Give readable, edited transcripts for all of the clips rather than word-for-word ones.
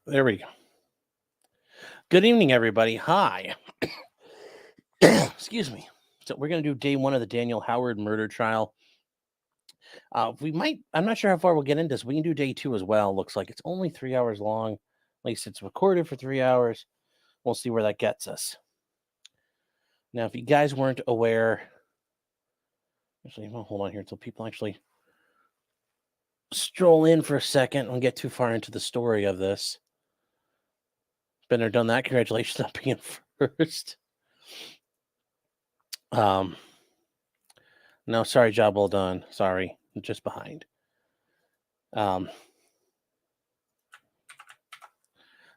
There we go. Good evening, everybody. Hi. Excuse me. So we're going to do day one of the Daniel Howard murder trial. I'm not sure how far we'll get into this. We can do day two as well. Looks like it's only 3 hours long. At least it's recorded for 3 hours. We'll see where that gets us. Now, if you guys weren't aware, actually, well, hold on here until people actually stroll in for a second and get too far into the story of this. Been there, done that. Congratulations on being first. No, sorry, job well done. Sorry, I'm just behind.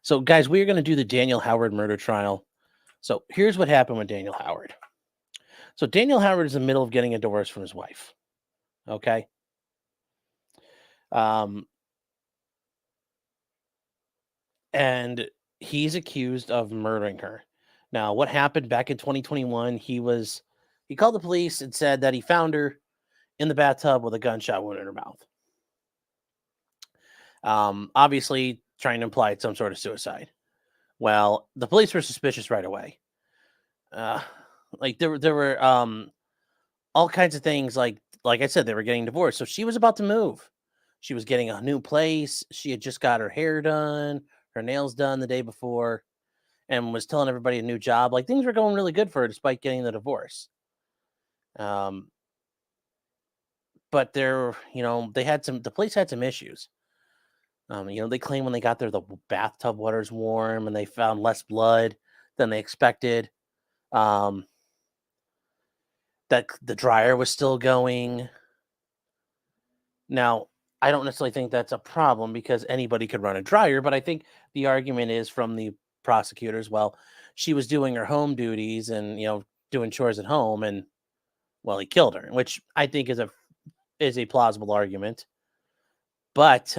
So, guys, we're going to do the Daniel Howard murder trial. So, here's what happened with Daniel Howard. So, Daniel Howard is in the middle of getting a divorce from his wife. Okay. And he's accused of murdering her. Now, what happened back in 2021? He called the police and said that he found her in the bathtub with a gunshot wound in her mouth. Obviously trying to imply it's some sort of suicide. Well, the police were suspicious right away. Like there were all kinds of things. Like I said, they were getting divorced. So she was about to move. She was getting a new place. She had just got her hair done, her nails done the day before, and was telling everybody a new job. Like things were going really good for her despite getting the divorce. But the police had some issues. They claim when they got there, the bathtub water's warm and they found less blood than they expected. That the dryer was still going. Now, I don't necessarily think that's a problem because anybody could run a dryer, but I think the argument is from the prosecutors, well, she was doing her home duties and, doing chores at home and, well, he killed her, which I think is a plausible argument. But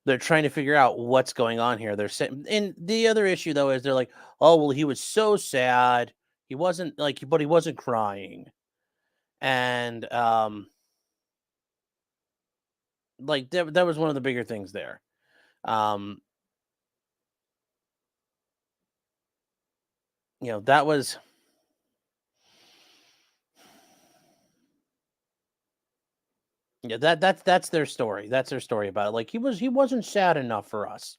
they're trying to figure out what's going on here. They're saying, and the other issue though is they're like, oh well, he was so sad. He wasn't but he wasn't crying, and that was one of the bigger things there. That was. Yeah, that's their story. That's their story about it. Like he wasn't sad enough for us.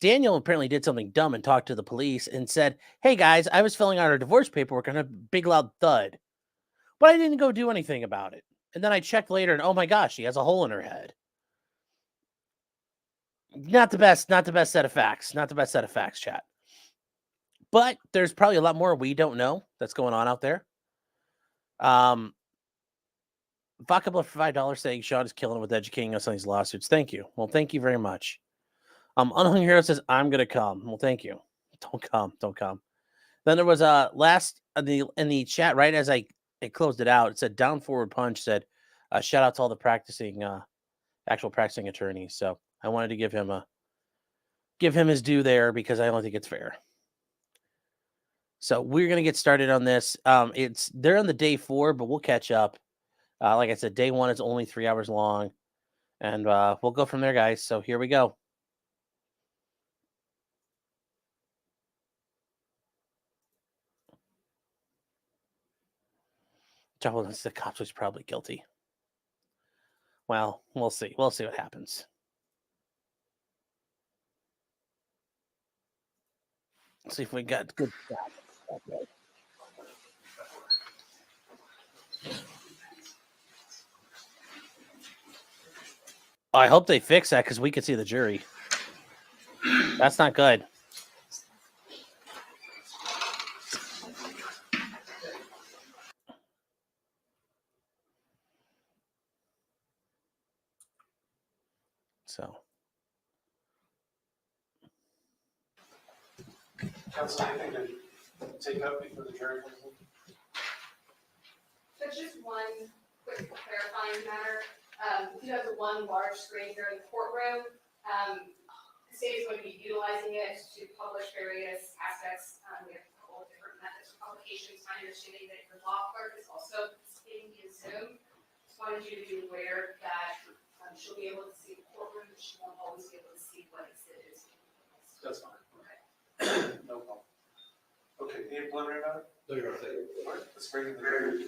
Daniel apparently did something dumb and talked to the police and said, "Hey guys, I was filling out our divorce paperwork and a big loud thud, but I didn't go do anything about it." And then I checked later, and oh my gosh, she has a hole in her head. Not the best set of facts. Not the best set of facts, chat. But there's probably a lot more we don't know that's going on out there. Vodka for $5 saying Sean is killing with educating us on these lawsuits. Thank you. Well, thank you very much. Unhung Hero says, I'm gonna come. Well, thank you. Don't come. Then there was last in the chat, right as I closed it out, it said Down Forward Punch said, shout out to all the actual practicing attorneys. So I wanted to give him his due there because I don't think it's fair. So we're gonna get started on this. They're on the day 4, but we'll catch up. Like I said, day 1 is only 3 hours long, and we'll go from there, guys. So here we go. Joel says the cops was probably guilty. Well, we'll see. We'll see what happens. Let's see if we got good stuff. Okay. I hope they fix that because we could see the jury. That's not good. So. Counsel, anything to take up before the jury comes in? So just one quick clarifying matter. We have the one large screen here in the courtroom. The state is going to be utilizing it to publish various aspects. We have a couple of different methods of publications. My understanding that your law clerk is also participating via Zoom. Just wanted you to be aware that she'll be able to see the courtroom need a preliminary matter? No, you're not saying. All right, let's bring in the jury.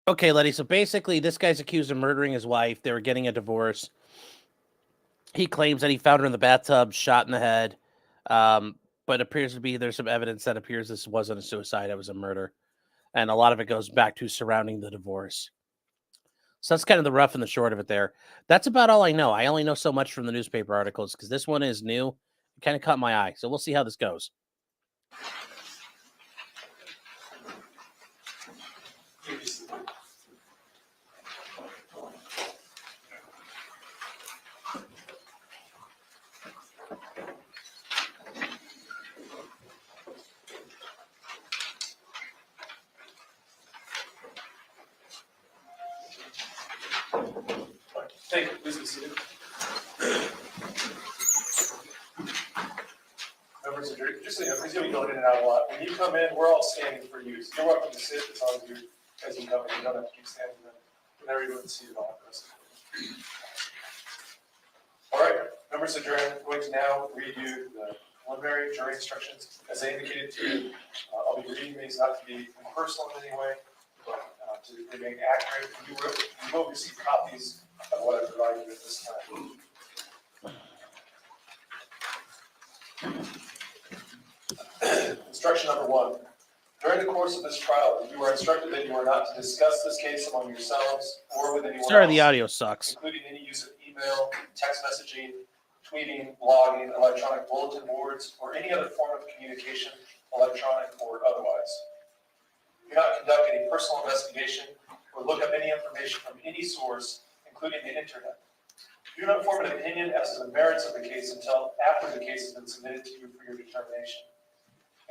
Okay, Letty. So basically, this guy's accused of murdering his wife. They were getting a divorce. He claims that he found her in the bathtub, shot in the head. But appears to be there's some evidence that appears this wasn't a suicide; it was a murder, and a lot of it goes back to surrounding the divorce. So that's kind of the rough and the short of it. There. That's about all I know. I only know so much from the newspaper articles because this one is new. It kind of caught my eye. So we'll see how this goes. Thank you. Please be seated. Members of the jury, just so you know, because you'll be going in and out a lot. When you come in, we're all standing for you. So you're welcome to sit as long as you come in. You don't have to keep standing there. Whenever you're seated, all the rest. All right, members of the jury, I'm going to now read you the preliminary jury instructions as I indicated to you. I'll be reading these not to be impersonal in any way, but to remain accurate. You will receive copies of what I provided you at this time. Instruction number 1. During the course of this trial, you are instructed that you are not to discuss this case among yourselves or with anyone Sorry, else, the audio sucks. including any use of email, text messaging, tweeting, blogging, electronic bulletin boards, or any other form of communication, electronic or otherwise. Do not conduct any personal investigation or look up any information from any source, including the internet. Do not form an opinion as to the merits of the case until after the case has been submitted to you for your determination.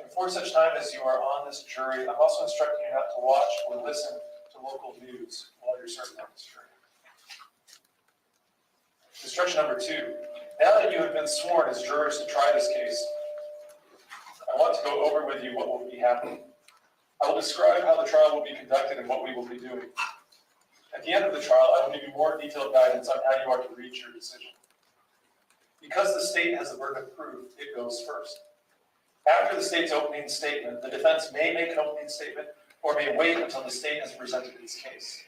And for such time as you are on this jury, I'm also instructing you not to watch or listen to local news while you're serving on this jury. Instruction number 2. Now that you have been sworn as jurors to try this case, I want to go over with you what will be happening. I will describe how the trial will be conducted and what we will be doing. At the end of the trial, I will give you more detailed guidance on how you are to reach your decision. Because the state has the burden of proof, it goes first. After the state's opening statement, the defense may make an opening statement or may wait until the state has presented its case.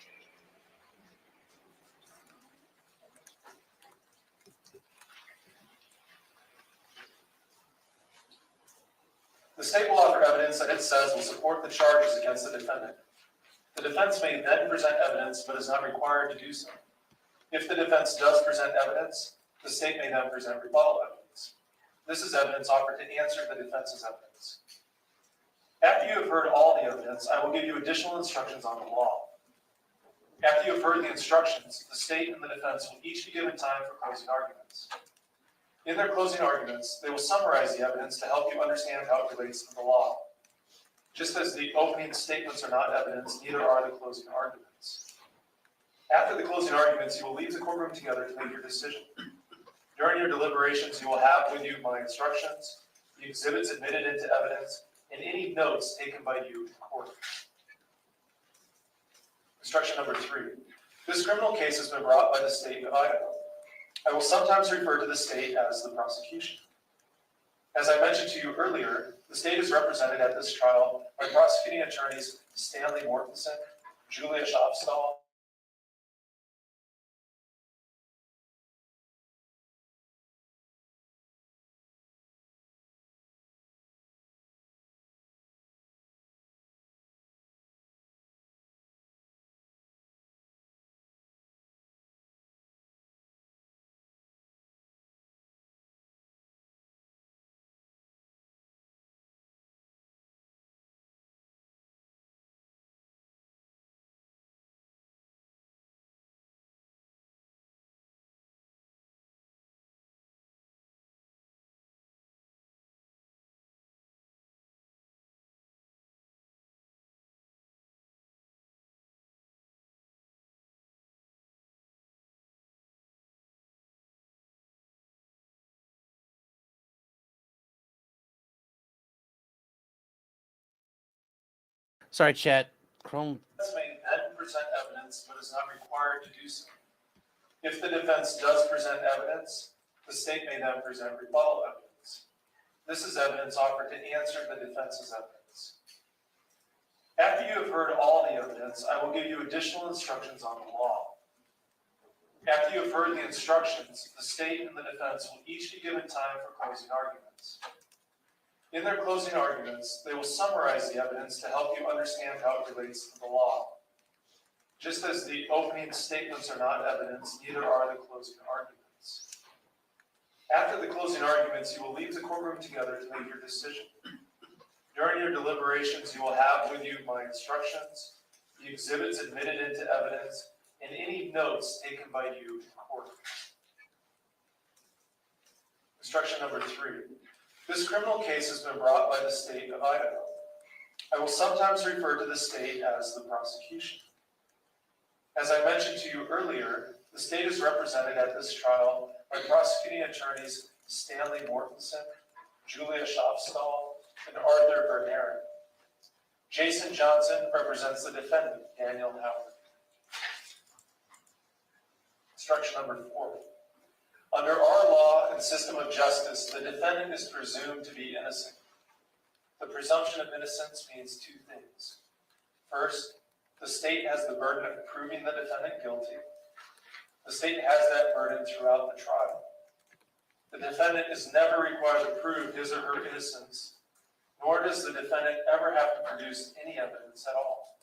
The state will offer evidence that it says will support the charges against the defendant. The defense may then present evidence, but is not required to do so. If the defense does present evidence, the state may then present rebuttal evidence. This is evidence offered to answer the defense's evidence. After you have heard all the evidence, I will give you additional instructions on the law. After you have heard the instructions, the state and the defense will each be given time for closing arguments. In their closing arguments, they will summarize the evidence to help you understand how it relates to the law. Just as the opening statements are not evidence, neither are the closing arguments. After the closing arguments, you will leave the courtroom together to make your decision. During your deliberations, you will have with you my instructions, the exhibits admitted into evidence, and any notes taken by you in court. Instruction number 3. This criminal case has been brought by the state of Idaho. I will sometimes refer to the state as the prosecution. As I mentioned to you earlier, the state is represented at this trial by prosecuting attorneys Stanley Mortensen, Julia Shopstall, Sorry, chat. Chrome. may then present evidence but is not required to do so. If the defense does present evidence, the state may then present rebuttal evidence. This is evidence offered to answer the defense's evidence. After you have heard all the evidence, I will give you additional instructions on the law. After you have heard the instructions, the state and the defense will each be given time for closing arguments. In their closing arguments, they will summarize the evidence to help you understand how it relates to the law. Just as the opening statements are not evidence, neither are the closing arguments. After the closing arguments, you will leave the courtroom together to make your decision. During your deliberations, you will have with you my instructions, the exhibits admitted into evidence, and any notes taken by you in court. Instruction number 3. This criminal case has been brought by the state of Idaho. I will sometimes refer to the state as the prosecution. As I mentioned to you earlier, the state is represented at this trial by prosecuting attorneys Stanley Mortensen, Julia Shopstall, and Arthur Bernard. Jason Johnson represents the defendant, Daniel Howard. Instruction number 4. Under our law and system of justice, the defendant is presumed to be innocent. The presumption of innocence means 2 things. First, the state has the burden of proving the defendant guilty. The state has that burden throughout the trial. The defendant is never required to prove his or her innocence, nor does the defendant ever have to produce any evidence at all.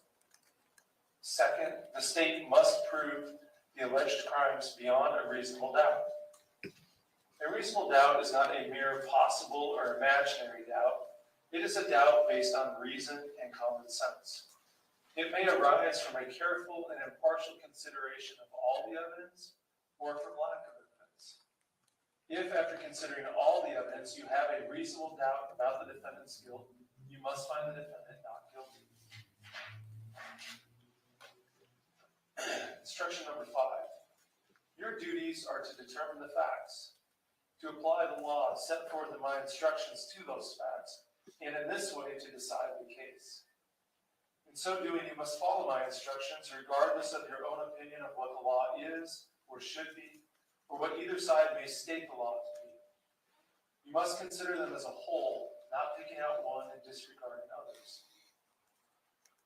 Second, the state must prove the alleged crimes beyond a reasonable doubt. A reasonable doubt is not a mere possible or imaginary doubt. It is a doubt based on reason and common sense. It may arise from a careful and impartial consideration of all the evidence or from lack of evidence. If, after considering all the evidence, you have a reasonable doubt about the defendant's guilt, you must find the defendant not guilty. Instruction number 5. Your duties are to determine the facts, to apply the law set forth in my instructions to those facts, and in this way to decide the case. In so doing, you must follow my instructions regardless of your own opinion of what the law is or should be, or what either side may state the law to be. You must consider them as a whole, not picking out one and disregarding others.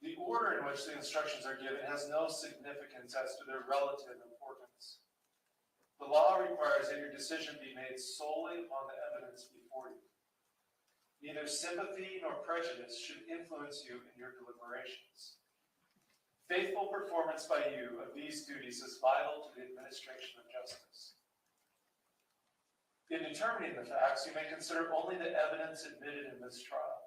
The order in which the instructions are given has no significance as to their relative importance. The law requires that your decision be made solely upon the evidence before you. Neither sympathy nor prejudice should influence you in your deliberations. Faithful performance by you of these duties is vital to the administration of justice. In determining the facts, you may consider only the evidence admitted in this trial.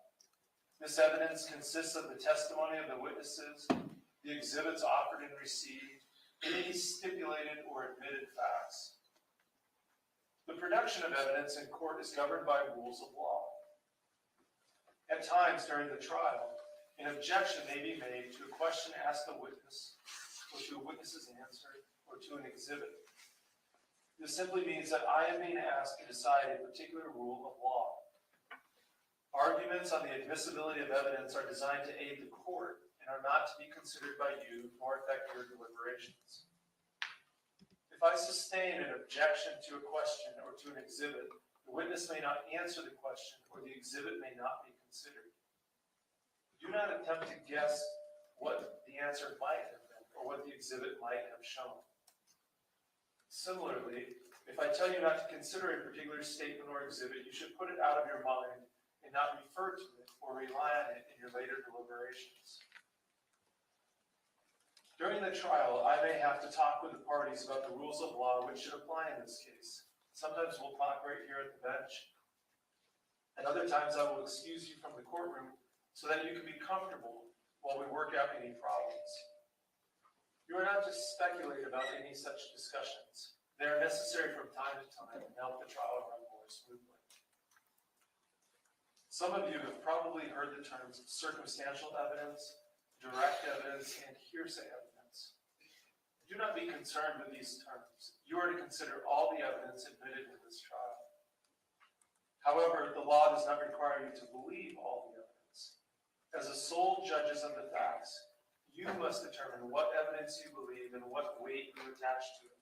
This evidence consists of the testimony of the witnesses, the exhibits offered and received, and any stipulated or admitted facts. The production of evidence in court is governed by rules of law. At times during the trial, an objection may be made to a question asked the witness, or to a witness's answer, or to an exhibit. This simply means that I am being asked to decide a particular rule of law. Arguments on the admissibility of evidence are designed to aid the court and are not to be considered by you nor affect your deliberations. I sustain an objection to a question or to an exhibit, the witness may not answer the question or the exhibit may not be considered. Do not attempt to guess what the answer might have been or what the exhibit might have shown. Similarly, if I tell you not to consider a particular statement or exhibit, you should put it out of your mind and not refer to it or rely on it in your later deliberations. During the trial, I may have to talk with the parties about the rules of law which should apply in this case. Sometimes we'll talk right here at the bench, and other times I will excuse you from the courtroom so that you can be comfortable while we work out any problems. You are not to speculate about any such discussions. They are necessary from time to time and help the trial run more smoothly. Some of you have probably heard the terms circumstantial evidence, direct evidence, and hearsay evidence. Do not be concerned with these terms. You are to consider all the evidence admitted in this trial. However, the law does not require you to believe all the evidence. As the sole judges of the facts, you must determine what evidence you believe and what weight you attach to it.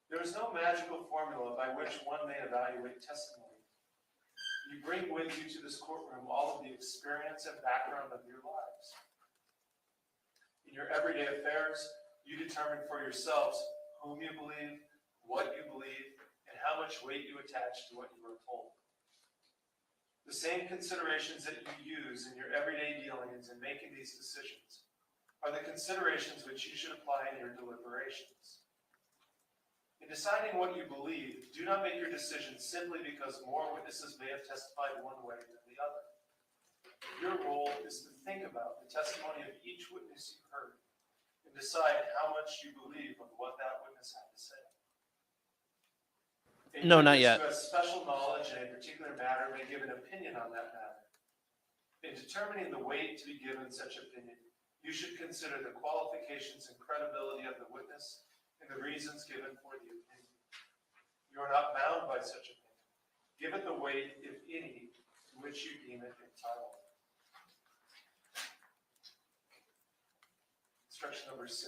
There is no magical formula by which one may evaluate testimony. You bring with you to this courtroom all of the experience and background of your lives. In your everyday affairs, you determine for yourselves whom you believe, what you believe, and how much weight you attach to what you are told. The same considerations that you use in your everyday dealings in making these decisions are the considerations which you should apply in your deliberations. In deciding what you believe, do not make your decision simply because more witnesses may have testified one way than the other. Your role is to think about the testimony of each witness you heard and decide how much you believe of what that witness had to say. A No, not witness yet. who has special knowledge in a particular matter may give an opinion on that matter. In determining the weight to be given such opinion, you should consider the qualifications and credibility of the witness and the reasons given for the opinion. You are not bound by such opinion. Give it the weight, if any, to which you deem it entitled. Instruction number 6.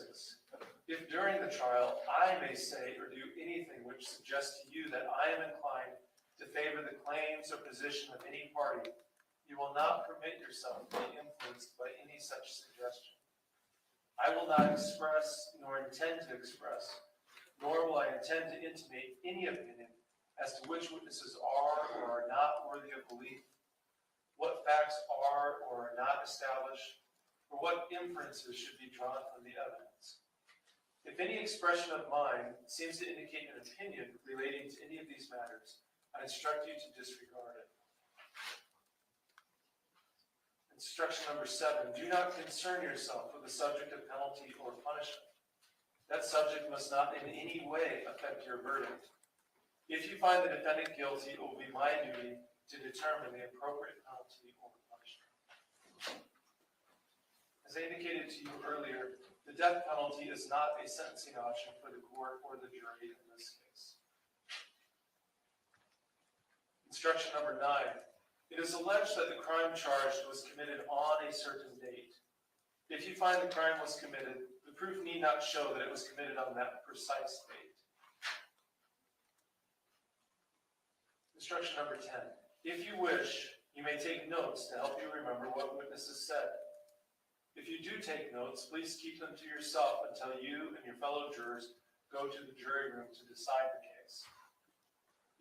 If during the trial I may say or do anything which suggests to you that I am inclined to favor the claims or position of any party, you will not permit yourself to be influenced by any such suggestion. I will not express, nor intend to express, nor will I intend to intimate any opinion as to which witnesses are or are not worthy of belief, what facts are or are not established, or what inferences should be drawn from the evidence. If any expression of mine seems to indicate an opinion relating to any of these matters, I instruct you to disregard it. Instruction number 7, do not concern yourself with the subject of penalty or punishment. That subject must not in any way affect your verdict. If you find the defendant guilty, it will be my duty to determine the appropriate penalty or punishment. As I indicated to you earlier, the death penalty is not a sentencing option for the court or the jury in this case. Instruction number 9. It is alleged that the crime charged was committed on a certain date. If you find the crime was committed, the proof need not show that it was committed on that precise date. Instruction number 10. If you wish, you may take notes to help you remember what witnesses said. If you do take notes, please keep them to yourself until you and your fellow jurors go to the jury room to decide the case.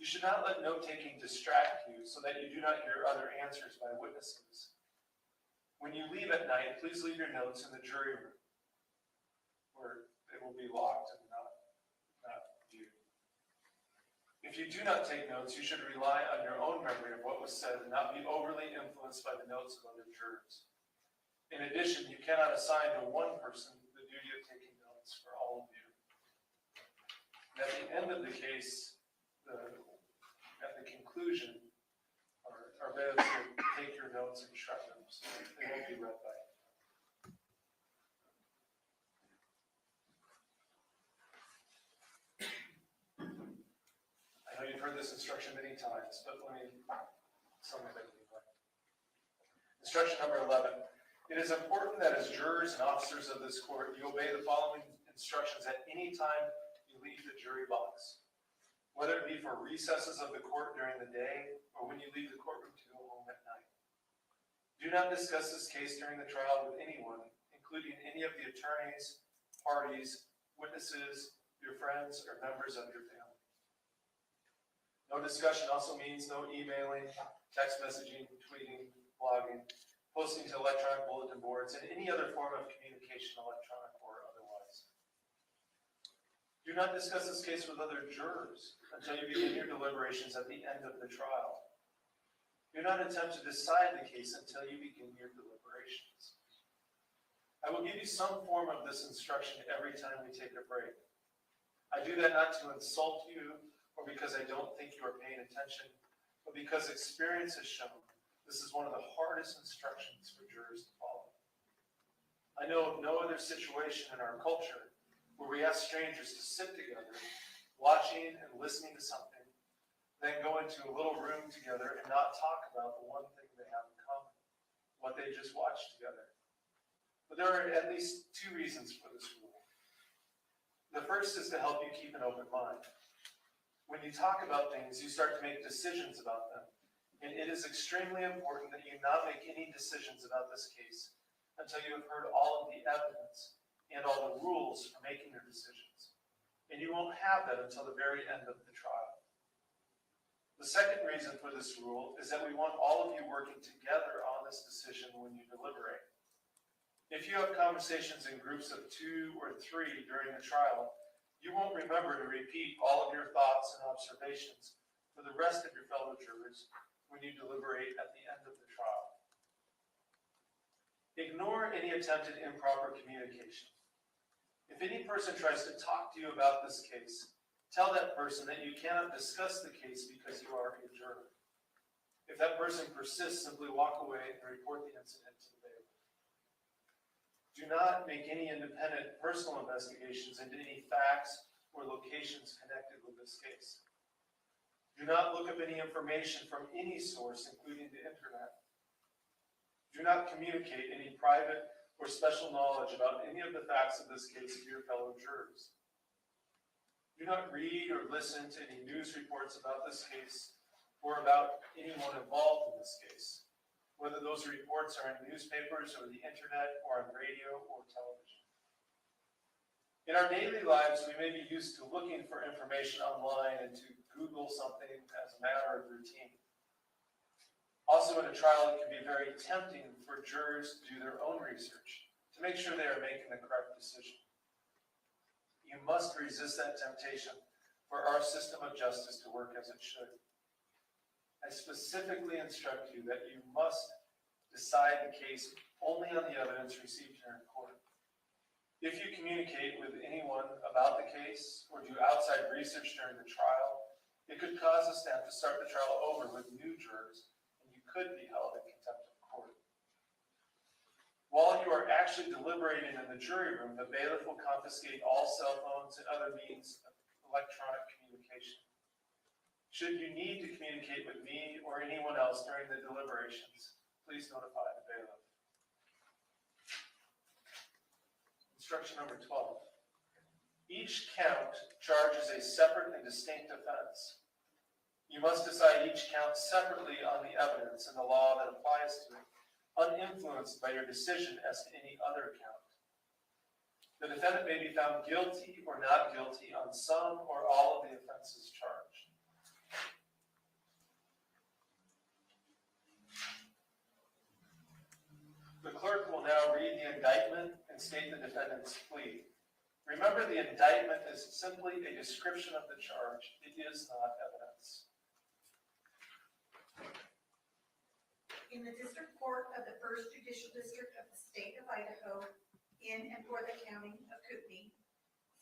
You should not let note-taking distract you so that you do not hear other answers by witnesses. When you leave at night, please leave your notes in the jury room, where they will be locked and not viewed. If you do not take notes, you should rely on your own memory of what was said and not be overly influenced by the notes of other jurors. In addition, you cannot assign to one person the duty of taking notes for all of you. And at the end of the case, at the conclusion, our bailiffs will take your notes and shred them, so they won't be read by you. I know you've heard this instruction many times, but let me sum it up anyway. Instruction number 11. It is important that as jurors and officers of this court, you obey the following instructions at any time you leave the jury box, whether it be for recesses of the court during the day or when you leave the courtroom to go home at night. Do not discuss this case during the trial with anyone, including any of the attorneys, parties, witnesses, your friends, or members of your family. No discussion also means no emailing, text messaging, tweeting, blogging, posting to electronic bulletin boards, and any other form of communication, electronic or otherwise. Do not discuss this case with other jurors until you begin your deliberations at the end of the trial. Do not attempt to decide the case until you begin your deliberations. I will give you some form of this instruction every time we take a break. I do that not to insult you or because I don't think you are paying attention, but because experience has shown this is one of the hardest instructions for jurors to follow. I know of no other situation in our culture where we ask strangers to sit together, watching and listening to something, then go into a little room together and not talk about the one thing they have in common, what they just watched together. But there are at least two reasons for this rule. The first is to help you keep an open mind. When you talk about things, you start to make decisions about them. And it is extremely important that you not make any decisions about this case until you have heard all of the evidence and all the rules for making your decisions. And you won't have that until the very end of the trial. The second reason for this rule is that we want all of you working together on this decision when you deliberate. If you have conversations in groups of 2 or 3 during the trial, you won't remember to repeat all of your thoughts and observations for the rest of your fellow jurors when you deliberate at the end of the trial. Ignore any attempted improper communication. If any person tries to talk to you about this case, tell that person that you cannot discuss the case because you are a juror. If that person persists, simply walk away and report the incident to the bailiff. Do not make any independent personal investigations into any facts or locations connected with this case. Do not look up any information from any source, including the internet. Do not communicate any private or special knowledge about any of the facts of this case to your fellow jurors. Do not read or listen to any news reports about this case or about anyone involved in this case, whether those reports are in newspapers or the internet or on radio or television. In our daily lives, we may be used to looking for information online and to Google something as a matter of routine. Also, in a trial, it can be very tempting for jurors to do their own research to make sure they are making the correct decision. You must resist that temptation for our system of justice to work as it should. I specifically instruct you that you must decide the case only on the evidence received here in court. If you communicate with anyone about the case or do outside research during the trial, it could cause us to have to start the trial over with new jurors, and you could be held in contempt of court. While you are actually deliberating in the jury room, the bailiff will confiscate all cell phones and other means of electronic communication. Should you need to communicate with me or anyone else during the deliberations, please notify the bailiff. Instruction number 12. Each count charges a separate and distinct offense. You must decide each count separately on the evidence and the law that applies to it, uninfluenced by your decision as to any other count. The defendant may be found guilty or not guilty on some or all of the offenses charged. The clerk will now read the indictment and state the defendant's plea. Remember, the indictment is simply a description of the charge. It is not evidence. In the District Court of the First Judicial District of the State of Idaho, in and for the County of Kootenai,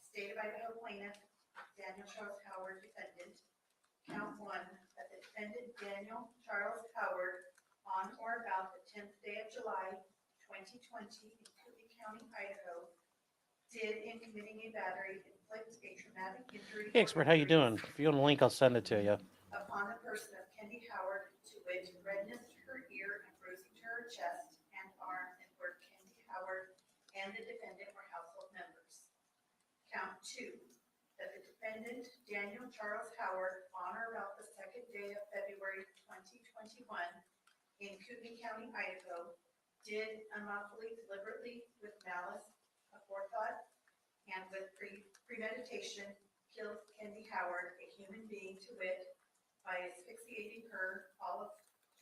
State of Idaho plaintiff, Daniel Charles Howard, defendant. Count 1, that the defendant Daniel Charles Howard, on or about the 10th day of July, 2020, in Kootenai County, Idaho, did in committing a battery inflict a traumatic injury. Hey, expert, how you doing? If you want a link, I'll send it to you. Upon the person of Kendy Howard, to wit, redness to her ear and bruising to her chest and arm, and where Kendy Howard and the defendant were household members. two, that the defendant, Daniel Charles Howard, on or about the second day of February 2021 in Kootenai County, Idaho, did unlawfully, deliberately, with malice, aforethought, and with premeditation, kill Kendy Howard, a human being, to wit, by asphyxiating her, all of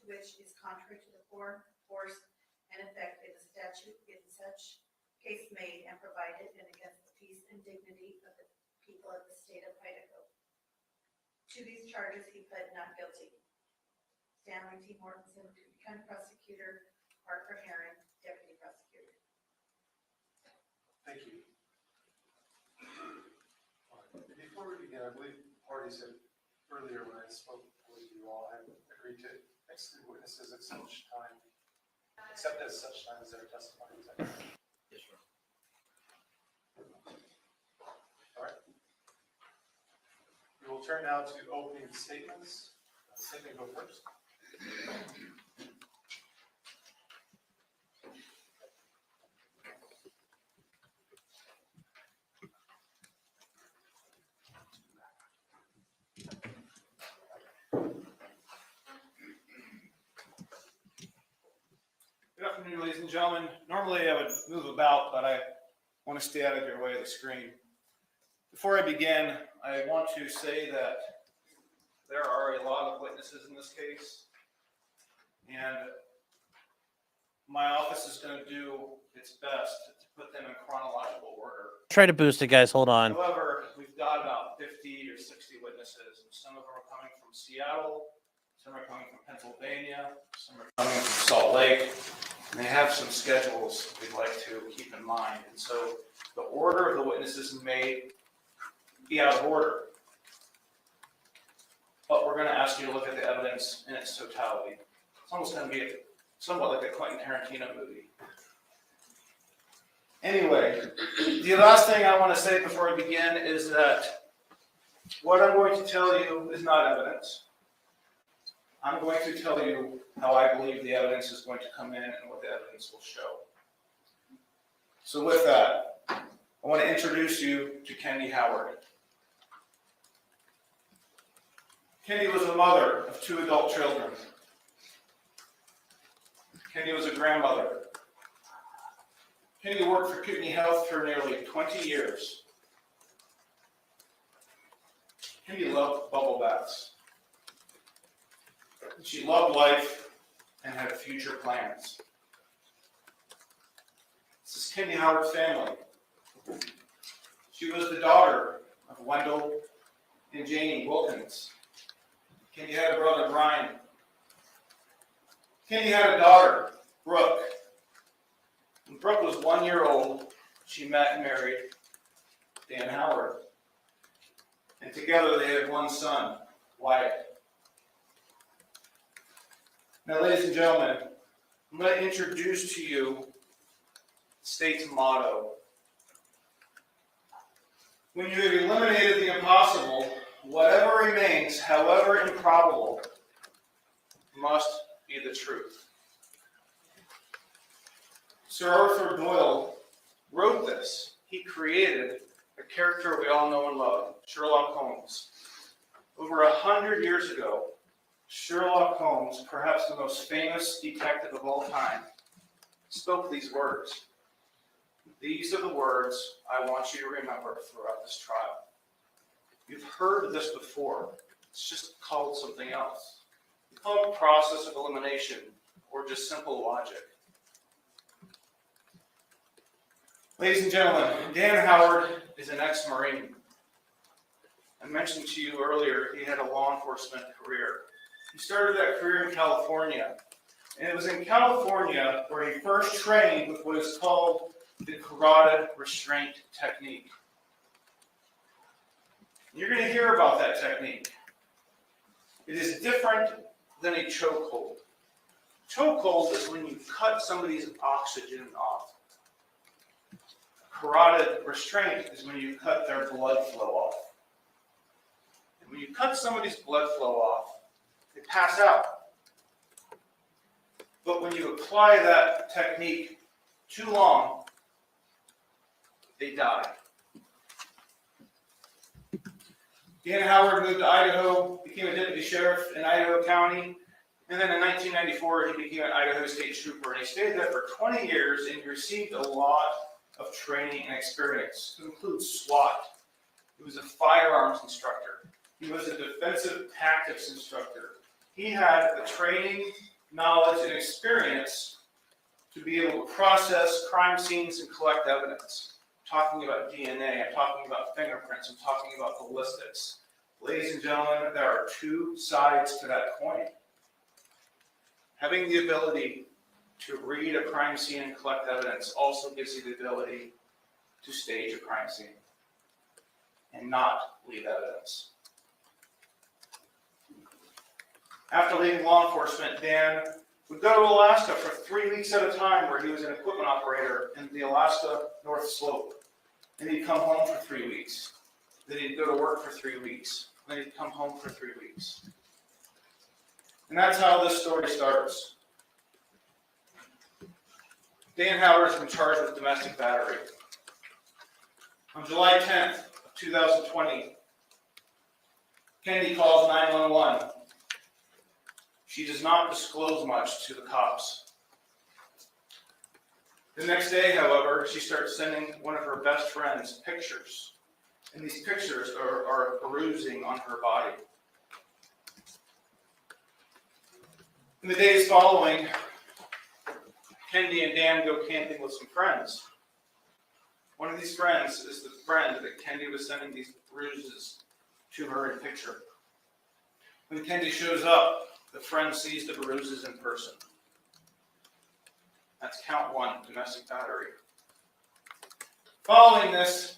which is contrary to the form, force, and effect of the statute in such case made and provided, and against the peace and dignity of the people of the state of Idaho. To these charges, he pled not guilty. Stanley T. Mortensen, County County Prosecutor, Harper Herring, Deputy Prosecutor. Thank you. Before we begin, I believe parties had earlier when I spoke with you all had agreed to exclude witnesses at such time, except as such time as their testimony is accurate. Yes, sir. All right. We will turn now to opening statements. Cindy, go first. Good afternoon, ladies and gentlemen. Normally I would move about, but I want to stay out of your way of the screen. Before I begin, I want to say that there are a lot of witnesses in this case, and my office is going to do its best to put them in chronological order. Try to boost it, guys. Hold on. However, we've got about 50 or 60 witnesses, and some of them are coming from Seattle, some are coming from Pennsylvania, some are coming from Salt Lake, and they have some schedules we'd like to keep in mind. And so the order of the witnesses may be out of order, but we're going to ask you to look at the evidence in its totality. It's almost going to be somewhat like a Quentin Tarantino movie. Anyway, the last thing I want to say before I begin is that what I'm going to tell you is not evidence. I'm going to tell you how I believe the evidence is going to come in and what the evidence will show. So with that, I want to introduce you to Kendy Howard. Kendy was a mother of 2 adult children. Kendy was a grandmother. Kendy worked for Kootenai Health for nearly 20 years. Kendy loved bubble baths. She loved life and had future plans. This is Kendy Howard's family. She was the daughter of Wendell and Janie Wilkins. Kendy had a brother, Brian. Kendy had a daughter, Brooke. When Brooke was 1 year old, she met and married Dan Howard. And together they had 1 son, Wyatt. Now, ladies and gentlemen, I'm going to introduce to you the state's motto. When you have eliminated the impossible, whatever remains, however improbable, must be the truth. Sir Arthur Doyle wrote this. He created a character we all know and love, Sherlock Holmes. Over 100 years ago, Sherlock Holmes, perhaps the most famous detective of all time, spoke these words. These are the words I want you to remember throughout this trial. You've heard this before. It's just called something else. It's called process of elimination, or just simple logic. Ladies and gentlemen, Dan Howard is an ex-Marine. I mentioned to you earlier he had a law enforcement career. He started that career in California. And it was in California where he first trained with what is called the carotid restraint technique. You're going to hear about that technique. It is different than a chokehold. Chokehold is when you cut somebody's oxygen off. Carotid restraint is when you cut their blood flow off. And when you cut somebody's blood flow off, they pass out. But when you apply that technique too long, they die. Dan Howard moved to Idaho, became a deputy sheriff in Idaho County, and then in 1994 he became an Idaho State Trooper, and he stayed there for 20 years and he received a lot of training and experience, to include SWAT. He was a firearms instructor. He was a defensive tactics instructor. He had the training, knowledge, and experience to be able to process crime scenes and collect evidence. I'm talking about DNA, I'm talking about fingerprints, I'm talking about ballistics. Ladies and gentlemen, there are two sides to that coin. Having the ability to read a crime scene and collect evidence also gives you the ability to stage a crime scene and not leave evidence. After leaving law enforcement, Dan would go to Alaska for 3 weeks at a time, where he was an equipment operator in the Alaska North Slope. Then he'd come home for 3 weeks. Then he'd go to work for 3 weeks. Then he'd come home for 3 weeks. And that's how this story starts. Dan Howard has been charged with domestic battery. On July 10th of 2020, Kendy calls 911. She does not disclose much to the cops. The next day, however, she starts sending one of her best friends pictures. And these pictures are bruising on her body. In the days following, Kendy and Dan go camping with some friends. One of these friends is the friend that Kendy was sending these bruises to her in picture. When Kendy shows up, the friend sees the bruises in person. That's count 1, domestic battery. Following this,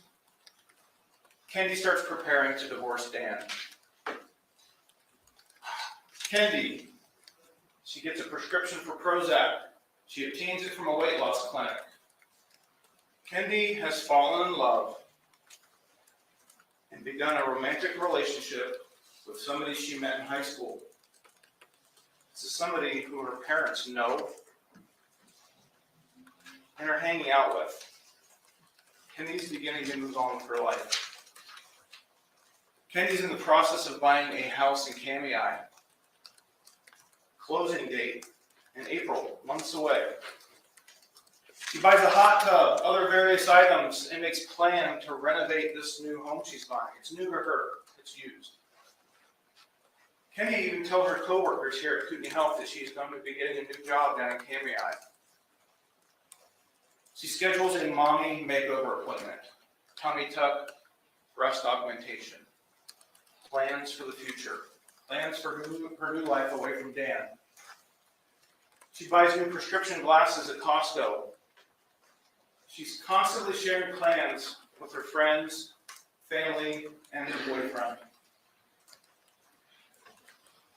Kendy starts preparing to divorce Dan. Kendy, she gets a prescription for Prozac. She obtains it from a weight loss clinic. Kendy has fallen in love and begun a romantic relationship with somebody she met in high school. This is somebody who her parents know and are hanging out with. Kendy's beginning to move on with her life. Kendy's in the process of buying a house in Kamei. Closing date in April, months away. She buys a hot tub, other various items, and makes plans to renovate this new home she's buying. It's new to her. It's used. Kendy even tells her coworkers here at Kendy Health that she's going to be getting a new job down in Kamei. She schedules a mommy makeover appointment, tummy tuck, breast augmentation, plans for the future, plans for her new life away from Dan. She buys new prescription glasses at Costco. She's constantly sharing plans with her friends, family, and her boyfriend.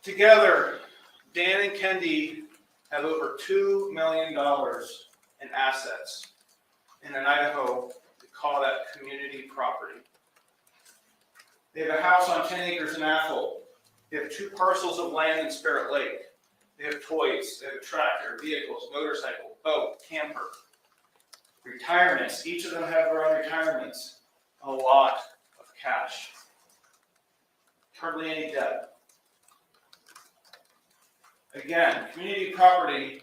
Together, Dan and Kendy have over $2 million in assets. And in Idaho, they call that community property. They have a house on 10 acres in Athol. They have 2 parcels of land in Spirit Lake. They have toys, they have a tractor, vehicles, motorcycle, boat, camper. Retirements, each of them have their own retirements. A lot of cash. Hardly any debt. Again, community property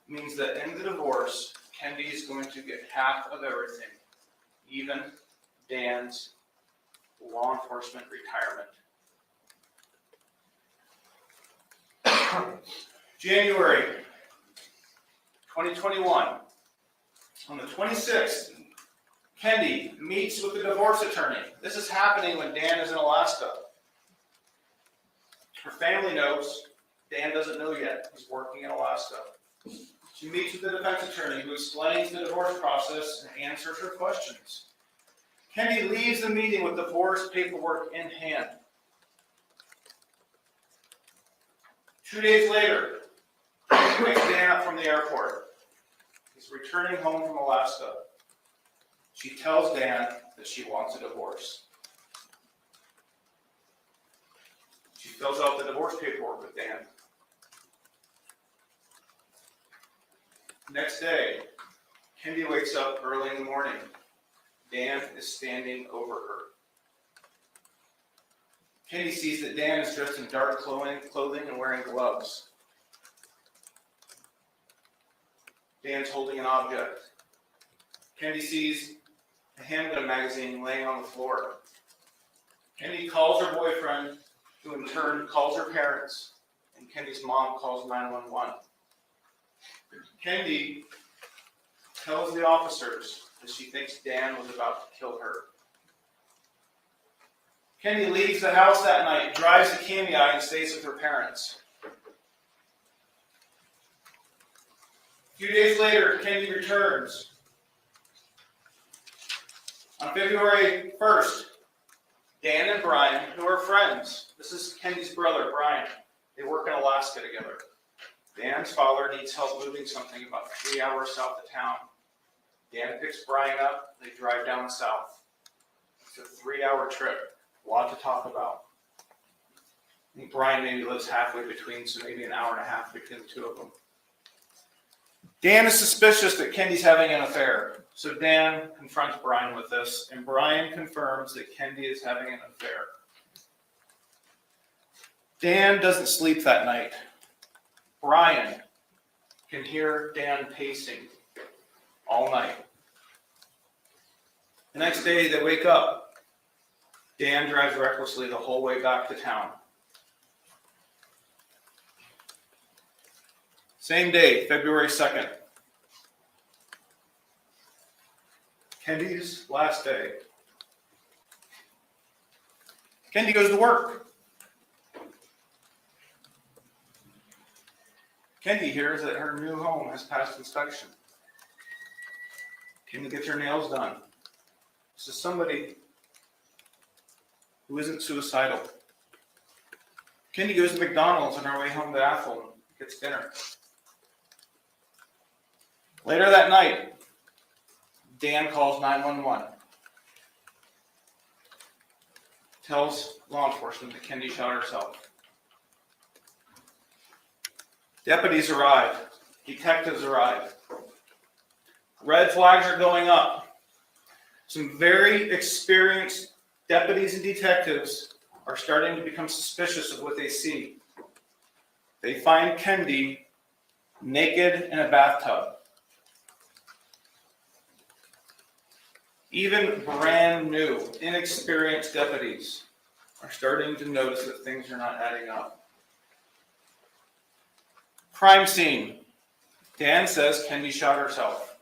means that in the divorce, Kendy is going to get half of everything, even Dan's law enforcement retirement. January 2021. On the 26th, Kendy meets with the divorce attorney. This is happening when Dan is in Alaska. Her family knows. Dan doesn't know yet. He's working in Alaska. She meets with the defense attorney, who explains the divorce process and answers her questions. Kendy leaves the meeting with divorce paperwork in hand. 2 days later, she wakes Dan up from the airport. He's returning home from Alaska. She tells Dan that she wants a divorce. She fills out the divorce paperwork with Dan. Next day, Kendy wakes up early in the morning. Dan is standing over her. Kendy sees that Dan is dressed in dark clothing and wearing gloves. Dan's holding an object. Kendy sees a handgun magazine laying on the floor. Kendy calls her boyfriend, who in turn calls her parents, and Kendy's mom calls 911. Kendy tells the officers that she thinks Dan was about to kill her. Kendy leaves the house that night, drives to Candy and stays with her parents. A few days later, Kendy returns. On February 1st, Dan and Brian, who are friends, this is Kendy's brother, Brian. They work in Alaska together. Dan's father needs help moving something about 3 hours south of town. Dan picks Brian up. They drive down south. It's a 3-hour trip. A lot to talk about. I think Brian maybe lives halfway between, so maybe an hour and a half between the two of them. Dan is suspicious that Kendy's having an affair. So Dan confronts Brian with this, and Brian confirms that Kendy is having an affair. Dan doesn't sleep that night. Brian can hear Dan pacing all night. The next day they wake up. Dan drives recklessly the whole way back to town. Same day, February 2nd. Kendy's last day. Kendy goes to work. Kendy hears that her new home has passed inspection. Kendy gets her nails done. This is somebody who isn't suicidal. Kendy goes to McDonald's on her way home to Athol and gets dinner. Later that night, Dan calls 911. Tells law enforcement that Kendy shot herself. Deputies arrive. Detectives arrive. Red flags are going up. Some very experienced deputies and detectives are starting to become suspicious of what they see. They find Kendy naked in a bathtub. Even brand new, inexperienced deputies are starting to notice that things are not adding up. Crime scene. Dan says Kendy shot herself.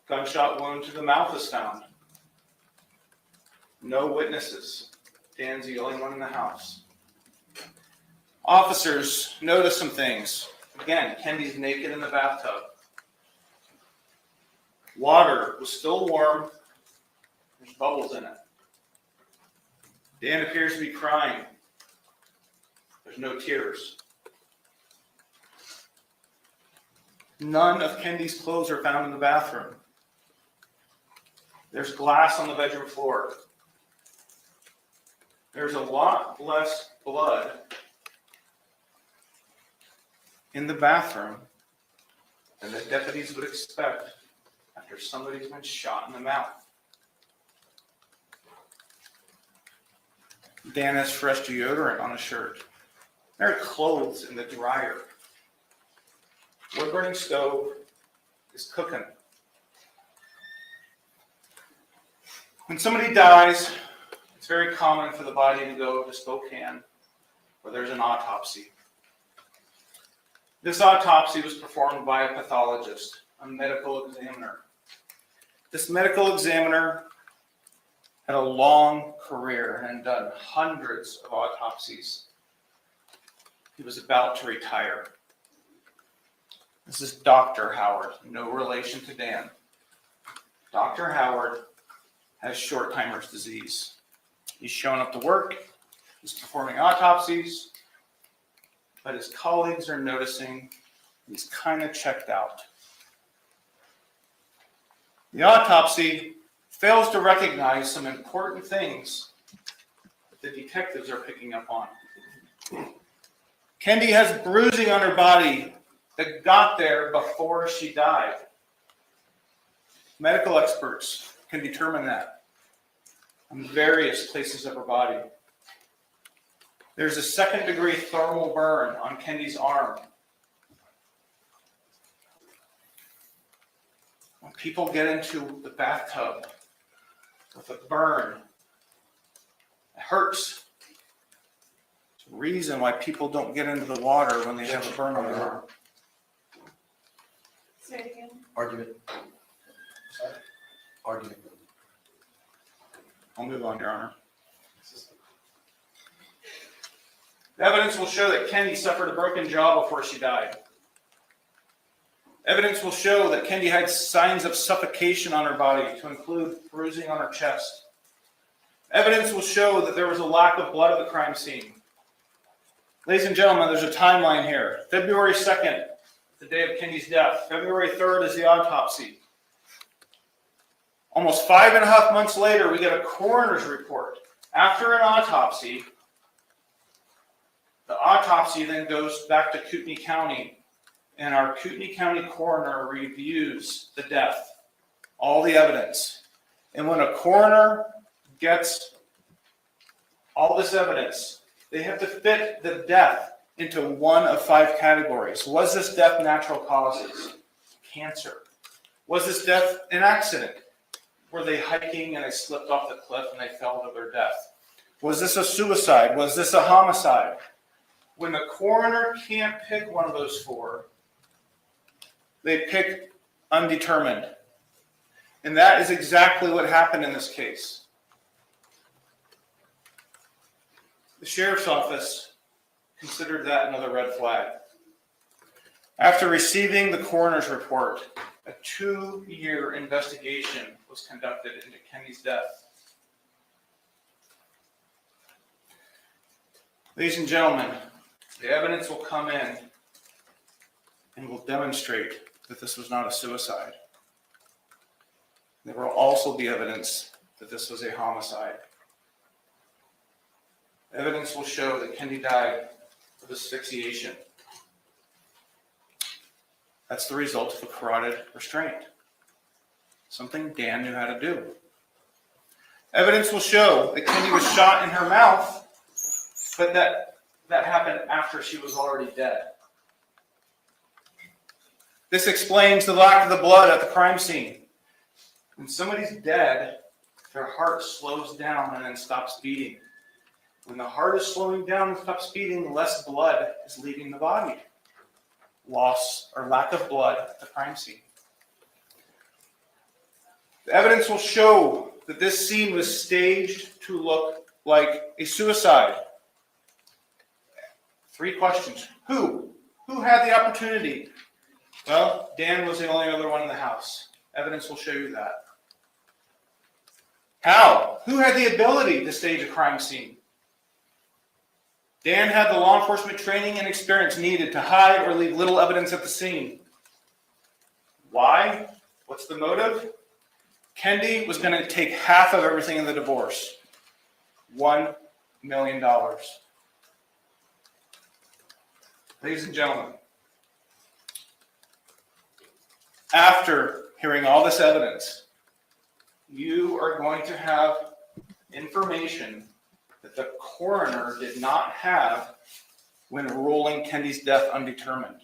Gunshot wound to the mouth is found. No witnesses. Dan's the only one in the house. Officers notice some things. Again, Kendy's naked in the bathtub. Water was still warm. There's bubbles in it. Dan appears to be crying. There's no tears. None of Kendy's clothes are found in the bathroom. There's glass on the bedroom floor. There's a lot less blood in the bathroom than the deputies would expect after somebody's been shot in the mouth. Dan has fresh deodorant on his shirt. There are clothes in the dryer. Wood-burning stove is cooking. When somebody dies, it's very common for the body to go to Spokane, where there's an autopsy. This autopsy was performed by a pathologist, a medical examiner. This medical examiner had a long career and had done hundreds of autopsies. He was about to retire. This is Dr. Howard, no relation to Dan. Dr. Howard has short-timer's disease. He's shown up to work, he's performing autopsies, but his colleagues are noticing he's kind of checked out. The autopsy fails to recognize some important things that the detectives are picking up on. Kendy has bruising on her body that got there before she died. Medical experts can determine that. on various places of her body. There's a second-degree thermal burn on Kendy's arm. When people get into the bathtub with a burn, it hurts. It's a reason why people don't get into the water when they have a burn on their arm. Say it again. Argument. Argument. I'll move on, Your Honor. The evidence will show that Kendy suffered a broken jaw before she died. Evidence will show that Kendy had signs of suffocation on her body, to include bruising on her chest. Evidence will show that there was a lack of blood at the crime scene. Ladies and gentlemen, there's a timeline here. February 2nd, the day of Kendy's death. February 3rd is the autopsy. Almost 5.5 months later, we get a coroner's report. After an autopsy, the autopsy then goes back to Kootenai County, and our Kootenai County coroner reviews the death, all the evidence. And when a coroner gets all this evidence, they have to fit the death into one of 5 categories. Was this death natural causes? Cancer. Was this death an accident? Were they hiking and they slipped off the cliff and they fell to their death? Was this a suicide? Was this a homicide? When the coroner can't pick one of those 4, they pick undetermined. And that is exactly what happened in this case. The sheriff's office considered that another red flag. After receiving the coroner's report, a 2-year investigation was conducted into Kendy's death. Ladies and gentlemen, the evidence will come in and will demonstrate that this was not a suicide. There will also be evidence that this was a homicide. Evidence will show that Kendy died of asphyxiation. That's the result of a carotid restraint, something Dan knew how to do. Evidence will show that Kendy was shot in her mouth, but that happened after she was already dead. This explains the lack of the blood at the crime scene. When somebody's dead, their heart slows down and then stops beating. When the heart is slowing down and stops beating, less blood is leaving the body. Loss or lack of blood at the crime scene. The evidence will show that this scene was staged to look like a suicide. 3 questions. Who? Who had the opportunity? Well, Dan was the only other one in the house. Evidence will show you that. How? Who had the ability to stage a crime scene? Dan had the law enforcement training and experience needed to hide or leave little evidence at the scene. Why? What's the motive? Kendy was going to take half of everything in the divorce. $1 million. Ladies and gentlemen, after hearing all this evidence, you are going to have information that the coroner did not have when ruling Kendy's death undetermined.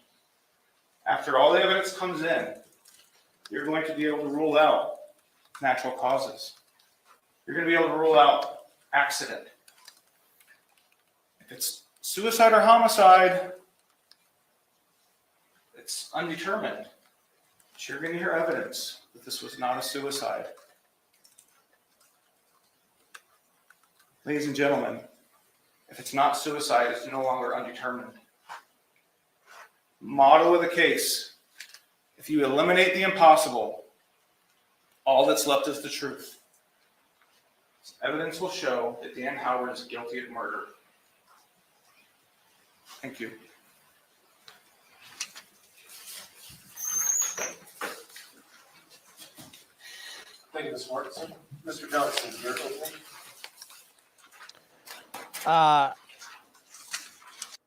After all the evidence comes in, you're going to be able to rule out natural causes. You're going to be able to rule out accident. If it's suicide or homicide, it's undetermined. But you're going to hear evidence that this was not a suicide. Ladies and gentlemen, if it's not suicide, it's no longer undetermined. Motto of the case: if you eliminate the impossible, all that's left is the truth. Evidence will show that Dan Howard is guilty of murder. Thank you. Thank you, Ms. Mortensen. Mr. Johnson, your opening.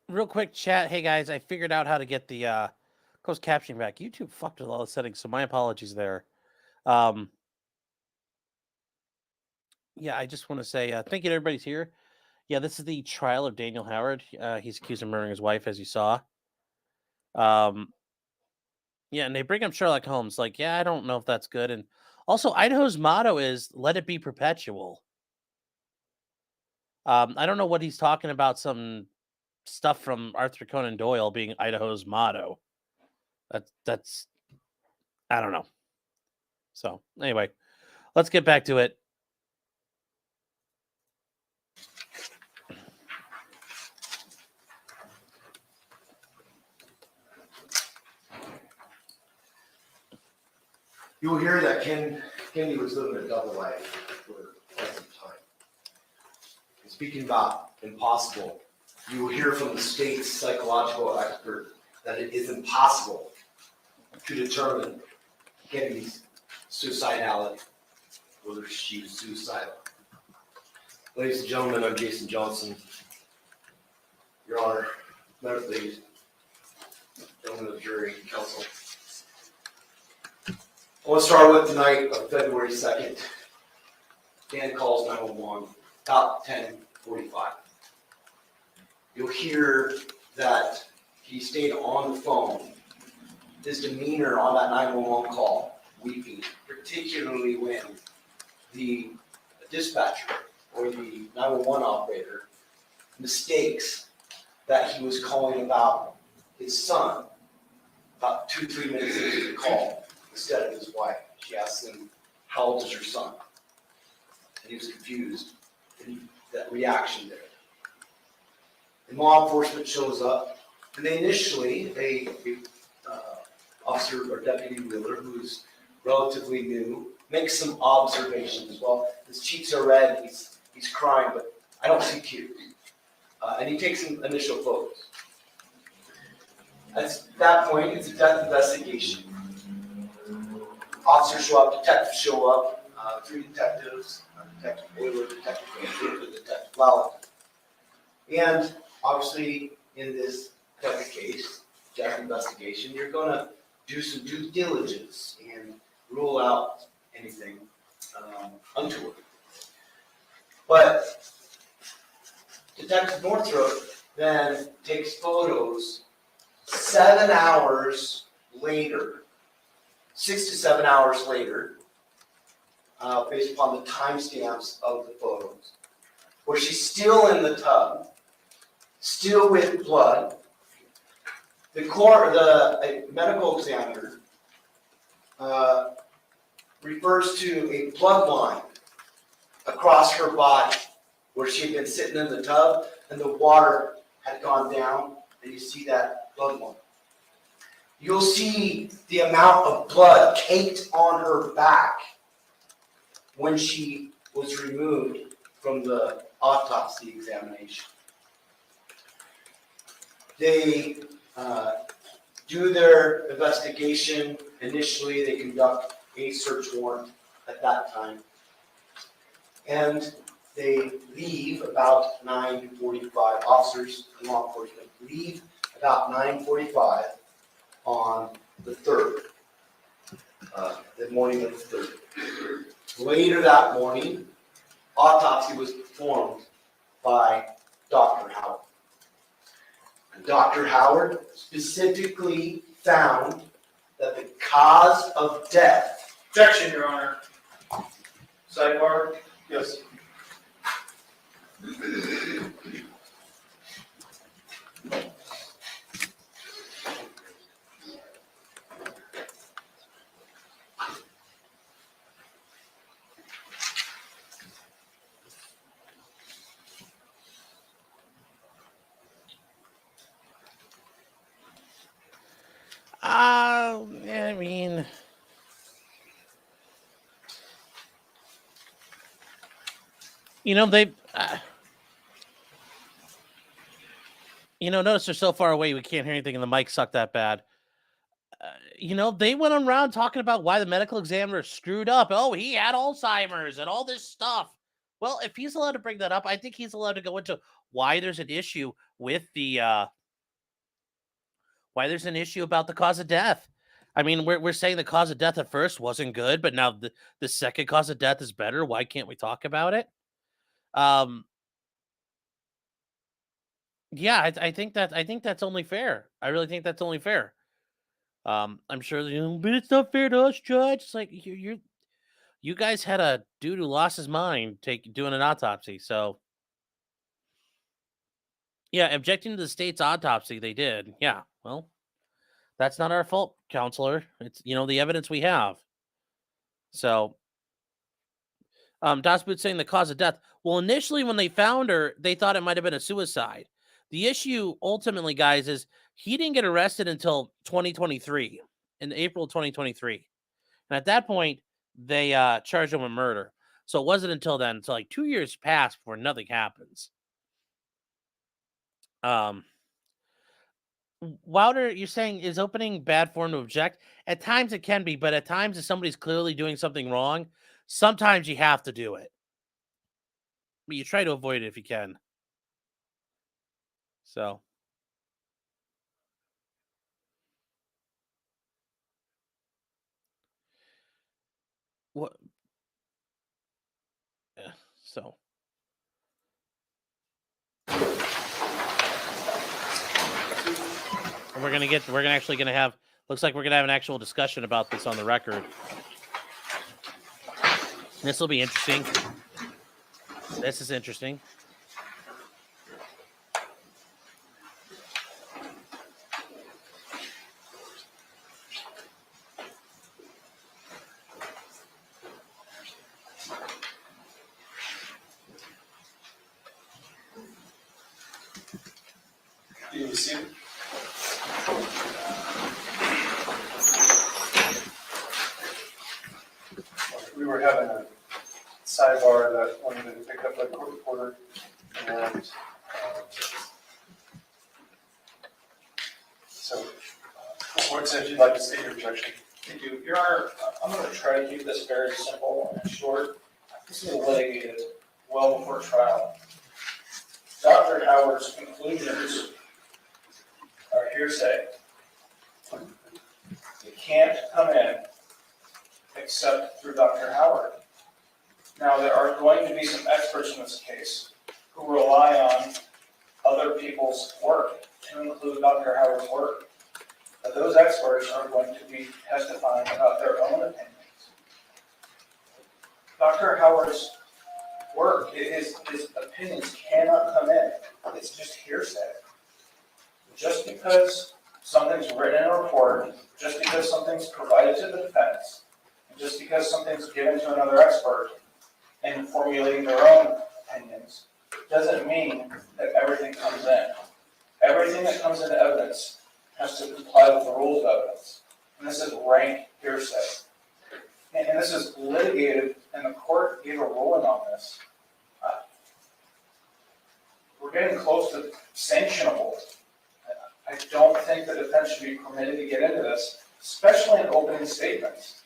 Real quick chat. Hey guys, I figured out how to get the closed captioning back. YouTube fucked with all the settings, so my apologies there. Yeah, I just want to say thank you to everybody's here. Yeah, this is the trial of Daniel Howard. He's accused of murdering his wife, as you saw. Yeah, and they bring up Sherlock Holmes. Like, yeah, I don't know if that's good. And also, Idaho's motto is "Let it be perpetual." I don't know what he's talking about. Some stuff from Arthur Conan Doyle being Idaho's motto. That's I don't know. So anyway, let's get back to it. You will hear that Kendy was living a double life for quite some time. And speaking about impossible, you will hear from the state's psychological expert that it is impossible to determine Kendy's suicidality, whether she was suicidal. Ladies and gentlemen, I'm Jason Johnson. Your Honor, ladies, gentlemen of the jury, counsel. I want to start with the night of February 2nd. Dan calls 911, about 10:45. You'll hear that he stayed on the phone. His demeanor on that 911 call, weeping, particularly when the dispatcher or the 911 operator mistakes that he was calling about his son about 2-3 minutes into the call instead of his wife. She asks him, "How old is your son?" And he was confused. And that reaction there. And law enforcement shows up, and they initially, officer or deputy Wheeler, who's relatively new, makes some observations. Well, his cheeks are red, he's crying, but I don't see tears. And he takes some initial photos. At that point, it's a death investigation. Officers show up, detectives show up, 3 detectives, Detective Wheeler, Detective Wheeler, Detective Lowell. And obviously, in this type of case, death investigation, you're going to do some due diligence and rule out anything untoward. But Detective Northrop then takes photos 7 hours later, 6 to 7 hours later, based upon the timestamps of the photos, where she's still in the tub, still with blood. The medical examiner refers to a blood line across her body, where she had been sitting in the tub and the water had gone down, and you see that blood line. You'll see the amount of blood caked on her back when she was removed from the autopsy examination. They do their investigation. Initially, they conduct a search warrant at that time. And they leave about 9:45. Officers and law enforcement leave about 9:45 on the 3rd, the morning of the 3rd. Later that morning, autopsy was performed by Dr. Howard. And Dr. Howard specifically found that the cause of death. Objection, Your Honor. Sidebar. Yes. I mean, they, notice they're so far away we can't hear anything, and the mic sucked that bad. They went around talking about why the medical examiner screwed up. Oh, he had Alzheimer's and all this stuff. Well, if he's allowed to bring that up, I think he's allowed to go into why there's an issue with the why there's an issue about the cause of death. I mean, we're saying the cause of death at first wasn't good, but now the second cause of death is better. Why can't we talk about it? Yeah, I think that's only fair. I really think that's only fair. I'm sure but it's not fair to us, Judge. It's like you guys had a dude who lost his mind doing an autopsy. So yeah, objecting to the state's autopsy, they did. Yeah, well, that's not our fault, counselor. It's the evidence we have. So Das Boot saying the cause of death. Well, initially when they found her, they thought it might have been a suicide. The issue ultimately, guys, is he didn't get arrested until 2023, in April 2023. And at that point, they charged him with murder. So it wasn't until then, until like 2 years passed before nothing happens. Wilder, you're saying is opening bad form to object? At times it can be, but at times if somebody's clearly doing something wrong, sometimes you have to do it. But you try to avoid it if you can. So. What? Yeah, so. And we're gonna have, looks like we're gonna have an actual discussion about this on the record. This will be interesting. This is interesting. Do you see? We were having a sidebar that wanted to pick up a court reporter, and so, what's if you'd like to state your objection? Thank you. Your Honor, I'm going to try to keep this very simple and short. This was litigated well before trial. Dr. Howard's conclusions are hearsay. It can't come in except through Dr. Howard. Now, there are going to be some experts in this case who rely on other people's work, to include Dr. Howard's work. But those experts are going to be testifying about their own opinions. Dr. Howard's work, his opinions cannot come in. It's just hearsay. Just because something's written in a report, just because something's provided to the defense, and just because something's given to another expert in formulating their own opinions, doesn't mean that everything comes in. Everything that comes into evidence has to comply with the rules of evidence. And this is rank hearsay. And this is litigated, and the court gave a ruling on this. We're getting close to sanctionable. I don't think the defense should be permitted to get into this, especially in opening statements.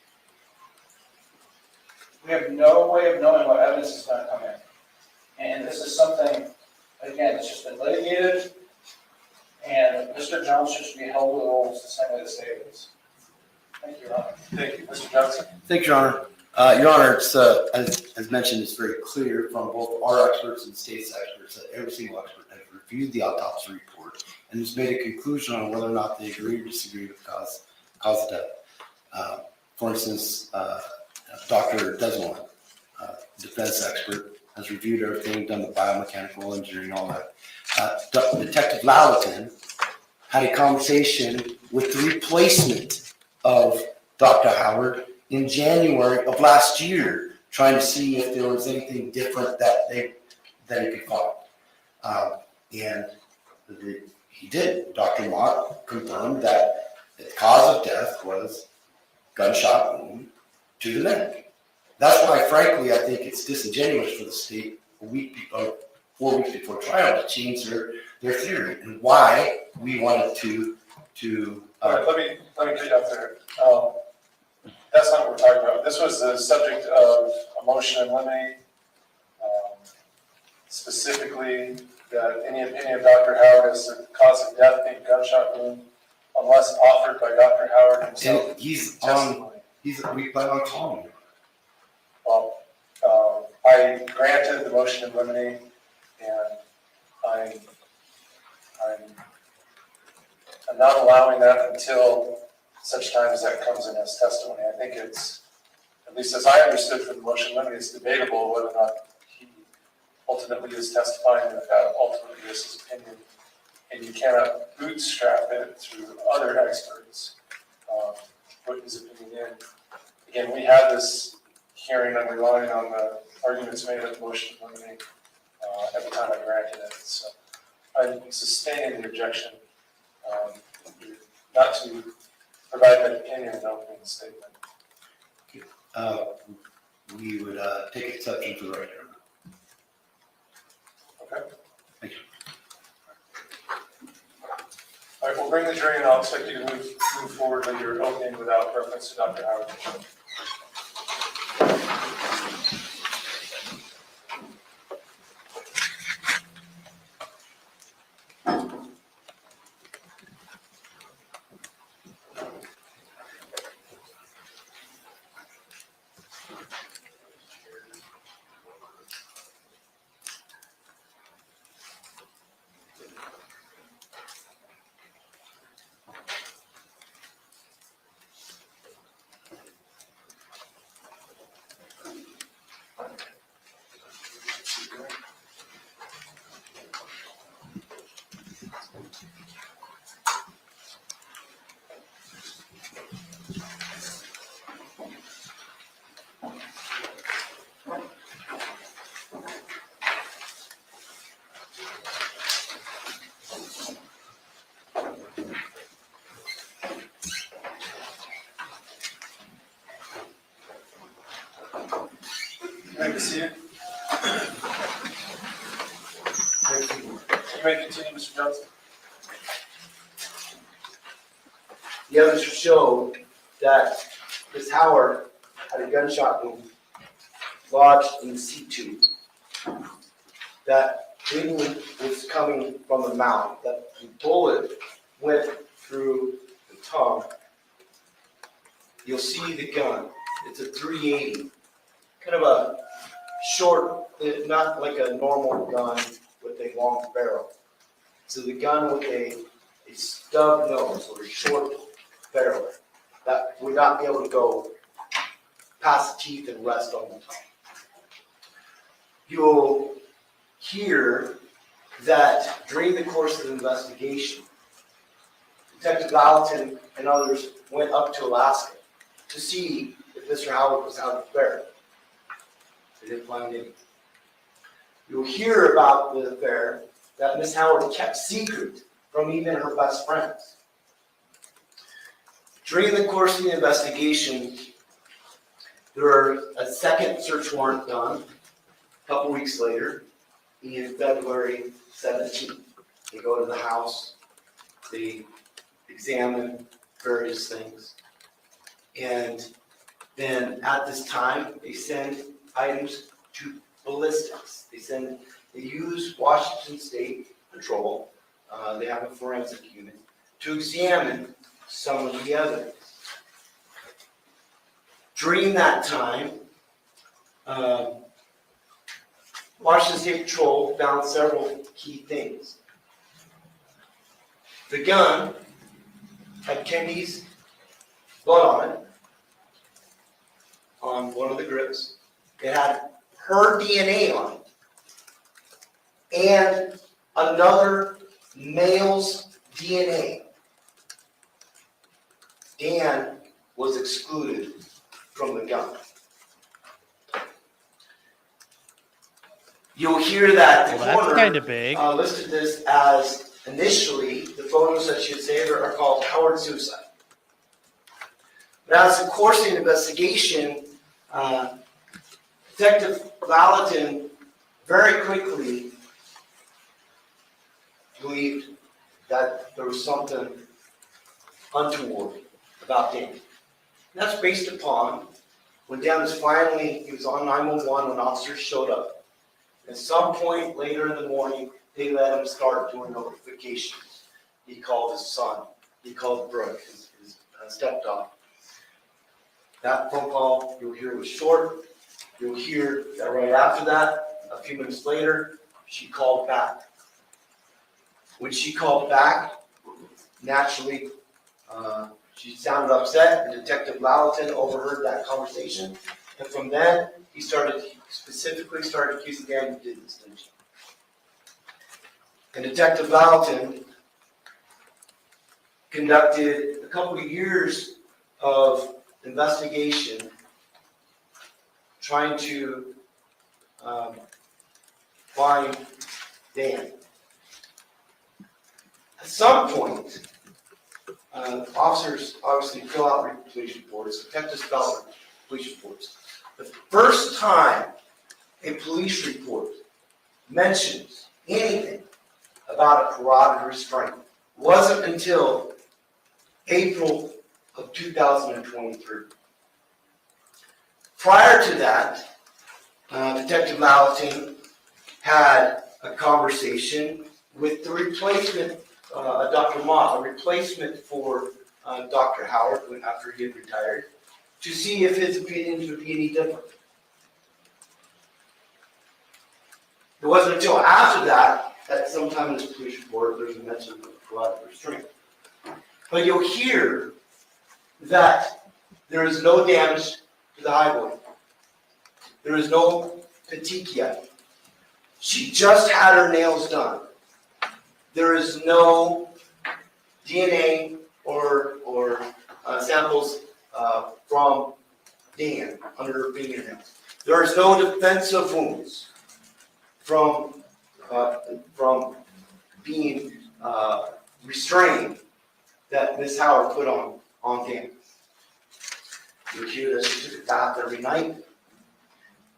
We have no way of knowing what evidence is going to come in. And this is something, again, it's just been litigated, and Mr. Johnson should be held to the rules the same way the state is. Thank you, Your Honor. Thank you, Mr. Johnson. Thank you, Your Honor. Your Honor, it's, as mentioned, it's very clear from both our experts and the state's experts that every single expert has reviewed the autopsy report and has made a conclusion on whether or not they agree or disagree with the cause of death. For instance, Dr. Desmond, defense expert, has reviewed everything, done the biomechanical engineering, all that. Detective Lalleton had a conversation with the replacement of Dr. Howard in January of last year, trying to see if there was anything different that he could find. And he did. Dr. Mott confirmed that the cause of death was gunshot wound to the neck. That's why, frankly, I think it's disingenuous for the state 4 weeks before trial to change their theory, and why we wanted to. Let me get out there. That's not what we're talking about. This was the subject of a motion in limine, specifically that any opinion of Dr. Howard as the cause of death being gunshot wound, unless offered by Dr. Howard in himself. And he's testimony. we plan on calling him. Well, I granted the motion in limine, and I'm not allowing that until such time as that comes in as testimony. I think it's, at least as I understood from the motion in limine, it's debatable whether or not he ultimately is testifying, and if that ultimately is his opinion. And you cannot bootstrap it through other experts, put his opinion in. Again, we had this hearing, I'm relying on the arguments made at the motion in limine at the time I granted it. So I'm sustaining the objection not to provide that opinion in an opening statement. We would take exception to the right here. Okay? Thank you. All right, we'll bring the jury, and I'll expect you to move forward with your opening without reference to Dr. Howard. You may be seated. You may continue, Mr. Johnson. The evidence showed that Ms. Howard had a gunshot wound lodged in the seat tube. That bleeding was coming from the mouth. That the bullet went through the tongue. You'll see the gun. It's a .380, kind of a short, not like a normal gun with a long barrel. So the gun with a stub nose or a short barrel that would not be able to go past the teeth and rest on the tongue. You'll hear that during the course of the investigation, Detective Valentin and others went up to Alaska to see if Mr. Howard was out of the barrel. They didn't find any. You'll hear about the affair that Miss Howard kept secret from even her best friends. During the course of the investigation, there was a second search warrant done a couple weeks later, in February 17th. They go to the house, they examine various things, and then at this time, they send items to ballistics. They use Washington State Patrol, they have a forensic unit, to examine some of the evidence. During that time, Washington State Patrol found several key things. The gun had Kendy's blood on it, on one of the grips. It had her DNA on it, and another male's DNA. Dan was excluded from the gun. You'll hear that the Well, that's coroner kind of big. listed this as, initially, the photos that she had saved are called Howard suicide. But as the course of the investigation, Detective Valentin very quickly believed that there was something untoward about Dan. And that's based upon when Dan was he was on 911 when officers showed up. At some point later in the morning, they let him start doing notifications. He called his son. He called Brooke, his stepdaughter. That phone call, you'll hear, was short. You'll hear that right after that, a few minutes later, she called back. When she called back, naturally, she sounded upset, and Detective Lalleton overheard that conversation. And from then, he specifically started accusing Dan, you did this, didn't you? And Detective Lalleton conducted a couple of years of investigation trying to find Dan. At some point, officers obviously fill out police reports, detectives fill out police reports. The first time a police report mentions anything about a carotid restraint wasn't until April of 2023. Prior to that, Detective Lalleton had a conversation with the replacement, Dr. Mott, a replacement for Dr. Howard after he had retired, to see if his opinions would be any different. It wasn't until after that, sometime in this police report, there's a mention of carotid restraint. But you'll hear that there is no damage to the highway. There is no petechia. She just had her nails done. There is no DNA or samples from Dan under her fingernails. There is no defensive wounds from being restrained that Miss Howard put on Dan. You hear that she took a bath every night.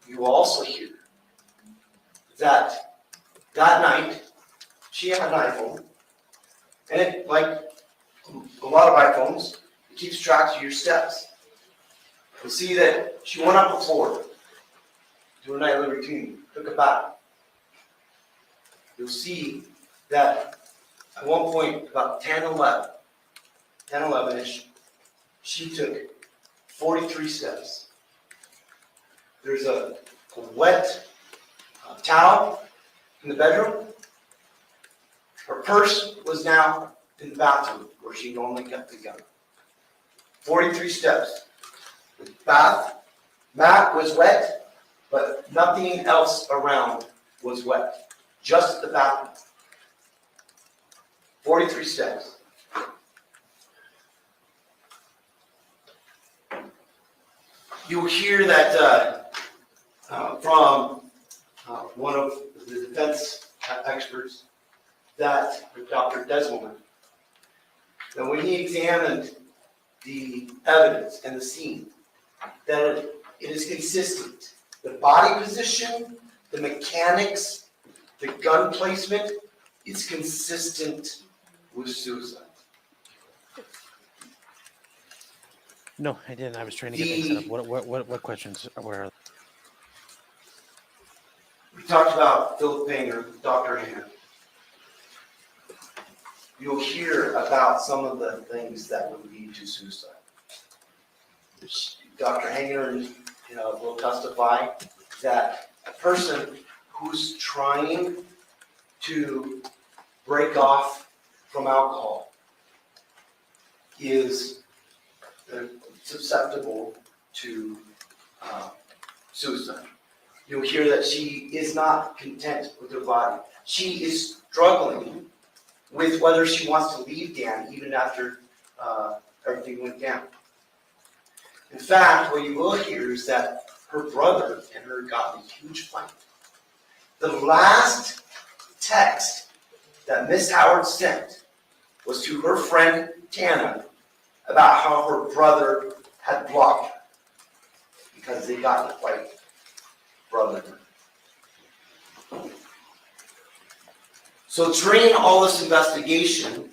You also hear that night she had an iPhone, and it, like a lot of iPhones, it keeps track of your steps. You'll see that she went up before to her nightly routine, took a bath. You'll see that at one point, about 10-11-ish, she took 43 steps. There's a wet towel in the bedroom. Her purse was now in the bathroom where she normally kept the gun. 43 steps. The bath mat was wet, but nothing else around was wet. Just the bathroom. 43 steps. You'll hear that from one of the defense experts, that Dr. Desmond, that when he examined the evidence and the scene, that it is consistent. The body position, the mechanics, the gun placement, it's consistent with suicide. No, I didn't. I was trying to get things set up. What questions were? We talked about Philip Painter, Dr. Hanger. You'll hear about some of the things that would lead to suicide. Dr. Hanger, will testify that a person who's trying to break off from alcohol is susceptible to suicide. You'll hear that she is not content with her body. She is struggling with whether she wants to leave Dan even after everything went down. In fact, what you will hear is that her brother and her got in a huge fight. The last text that Miss Howard sent was to her friend Tana about how her brother had blocked her because they got in a fight, brother. So during all this investigation,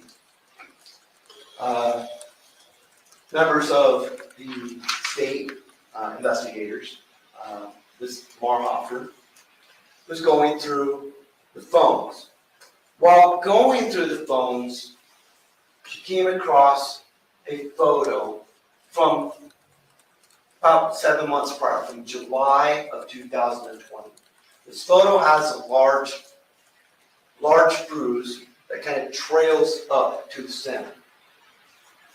members of the state investigators, this Marhofer, was going through the phones. While going through the phones, she came across a photo from about 7 months prior, from July of 2020. This photo has a large bruise that kind of trails up to the center.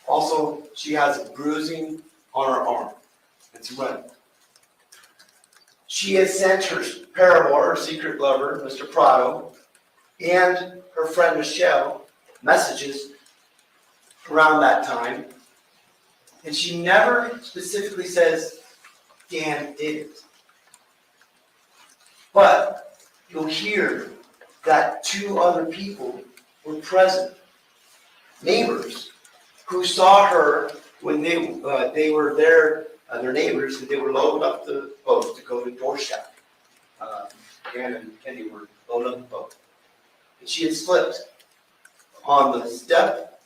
Also, she has a bruising on her arm. It's red. She has sent her paramour, her secret lover, Mr. Prado, and her friend Michelle messages around that time. And she never specifically says Dan did it. But you'll hear that 2 other people were present, neighbors, who saw her when they were there, their neighbors, and they were loading up the boat to go to Dorchak. Dan and Kendy were loading up the boat. And she had slipped on the step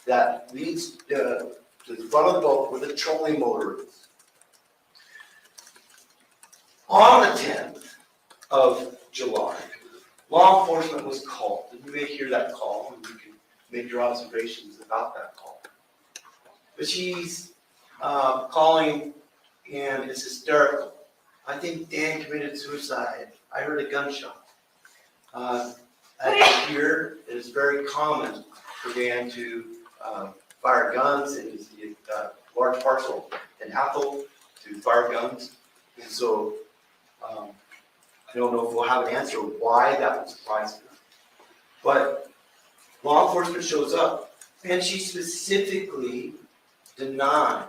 that leads to the front of the boat where the trolling motor is. On the 10th of July, law enforcement was called. And you may hear that call, and you can make your observations about that call. But she's calling, and it's hysterical. I think Dan committed suicide. I heard a gunshot. Here, it is very common for Dan to fire guns, and it's a large parcel in Athol to fire guns. And so I don't know if we'll have an answer why that would surprise me. But law enforcement shows up, and she specifically denied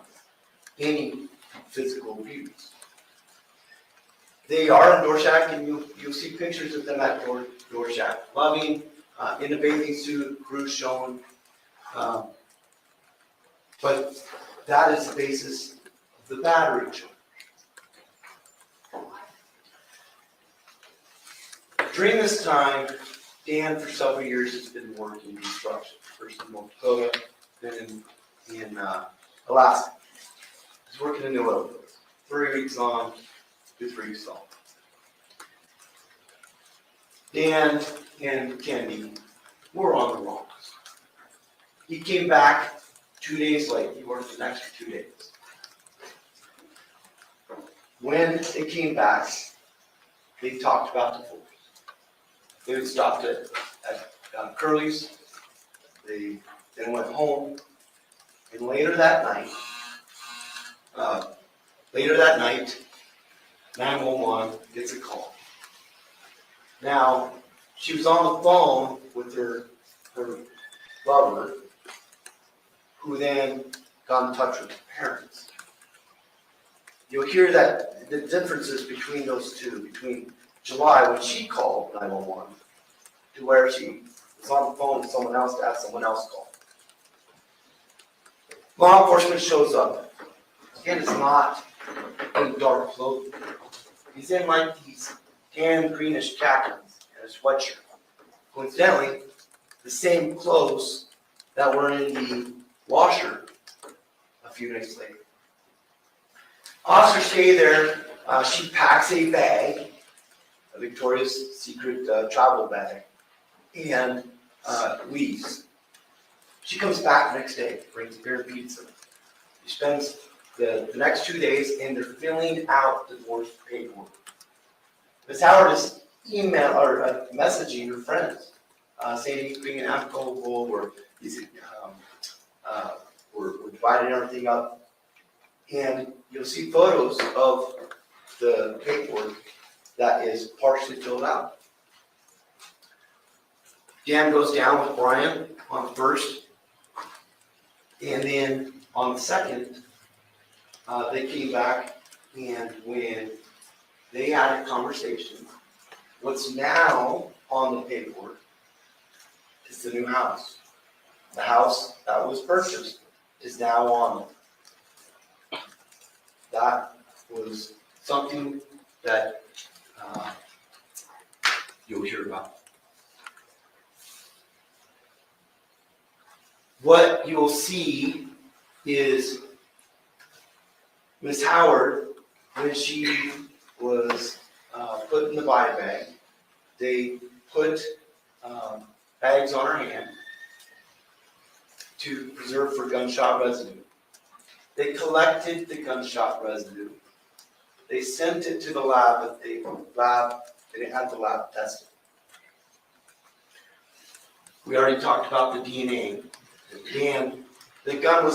any physical abuse. They are in Dorchak, and you'll see pictures of them at Dorchak, loving, in a bathing suit, cruise shown. But that is the basis of the battery charge. During this time, Dan, for several years, has been working construction, first in North Dakota, then in Alaska. He's working in the oil field. 3 weeks on, 2 weeks off. Dan and Kendy were on the rocks. He came back 2 days late. He worked an extra 2 days. When they came back, they talked about divorce. They stopped at Curly's. They then went home. And later that night, 911 gets a call. Now, she was on the phone with her lover, who then got in touch with the parents. You'll hear that the differences between those two, between July, when she called 911, to where she was on the phone with someone else to have someone else call. Law enforcement shows up. Again, it's not in dark clothing. He's in like these tan greenish khakis and a sweatshirt. Coincidentally, the same clothes that were in the washer a few days later. Officers stay there. She packs a bag, a Victoria's Secret travel bag, and leaves. She comes back the next day, brings beer and pizza. She spends the next 2 days, and they're filling out divorce paperwork. Ms. Howard is messaging her friends, saying he's being amicable, or we're dividing everything up. And you'll see photos of the paperwork that is partially filled out. Dan goes down with Brian on the 1st, and then on the 2nd, they came back, and when they had a conversation, what's now on the paperwork is the new house. The house that was purchased is now on it. That was something that you'll hear about. What you'll see is Ms. Howard, when she was put in the body bag, they put bags on her hand to preserve for gunshot residue. They collected the gunshot residue. They sent it to the lab, but they had the lab tested. We already talked about the DNA. Dan, the gun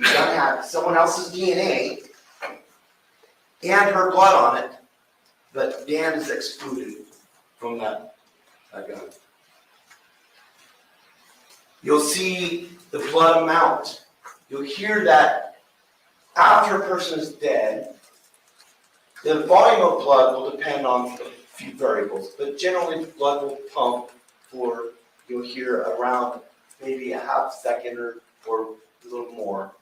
had someone else's DNA and her blood on it, but Dan is excluded from that gun. You'll see the blood amount. You'll hear that after a person is dead, the volume of blood will depend on a few variables, but generally blood will pump for, you'll hear around maybe a half second or a little more,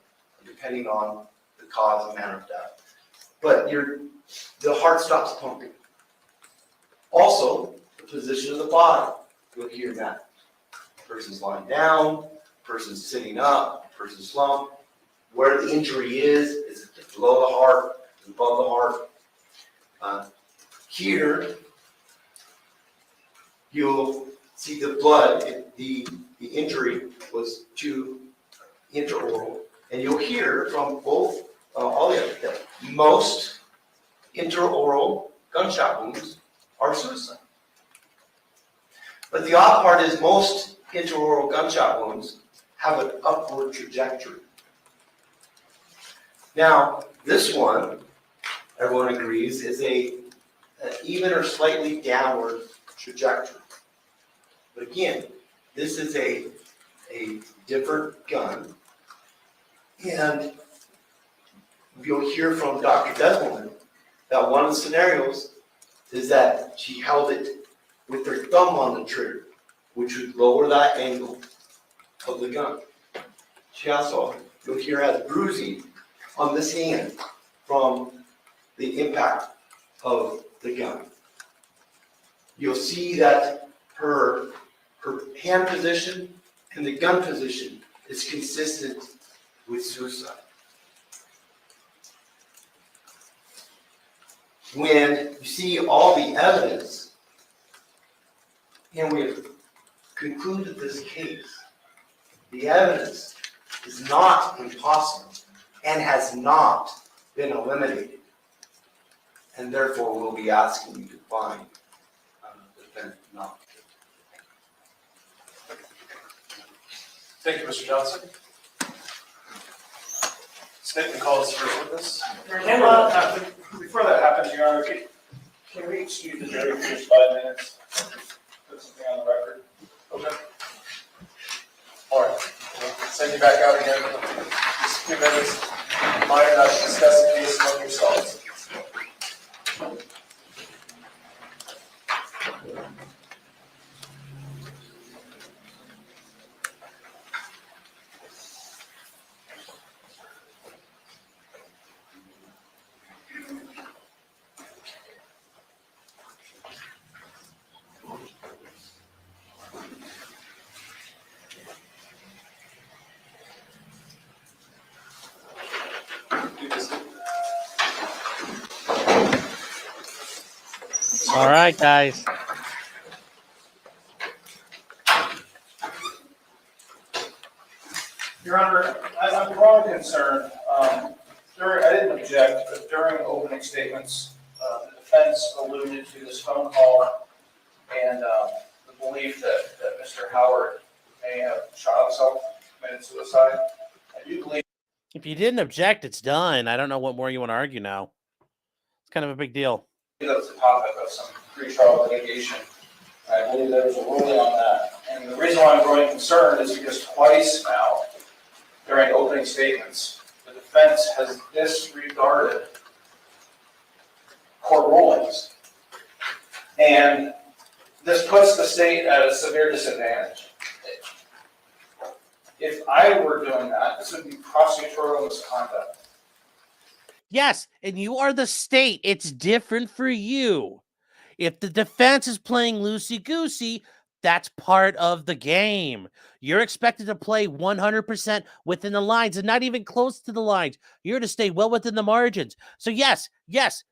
depending on the cause and manner of death. But the heart stops pumping. Also, the position of the body, you'll hear that. Person's lying down, person's sitting up, person's slumped. Where the injury is it below the heart, above the heart? Here, you'll see the blood. The injury was to intraoral, and you'll hear from both all the other that most intraoral gunshot wounds are suicide. But the odd part is most intraoral gunshot wounds have an upward trajectory. Now, this one, everyone agrees, is an even or slightly downward trajectory. But again, this is a different gun. And you'll hear from Dr. Desmond that one of the scenarios is that she held it with her thumb on the trigger, which would lower that angle of the gun. She also, you'll hear, has bruising on this hand from the impact of the gun. You'll see that her hand position and the gun position is consistent with suicide. When you see all the evidence, and we have concluded this case, the evidence is not impossible and has not been eliminated, and therefore we'll be asking you to find the defendant not guilty. Thank you, Mr. Johnson. Statement calls for witness. Before that happens, Your Honor, can we excuse the jury for just 5 minutes? Put something on the record. Okay. All right. We'll send you back out again. Just a few minutes. Minor, not discuss the case among yourselves. All right, guys. Your Honor, I'm growing concerned. I didn't object, but during opening statements, the defense alluded to this phone call and the belief that Mr. Howard may have shot himself, committed suicide. I do believe If you didn't object, it's done. I don't know what more you want to argue now. It's kind of a big deal. that was the topic of some pretrial litigation. I believe there was a ruling on that. And the reason why I'm growing concerned is because twice now, during opening statements, the defense has disregarded court rulings. And this puts the state at a severe disadvantage. If I were doing that, this would be prosecutorial misconduct. Yes, and you are the state. It's different for you. If the defense is playing loosey-goosey, That's part of the game. You're expected to play 100% within the lines and not even close to the lines. You're to stay well within the margins. So yes,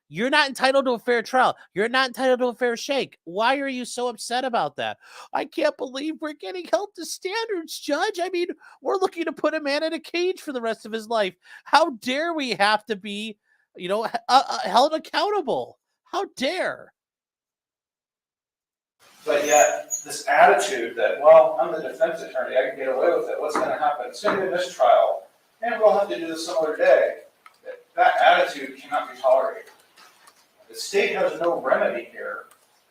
you're not entitled to a fair trial. You're not entitled to a fair shake. Why are you so upset about that? I can't believe we're getting held to standards, Judge. I mean, we're looking to put a man in a cage for the rest of his life. How dare we have to be, held accountable? How dare? But yet, this attitude that, well, I'm the defense attorney, I can get away with it, what's gonna happen? It's gonna be a mistrial, and we'll have to do this some other day. That attitude cannot be tolerated. The state has no remedy here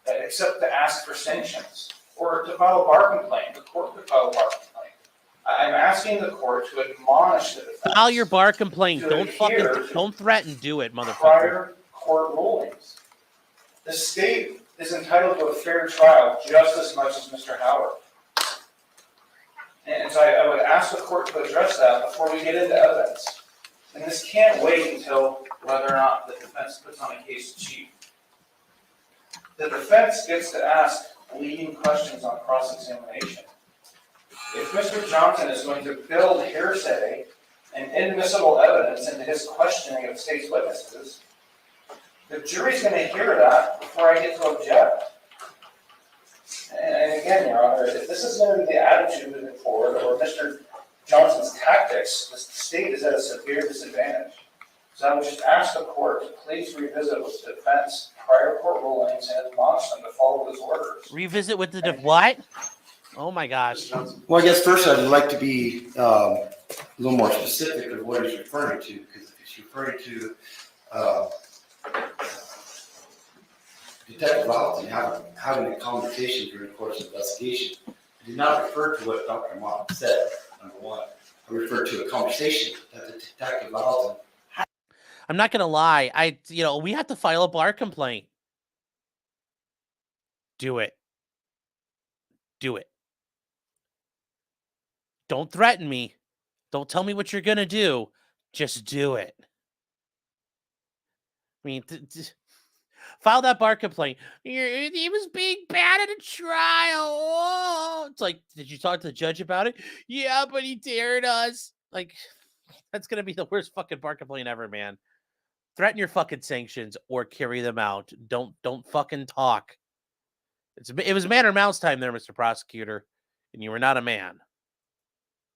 except to ask for sanctions or to file a bar complaint. The court could file a bar complaint. I'm asking the court to admonish the defense. File your bar complaint. to Don't adhere to don't threaten. Do it, motherfucker. Prior court rulings. The state is entitled to a fair trial just as much as Mr. Howard. And so I would ask the court to address that before we get into evidence. And this can't wait until whether or not the defense puts on a case in chief. The defense gets to ask leading questions on cross-examination. If Mr. Johnson is going to build hearsay and inadmissible evidence into his questioning of state's witnesses, the jury's going to hear that before I get to object. And again, Your Honor, if this is going to be the attitude moving forward, or Mr. Johnson's tactics, the state is at a severe disadvantage. So I would just ask the court to please revisit with the defense prior court rulings and admonish them to follow those orders. Revisit with the what? Oh my gosh. Well, I guess first I'd like to be a little more specific of what he's referring to, because if he's referring to Detective Alton having a conversation during the course of investigation, I did not refer to what Dr. Mott said, number one. I referred to a conversation that the Detective Alton. I'm not gonna lie. We have to file a bar complaint. Do it. Do it. Don't threaten me. Don't tell me what you're gonna do. Just do it. I mean, file that bar complaint. He was being bad at a trial. Oh. It's like, did you talk to the judge about it? Yeah, but he dared us. Like, that's gonna be the worst fucking bar complaint ever, man. Threaten your fucking sanctions or carry them out. Don't fucking talk. It was man or mouse time there, Mr. Prosecutor, and you were not a man.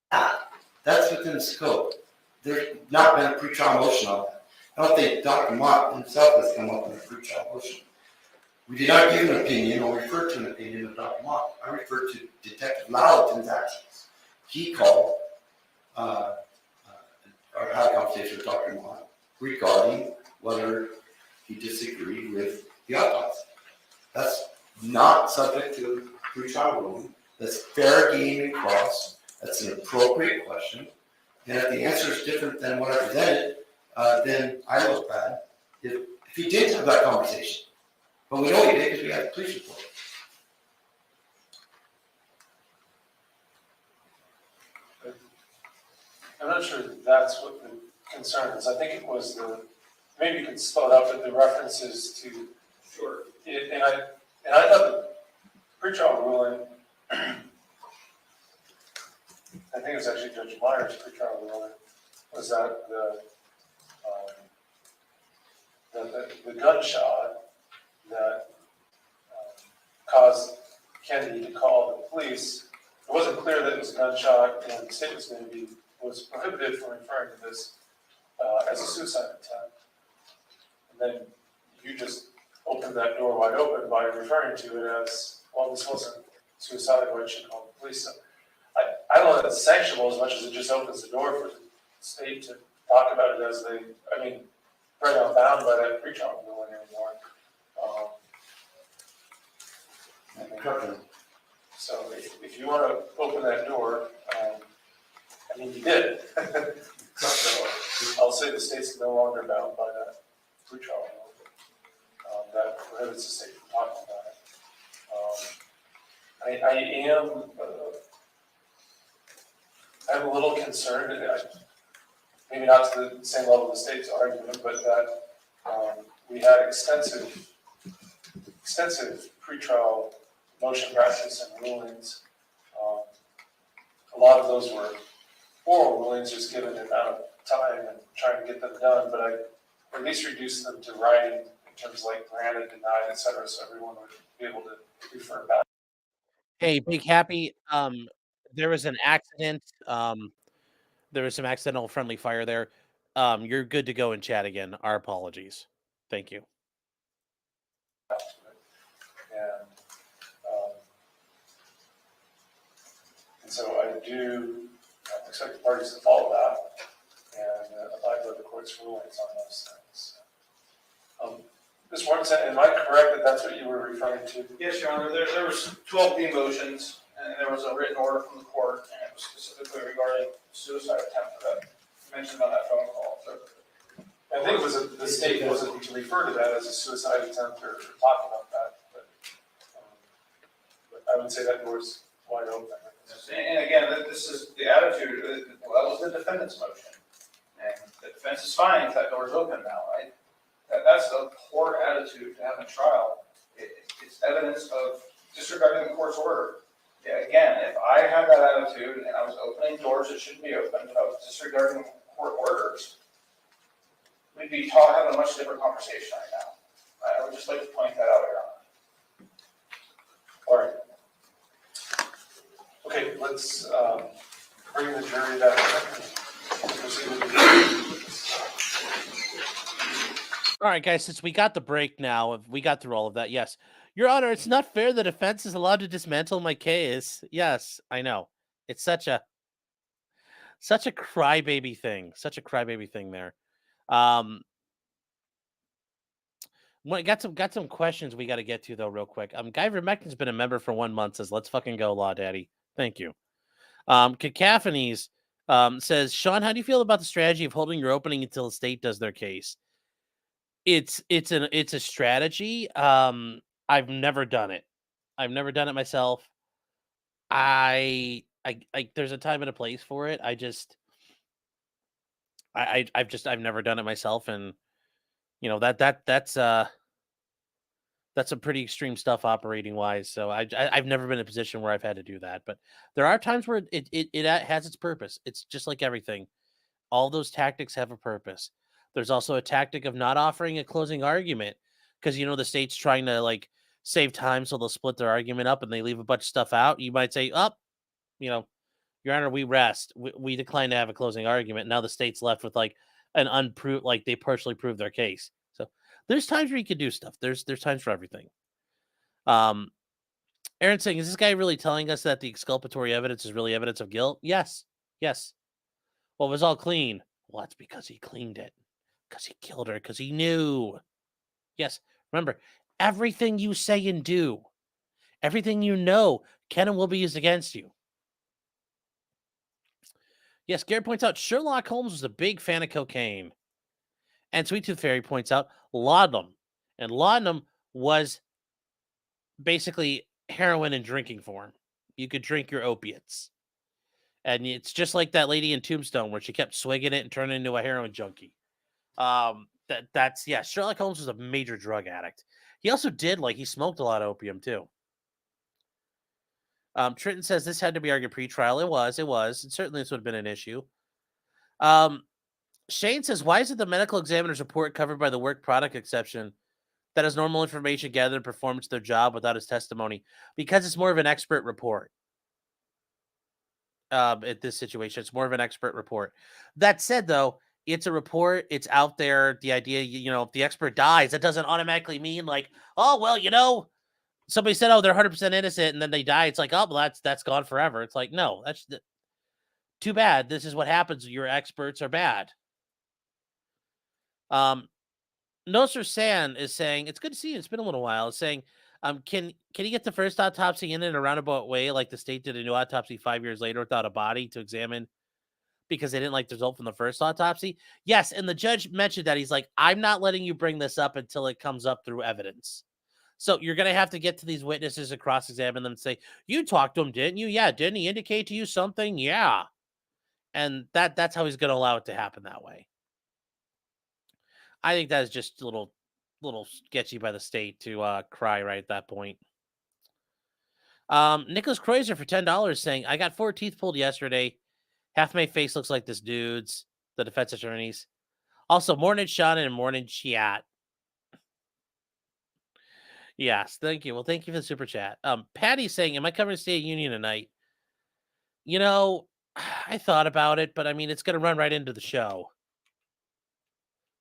That's within the scope. There's not been a pretrial motion on that. I don't think Dr. Mott himself has come up with a pretrial motion. We did not give an opinion or refer to an opinion of Dr. Mott. I referred to Detective Lowellton's actions. He called or had a conversation with Dr. Mott regarding whether he disagreed with the autopsy. That's not subject to pretrial ruling. That's fair game and cross. That's an appropriate question. And if the answer is different than what I presented, then I look bad. If he did have that conversation, but we know he did because we have the police report. I'm not sure that's what the concern is. I think it was maybe you could spell it out, but the references to. Sure. And I thought the pretrial ruling, I think it was actually Judge Meyer's pretrial ruling, was that the gunshot that caused Kendy to call the police, it wasn't clear that it was a gunshot, and the state was prohibited from referring to this as a suicide attempt. And then you just opened that door wide open by referring to it as, well, this wasn't suicide, why should call the police? So I don't know if it's sanctionable as much as it just opens the door for the state to talk about it as they're not bound by that pretrial ruling anymore. So if you want to open that door, you did. So I'll say the state's no longer bound by that pretrial ruling. That prohibits the state from talking about it. I'm a little concerned, maybe not to the same level of the state's argument, but that we had extensive pretrial motion practice and rulings. A lot of those were oral rulings, just given the amount of time and trying to get them done, but I at least reduced them to writing in terms of like granted, denied, et cetera, so everyone would be able to refer back. Hey, Big Happy, there was an accident. There was some accidental friendly fire there. You're good to go in chat again. Our apologies. Thank you. to it. And so I do expect the parties to follow that and abide by the court's rulings on those things. Ms. Mortensen, am I correct that that's what you were referring to? Yes, Your Honor, there was 12 B motions, and there was a written order from the court, and it was specifically regarding suicide attempt that mentioned on that phone call. So, I think it was, the state wasn't to refer to that as a suicide attempt or talk about that, but I would say that door's wide open. and again, this is the attitude, well, that was the defendant's motion. And the defense is fine if that door's open now, right? That's a poor attitude to have in trial. It's evidence of disregarding the court's order. Yeah, again, if I had that attitude and I was opening doors that shouldn't be opened, if I was disregarding court orders, we'd be having a much different conversation right now. I would just like to point that out, Your Honor. All right. Okay, let's bring the jury back and proceed with the All right, guys, since we got the break now, we got through all of that. Yes. Your Honor, it's not fair the defense is allowed to dismantle my case. Yes, I know. It's such a crybaby thing. Such a crybaby thing there. Got some questions we got to get to though, real quick. Guy Vermectin's been a member for 1 month. Says, "Let's fucking go, Law Daddy." Thank you. Cacophonies says, "Sean, how do you feel about the strategy of holding your opening until the state does their case?" It's a strategy. I've never done it. I've never done it myself. I there's a time and a place for it. I've never done it myself, and you know that's some pretty extreme stuff operating wise. So I've never been in a position where I've had to do that, but there are times where it has its purpose. It's just like everything. All those tactics have a purpose. There's also a tactic of not offering a closing argument because the state's trying to like save time, so they'll split their argument up and they leave a bunch of stuff out. You might say, Your Honor, we rest. We decline to have a closing argument. Now the state's left with like an unproved, like they partially proved their case. So there's times where you can do stuff. There's times for everything. Aaron saying, is this guy really telling us that the exculpatory evidence is really evidence of guilt? Yes. Well, it was all clean. Well, that's because he cleaned it. Because he killed her. Because he knew. Yes. Remember, everything you say and do, everything you know, can and will be used against you. Yes, Garrett points out Sherlock Holmes was a big fan of cocaine. And Sweet Tooth Fairy points out laudanum. And laudanum was basically heroin in drinking form. You could drink your opiates. And it's just like that lady in Tombstone where she kept swigging it and turning into a heroin junkie. Sherlock Holmes was a major drug addict. He also he smoked a lot of opium too. Trenton says this had to be argued pre-trial. It was. And certainly this would have been an issue. Shane says, why isn't the medical examiner's report covered by the work product exception that has normal information gathered and performed their job without his testimony? Because it's more of an expert report. At this situation, it's more of an expert report. That said, though, it's a report. It's out there. The idea, if the expert dies, that doesn't automatically mean like, oh, well, somebody said, oh, they're 100% innocent, and then they die. It's like, oh, well, that's gone forever. It's like, no, that's too bad. This is what happens. Your experts are bad. Noser San is saying, it's good to see you. It's been a little while. It's saying, can you get the first autopsy in a roundabout way, like the state did a new autopsy 5 years later without a body to examine because they didn't like the result from the first autopsy? Yes, and the judge mentioned that. He's like, I'm not letting you bring this up until it comes up through evidence. So you're going to have to get to these witnesses and cross-examine them and say, you talked to him, didn't you? Yeah, didn't he indicate to you something? Yeah. And that's how he's going to allow it to happen that way. I think that is just a little sketchy by the state to cry right at that point. Nicholas Kreuzer for $10 saying, I got 4 teeth pulled yesterday. Half my face looks like this dude's, the defense attorneys. Also, morning Sean and morning chat. Yes, thank you. Well, thank you for the super chat. Patty saying, am I covering State Union tonight? You know, I thought about it, but I mean, it's going to run right into the show.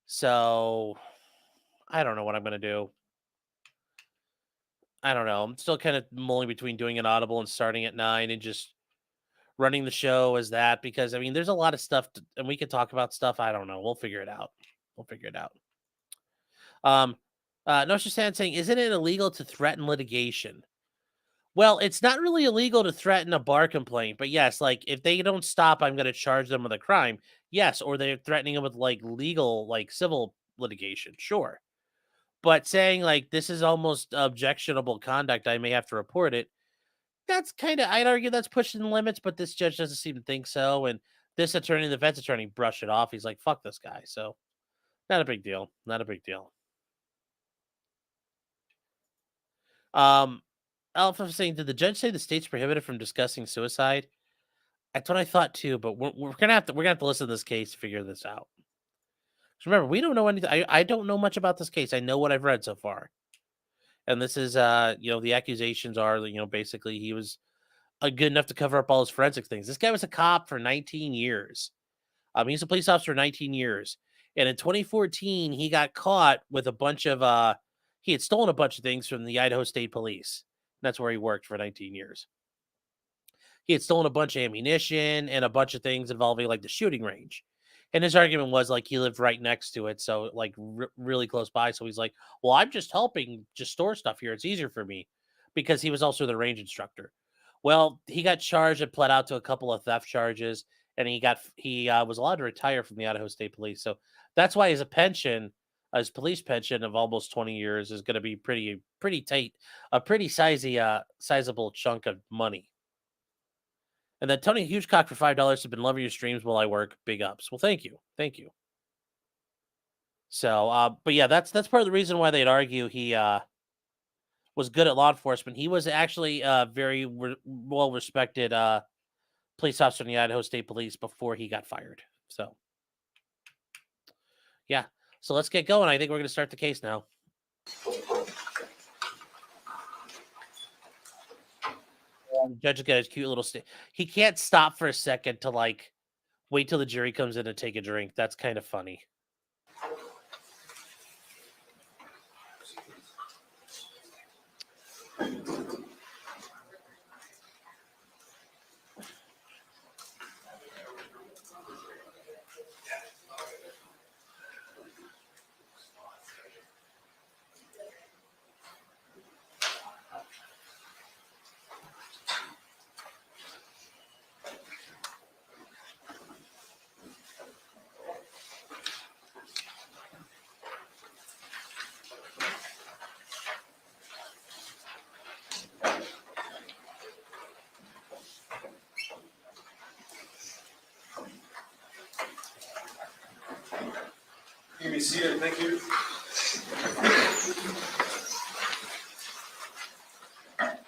So, I don't know what I'm going to do. I don't know. I'm still kind of mulling between doing an audible and starting at 9 and just running the show as that, because I mean, there's a lot of stuff and we could talk about stuff. I don't know. We'll figure it out. No, she's saying, isn't it illegal to threaten litigation? Well, it's not really illegal to threaten a bar complaint, but yes, like if they don't stop, I'm going to charge them with a crime. Yes, or they're threatening them with like legal, like civil litigation. Sure. But saying like this is almost objectionable conduct, I may have to report it. That's kind of, I'd argue that's pushing the limits, but this judge doesn't seem to think so. And this attorney, the defense attorney, brushed it off. He's like, fuck this guy. So not a big deal. Not a big deal. Alpha was saying, did the judge say the state's prohibited from discussing suicide? That's what I thought too, but we're gonna have to listen to this case to figure this out. Remember, we don't know anything. I don't know much about this case. I know what I've read so far. And this is the accusations are, basically he was good enough to cover up all his forensic things. This guy was a cop for 19 years. He's a police officer for 19 years. And in 2014, he got caught with a bunch of he had stolen a bunch of things from the Idaho State Police. That's where he worked for 19 years. He had stolen a bunch of ammunition and a bunch of things involving like the shooting range. And his argument was like he lived right next to it, so like really close by. So he's like, well, I'm just helping just store stuff here. It's easier for me, because he was also the range instructor. Well, he got charged and pled out to a couple of theft charges, and he was allowed to retire from the Idaho State Police. So that's why his pension, his police pension of almost 20 years is going to be pretty tight, a pretty sizable chunk of money. And then Tony Hugecock for $5 has been loving your streams while I work. Big ups. Well, thank you. So, but yeah, that's part of the reason why they'd argue he was good at law enforcement. He was actually very well respected police officer in the Idaho State Police before he got fired. So, yeah. So let's get going. I think we're going to start the case now. Judge has got his cute little he can't stop for a second to like wait till the jury comes in and take a drink. That's kind of funny. You may be seated, thank you.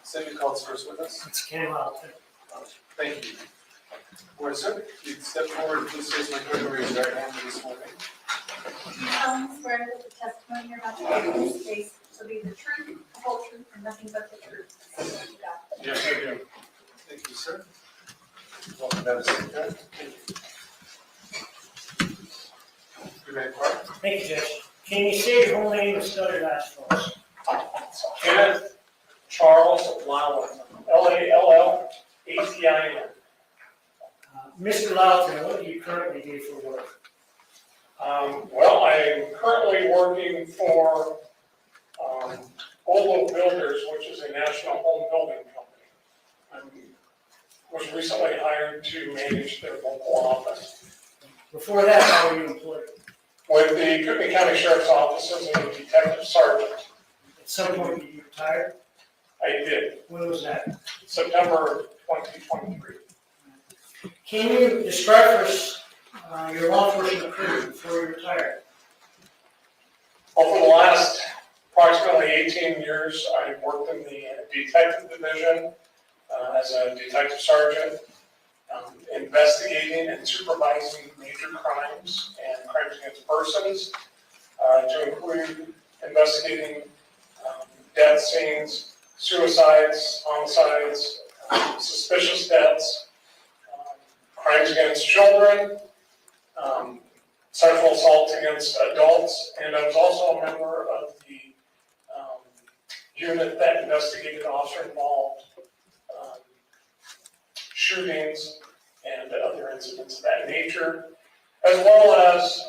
Say your calls first with us. It's Kendy Howard. Thank you. Board, sir, you step forward, please face my clerk and raise your right hand for this morning. You solemnly swear that the testimony you're about to give in this case shall be the truth, the whole truth, and nothing but the truth. So help you God. Yes, I do. Thank you, sir. Welcome to the same time. Thank you. You may depart. Thank you, Judge. Can you say your whole name and spell your last for us? Kenneth Charles Lowell, L-A-L-L-A-T-I-N. Mr. Loughton, what do you currently do for work? Well, I'm currently working for Olo Builders, which is a national home building company. I was recently hired to manage their local office. Before that, how were you employed? With the Cook County Sheriff's Office as a detective sergeant. At some point, you retired? I did, When was that? September 2023. Can you describe for us your law enforcement career before you retired? Well, for the last approximately 18 years, I worked in the detective division as a detective sergeant, investigating and supervising major crimes and crimes against persons, to include investigating death scenes, suicides, homicides, suspicious deaths, crimes against children, sexual assaults against adults, and I was also a member of the unit that investigated officer-involved shootings and other incidents of that nature, as well as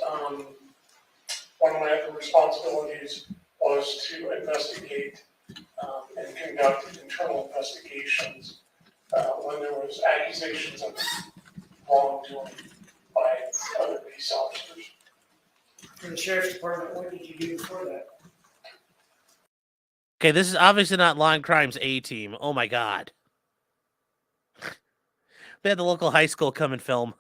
one of my other responsibilities was to investigate and conduct internal investigations when there was accusations of wrongdoing by other peace officers. In the sheriff's department, what did you do before that? Okay, this is obviously not Lawn Crimes A-Team. Oh my god. They had the local high school come and film.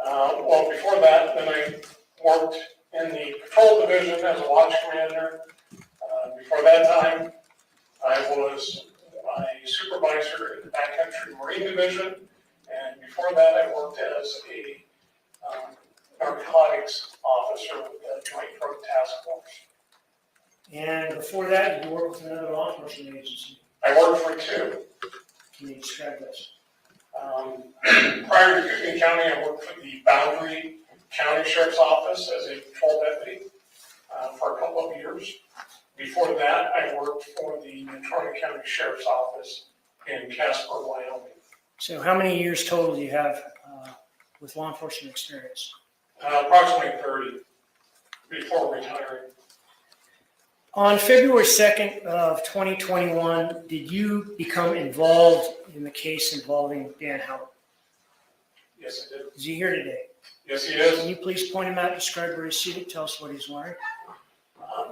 Well, before that, then I worked in the patrol division as a watch commander. Before that time, I was a supervisor in the backcountry marine division. And before that, I worked as a narcotics officer with the Joint Drug Task Force. And before that, you worked with another law enforcement agency. I worked for two. Can you describe this? Prior to Courtroom County, I worked for the Boundary County Sheriff's Office as a patrol deputy for a couple of years. Before that, I worked for the Natrona County Sheriff's Office in Casper, Wyoming. So how many years total do you have with law enforcement experience? Approximately 30 before retiring. On February 2nd of 2021, did you become involved in the case involving Dan Howard? Yes, I did. Is he here today? Yes, he Can is. you please point him out, describe where he's seated, tell us what he's wearing?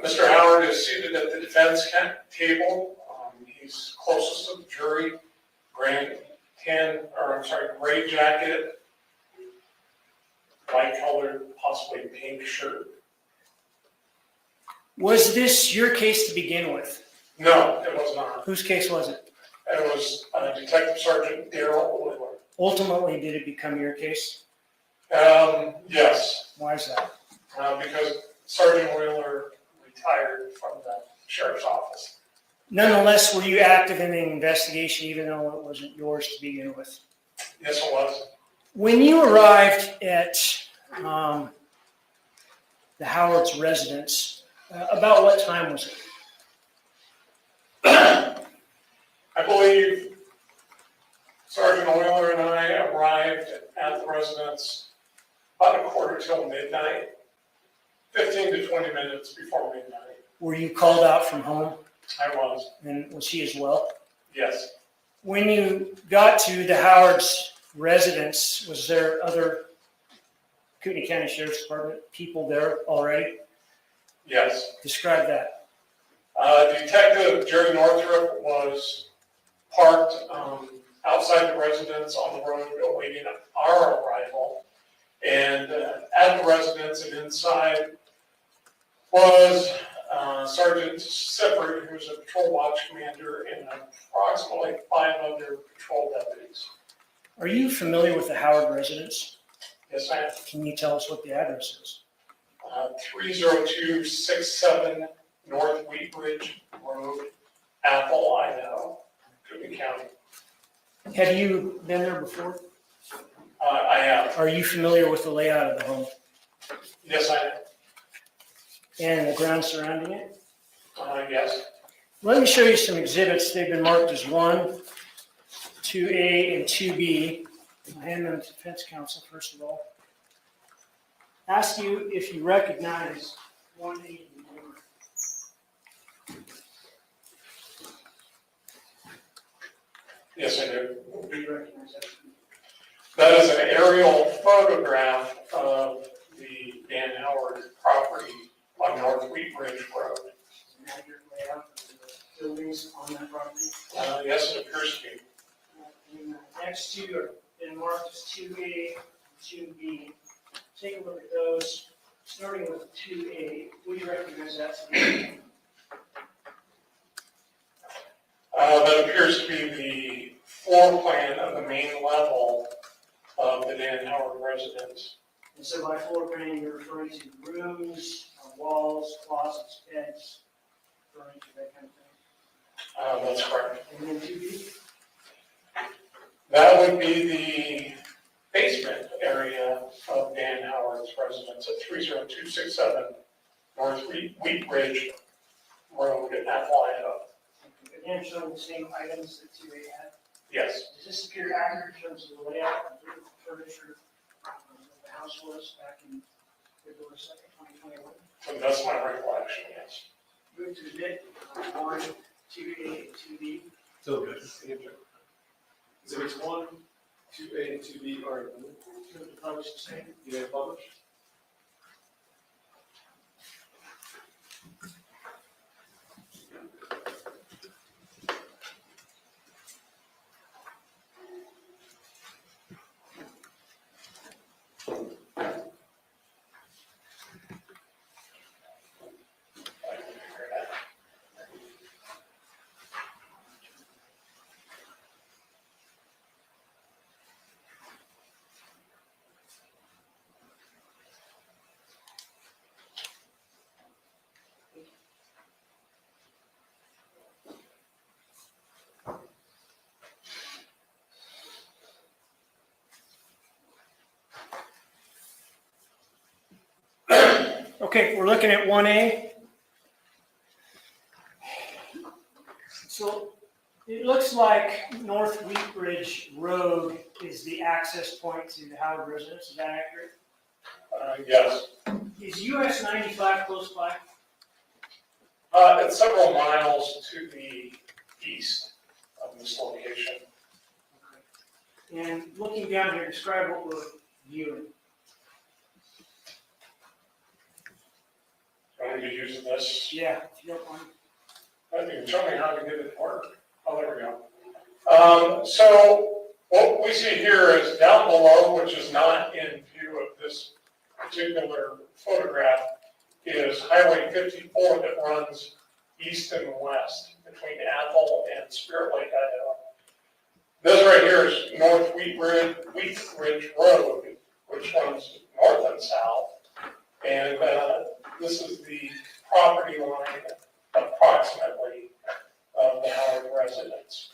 Mr. Howard is seated at the defense table. He's closest to the jury. Gray jacket, light colored, possibly pink shirt. Was this your case to begin with? No, it was not. Whose case was it? It was Detective Sergeant Darrell Wheeler. Ultimately, did it become your case? Yes, Why is that? because Sergeant Wheeler retired from the sheriff's office. Nonetheless, were you active in the investigation even though it wasn't yours to begin with? Yes, it was. When you arrived at the Howard's residence, about what time was it? I believe Sergeant Wheeler and I arrived at the residence about 1:45 midnight, 15 to 20 minutes before midnight. Were you called out from home, I was, and was he as well? yes. When you got to the Howard's residence, was there other Kootenai County Sheriff's Department people there already? Yes. Describe that. Detective Jerry Northrup was parked outside the residence on the road awaiting our arrival. And at the residence and inside was Sergeant Sifford, who was a patrol watch commander, and approximately 5 other patrol deputies. Are you familiar with the Howard residence? Yes, I am. Can you tell us what the address is? 30267 North Wheat Ridge Road, Athol, Idaho, Courtney County. Have you been there before? I have. Are you familiar with the layout of the home Yes, I am. and the grounds surrounding it? Yes. Let me show you some exhibits. They've been marked as 1, 2A, and 2B. I'll hand them to defense counsel first of all. Ask you if you recognize 1A and 4. Yes, I do. Do you recognize that? That is an aerial photograph of the Dan Howard property on North Wheat Ridge Road. An accurate layout of the buildings on that property. Yes, it appears to be. And the next two are been marked as 2A and 2B. Take a look at those, starting with 2A. Would you recognize that to be? That appears to be the floor plan of the main level of the Dan Howard residence. And so by floor plan, you're referring to rooms, walls, closets, beds, furniture, that kind of thing. That's correct. And then 2B? That would be the basement area of Dan Howard's residence at 30267 North Wheat Ridge Road in Athol, Idaho. Again, showing the same items that 2A had. Yes, Does this appear accurate in terms of the layout of the furniture that the house was back in February 2nd, 2021? so that's my recollection, yes. Move to admit 1, 2A, and 2B. So good. Exhibits 1, 2A, and 2B are Move to publish the same. you may publish. Okay, we're looking at 1A. So it looks like North Wheat Ridge Road is the access point to the Howard residence. Is that accurate? Yes. Is US 95 close by? It's several miles to the east of this location. And looking down here, describe what we're viewing. I'm going to be using this. Yeah, if you don't mind. You can show me how to get it to work. Oh, there we go. So what we see here is down below, which is not in view of this particular photograph, is Highway 54 that runs east and west between Athol and Spirit Lake, Idaho. This right here is North Wheat Ridge Road, which runs north and south. And this is the property line approximately of the Howard residence.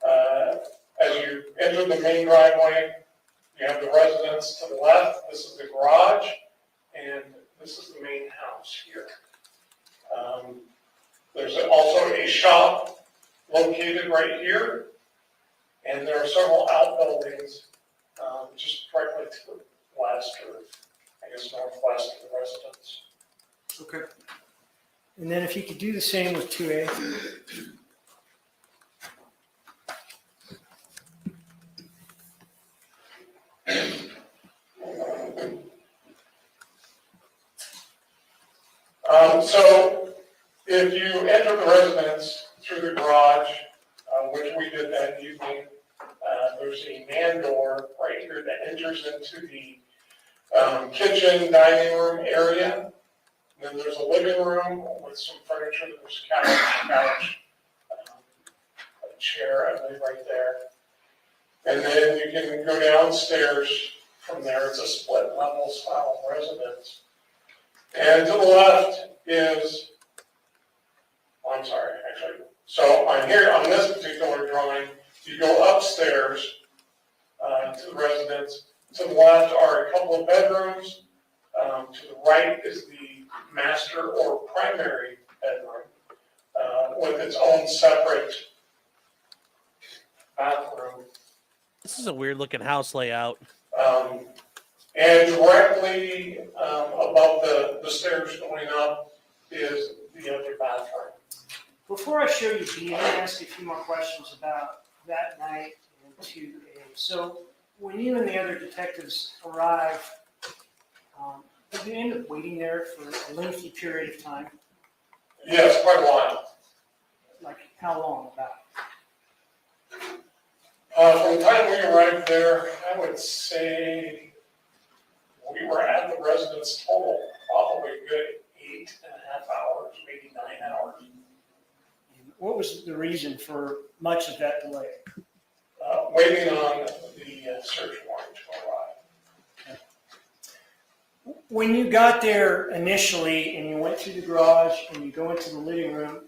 As you enter the main driveway, you have the residence to the left. This is the garage, and this is the main house here. There's also a shop located right here, and there are several outbuildings just directly to the west, or I guess northwest of the residence. Okay. And then if you could do the same with 2A. So if you enter the residence through the garage, which we did that evening, there's a man door right here that enters into the kitchen, dining room area. Then there's a living room with some furniture. There's a couch, a chair, I believe, right there. And then you can go downstairs from there. It's a split level style residence. And to the left is, oh, I'm sorry, actually. So on here, on this particular drawing, you go upstairs to the residence. To the left are a couple of bedrooms. To the right is the master or primary bedroom with its own separate bathroom. This is a weird looking house layout. And directly above the stairs going up is the other bathroom. Before I show you B, I'm going to ask you a few more questions about that night and 2A. So when you and the other detectives arrive, did you end up waiting there for a lengthy period of time? Yes, quite a while. Like how long about? From the time we arrived there, I would say we were at the residence total, probably a good 8.5 hours, maybe 9 hours. And what was the reason for much of that delay? waiting on the search warrant to arrive. When you got there initially and you went through the garage and you go into the living room,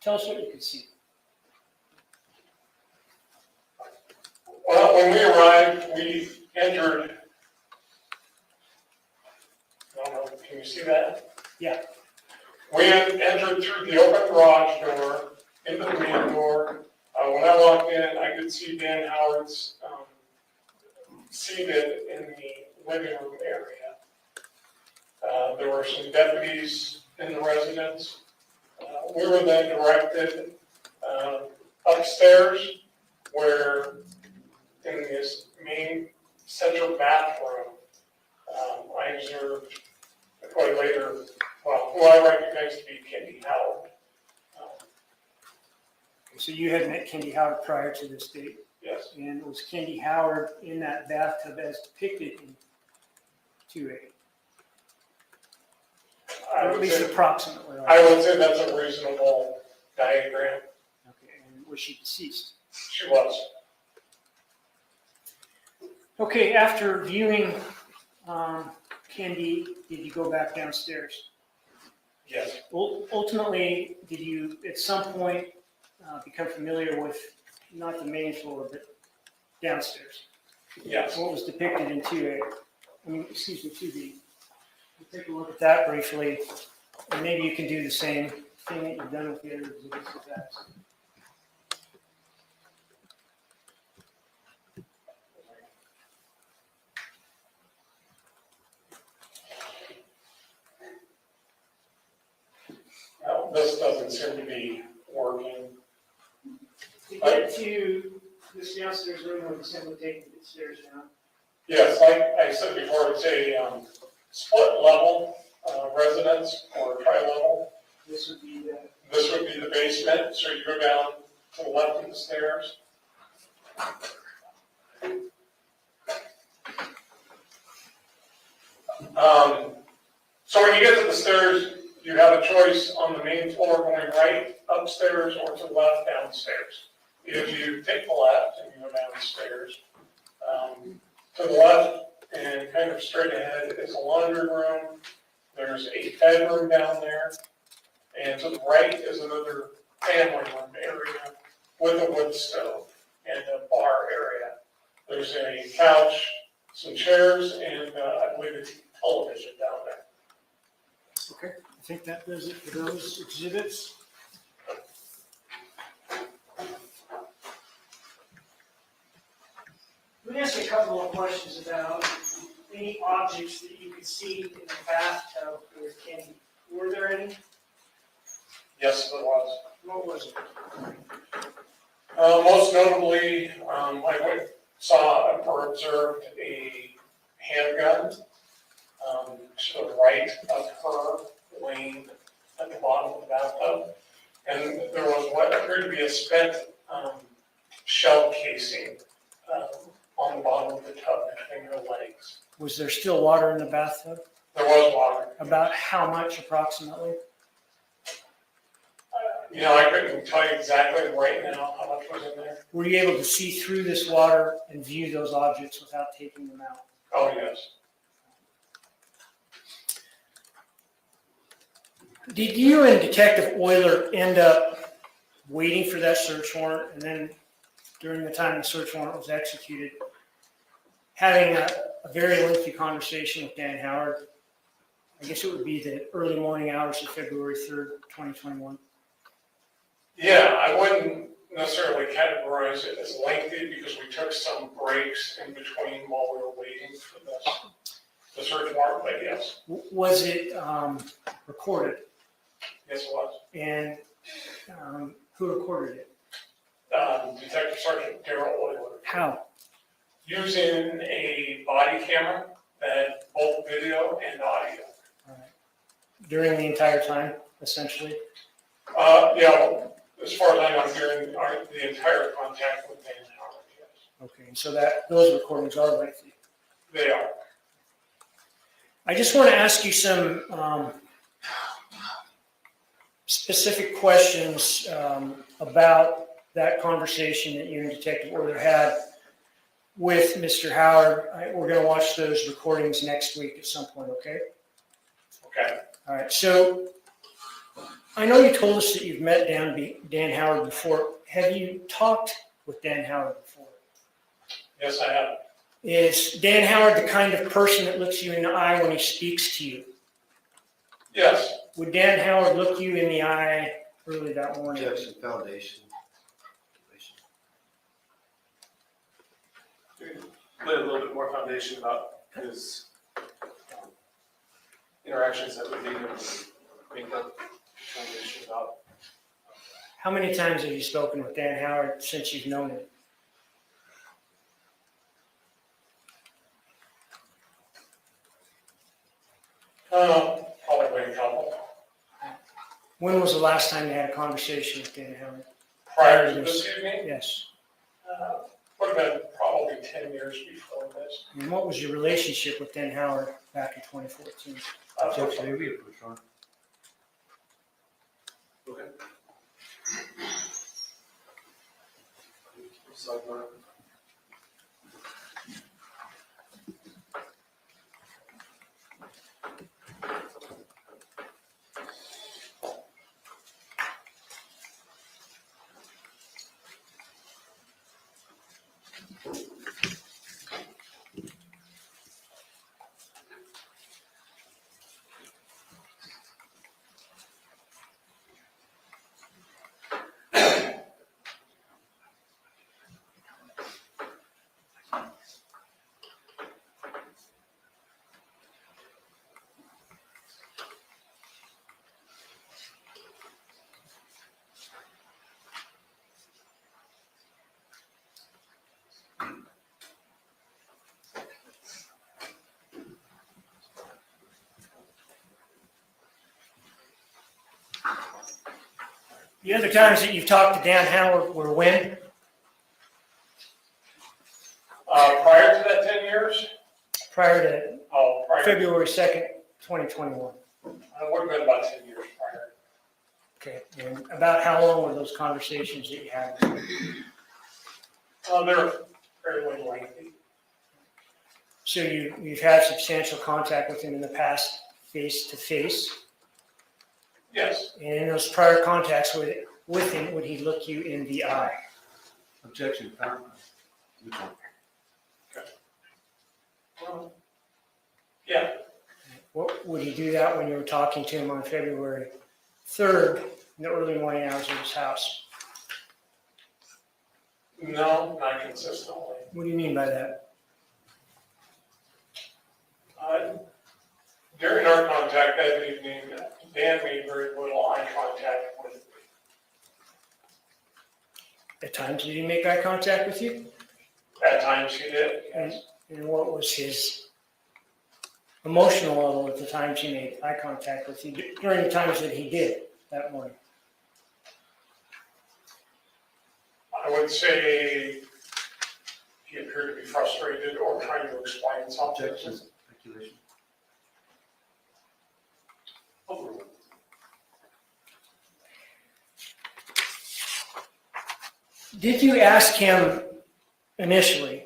tell us what you could see. Well, when we arrived, we entered, I don't know, can you see that? Yeah. We entered through the open garage door into the main door. When I walked in, I could see Dan Howard's seated in the living room area. There were some deputies in the residence. We were then directed upstairs, where in this main central bathroom, I observed quite later, well, who I recognized to be Kendy Howard. So you had met Kendy Howard prior to this date, Yes, and was Kendy Howard in that bathtub as depicted in 2A? I Or at would least say, approximately. I would say that's a reasonable diagram. Okay, and was she deceased? She was. Okay, after viewing Kendy, did you go back downstairs? Yes, Ultimately, did you at some point become familiar with not the main floor, but downstairs? yes. What was depicted in 2A? I mean, excuse me, 2B. We'll take a look at that briefly, and maybe you can do the same thing that you've done with the other exhibits with that. No, this doesn't seem to be working. To get to this downstairs room, we're simply taking the stairs down. Yes, like I said before, it's a split level residence or tri-level. This would be the, This would be the basement, so you go down to the left of the stairs. So when you get to the stairs, you have a choice on the main floor going right upstairs or to the left downstairs. If you take the left and you go downstairs, to the left and kind of straight ahead is a laundry room. There's a bedroom down there. And to the right is another family room area with a wood stove and a bar area. There's a couch, some chairs, and I believe a television down there. okay, I think that does it for those exhibits. Let me ask you a couple of questions about any objects that you could see in the bathtub with Kendy. Were there any? Yes, there was. What was it? Most notably, I saw or observed a handgun to the right of her, laying at the bottom of the bathtub. And there was what appeared to be a spent shell casing on the bottom of the tub between her legs. Was there still water in the bathtub? There was water. About how much approximately? You know, I couldn't tell you exactly right now how much was in there. Were you able to see through this water and view those objects without taking them out? Oh, yes. Did you and Detective Euler end up waiting for that search warrant and then during the time the search warrant was executed, having a very lengthy conversation with Dan Howard? I guess it would be the early morning hours of February 3rd, 2021. Yeah, I wouldn't necessarily categorize it as lengthy because we took some breaks in between while we were waiting for the search warrant, but yes. Was it recorded? Yes, it was. And who recorded it? Detective Sergeant Darrell Euler, How? using a body camera that both video and audio. During the entire time, essentially? Yeah, as far as I know, during the entire contact with Dan Howard, yes. Okay, so that those recordings are lengthy. They are. I just want to ask you some specific questions about that conversation that you and Detective Euler had with Mr. Howard. We're going to watch those recordings next week at some point, okay? Okay. All right, so I know you told us that you've met Dan Howard before. Have you talked with Dan Howard before? Yes, I have. Is Dan Howard the kind of person that looks you in the eye when he speaks to you? Yes. Would Dan Howard look you in the eye early that morning? Objection, foundation. Lay a little bit more foundation about his interactions that would lead him to make that determination about. How many times have you spoken with Dan Howard since you've known him? Probably a couple. When was the last time you had a conversation with Dan Howard? Prior to this evening, Yes. would have been probably 10 years before this. And what was your relationship with Dan Howard back in 2014? Objection, may we approve, Sean? Okay. Sidebar. The other times that you've talked to Dan Howard were when? Prior to that 10 years, Prior to prior, February 2nd, 2021. it would have been about 10 years prior. Okay, and about how long were those conversations that you had? They're fairly lengthy. So you've had substantial contact with him in the past, face to face, Yes. and in those prior contacts with him, would he look you in the eye? Objection, found. Yeah. What, would he do that when you were talking to him on February 3rd in the early morning hours of his house? No, not consistently. What do you mean by that? During our contact that evening, Dan made very little eye contact with me. At times, did he make eye contact with you? At times he did, yes. And what was his emotional level at the times he made eye contact with you, during the times that he did that morning? I would say he appeared to be frustrated or trying to explain something. Objection, speculation. Overruled. Did you ask him initially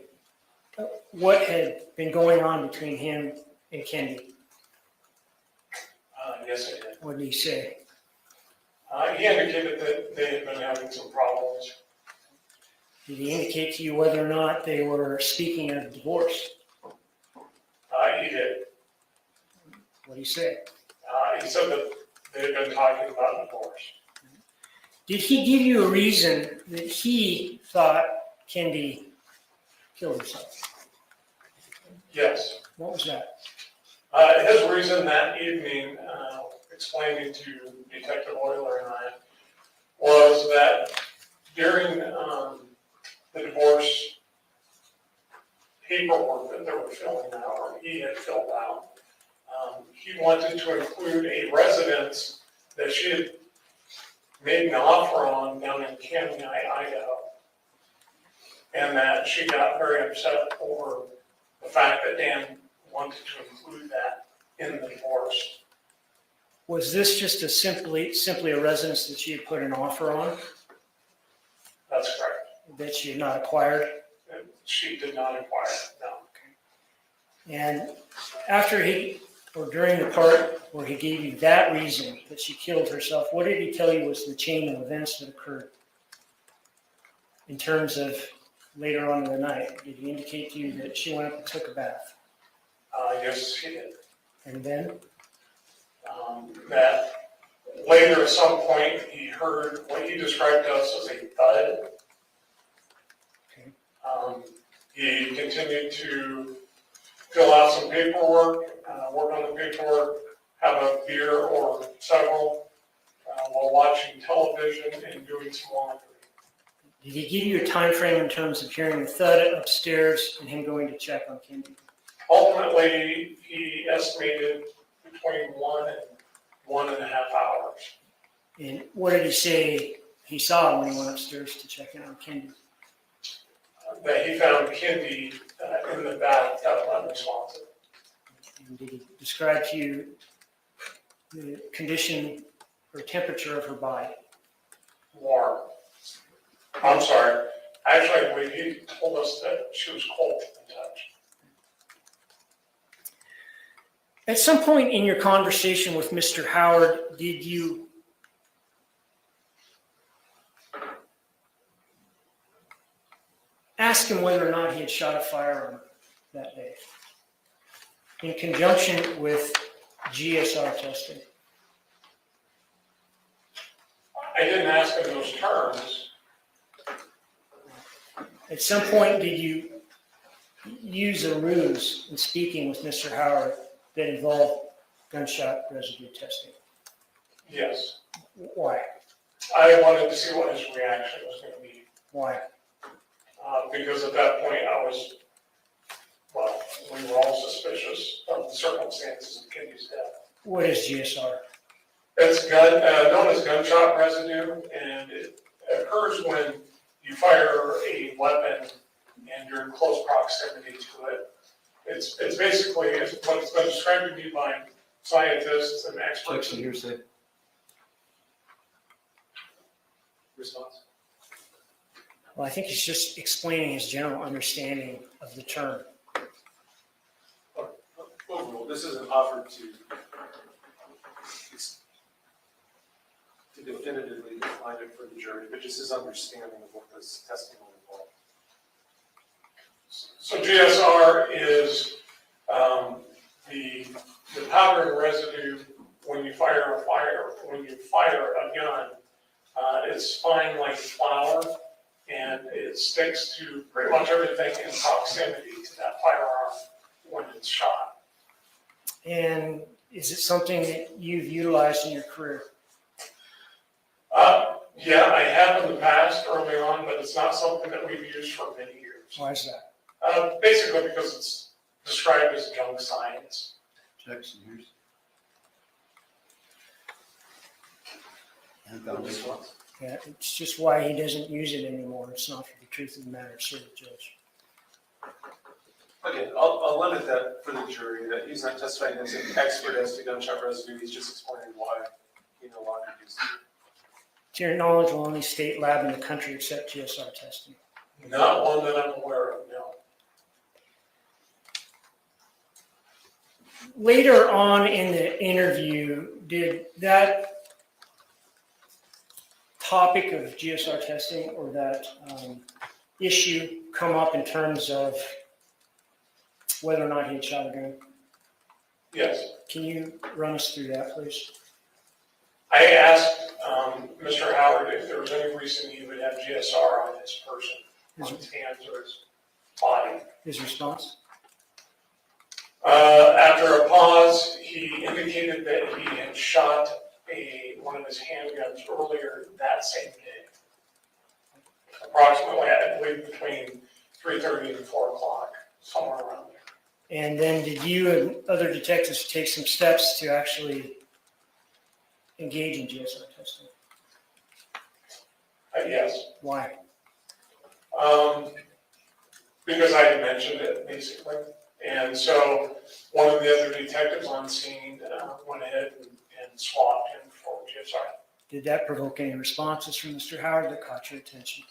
what had been going on between him and Kendy? Yes, I did. What did he say? He indicated that they had been having some problems. Did he indicate to you whether or not they were speaking of divorce? He did. What did he say? He said that they had been talking about divorce. Did he give you a reason that he thought Kendy killed herself? Yes. What was that? His reason that evening, explaining to Detective Euler and I, was that during the divorce paperwork that they were filling out, or he had filled out, he wanted to include a residence that she had made an offer on down in Kendy, Idaho. And that she got very upset over the fact that Dan wanted to include that in the divorce. Was this just simply a residence that she had put an offer on That's correct. that she had not acquired? she did not inquire, no. And after or during the part where he gave you that reason that she killed herself, what did he tell you was the chain of events that occurred? In terms of later on in the night, did he indicate to you that she went up and took a bath? Yes, she did. And then, That later at some point, he heard what he described to us as a thud. Okay. He continued to fill out some paperwork, work on the paperwork, have a beer or several, while watching television and doing some laundry. did he give you a time frame in terms of hearing the thud upstairs and him going to check on Kendy? Ultimately, he estimated between 1 and 1.5 hours. And what did he say he saw when he went upstairs to check in on Kendy? That he found Kendy in the bathtub unresponsive. And did he describe to you the condition or temperature of her body? Warm. I'm sorry. Actually, I believe he told us that she was cold to the touch. At some point in your conversation with Mr. Howard, did you ask him whether or not he had shot a firearm that day in conjunction with GSR testing? I didn't ask him those terms. At some point, did you use a ruse in speaking with Mr. Howard that involved gunshot residue testing? Yes. Why? I wanted to see what his reaction was going to be. Why? Because at that point we were all suspicious of the circumstances of Kendy's death. What is GSR? It's known as gunshot residue, and it occurs when you fire a weapon and you're in close proximity to it. It's basically what's been described to me by scientists and experts. Objection, hearsay. Response? Well, I think he's just explaining his general understanding of the term. Overall, this isn't offered to definitively define it for the jury, but just his understanding of what this testing will involve. So GSR is the powder and residue when you fire a gun. It's fine like flour, and it sticks to pretty much everything in proximity to that firearm when it's shot. And is it something that you've utilized in your career? Yeah, I have in the past early on, but it's not something that we've used for many years. Why is that? Basically because it's described as junk science. Objection, hearsay. Response? Yeah, it's just why he doesn't use it anymore. It's not for the truth of the matter, sir, Judge. Again, I'll limit that for the jury, that he's not testifying as an expert as to gunshot residue, he's just explaining why he no longer uses it. To your knowledge, will any state lab in the country accept GSR testing? Not one that I'm aware of, no. Later on in the interview, did that topic of GSR testing or that issue come up in terms of whether or not he had shot a gun? Yes. Can you run us through that, please? I asked Mr. Howard if there was any reason he would have GSR on his person, on his hands or his body. His response? After a pause, he indicated that he had shot one of his handguns earlier that same day. Approximately, I believe, between 3:30 and 4 o'clock, somewhere around there. And then did you and other detectives take some steps to actually engage in GSR testing? Yes. Why? Because I had mentioned it, basically. And so one of the other detectives on scene went ahead and swabbed him for GSR. Did that provoke any responses from Mr. Howard that caught your attention?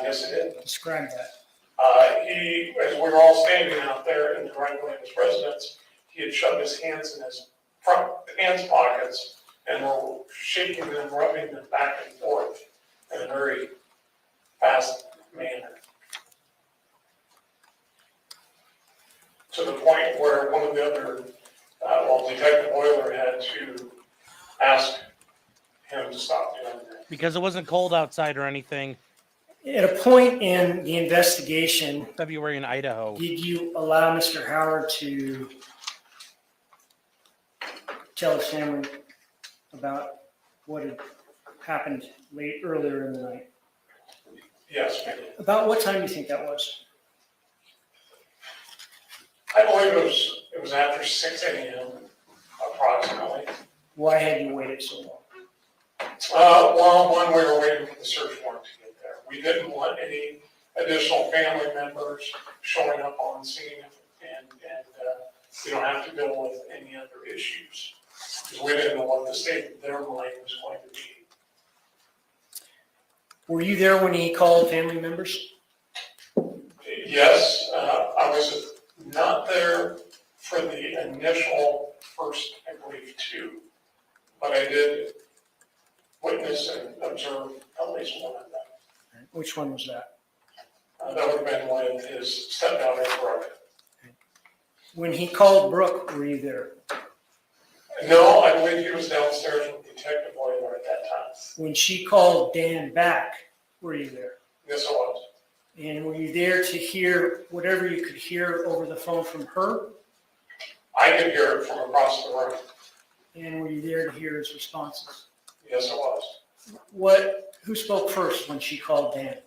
Yes, it did. Describe that. As we were all standing out there in the driveway of his residence, he had shoved his hands in his front pants pockets and were shaking them, rubbing them back and forth in a very fast manner. To the point where one of the other, Detective Euler had to ask him to stop doing that. Because it wasn't cold outside or anything. At a point in the investigation, February in Idaho. did you allow Mr. Howard to tell his family about what had happened earlier in the night? Yes, we did. About what time do you think that was? I believe it was after 6 a.m. approximately. Why had you waited so long? One, we were waiting for the search warrant to get there. We didn't want any additional family members showing up on scene and we don't have to deal with any other issues. Because we didn't know what the state of their mind was going to be. Were you there when he called family members? Yes, I was not there for the initial first, I believe, 2, but I did witness and observe at least one of them. Which one was that? That would have been with his stepdaughter, Brooke. When he called Brooke, were you there? No, I believe he was downstairs with Detective Euler at that time. When she called Dan back, were you there? Yes, I was. And were you there to hear whatever you could hear over the phone from her? I could hear it from across the room. And were you there to hear his responses? Yes, I was. Who spoke first when she called Dan?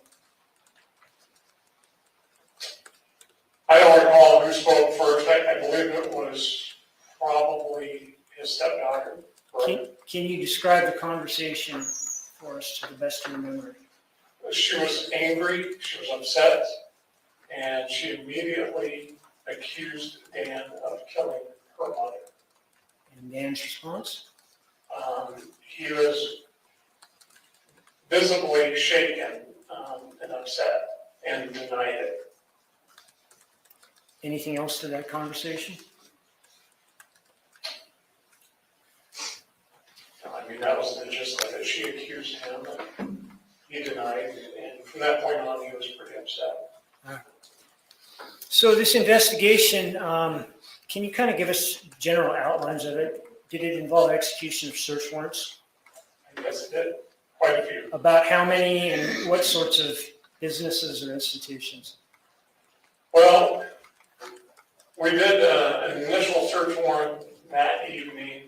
I don't recall who spoke first. I believe it was probably his stepdaughter. Can you describe the conversation for us to the best of your memory? She was angry, she was upset, and she immediately accused Dan of killing her mother. And Dan's response? He was visibly shaken and upset and denied it. Anything else to that conversation? I mean, that was the gist of it. She accused him, and he denied, and from that point on, he was pretty upset. So this investigation, can you kind of give us general outlines of it? Did it involve execution of search warrants? I guess it did, quite a few. About how many and what sorts of businesses or institutions? Well, we did an initial search warrant that evening.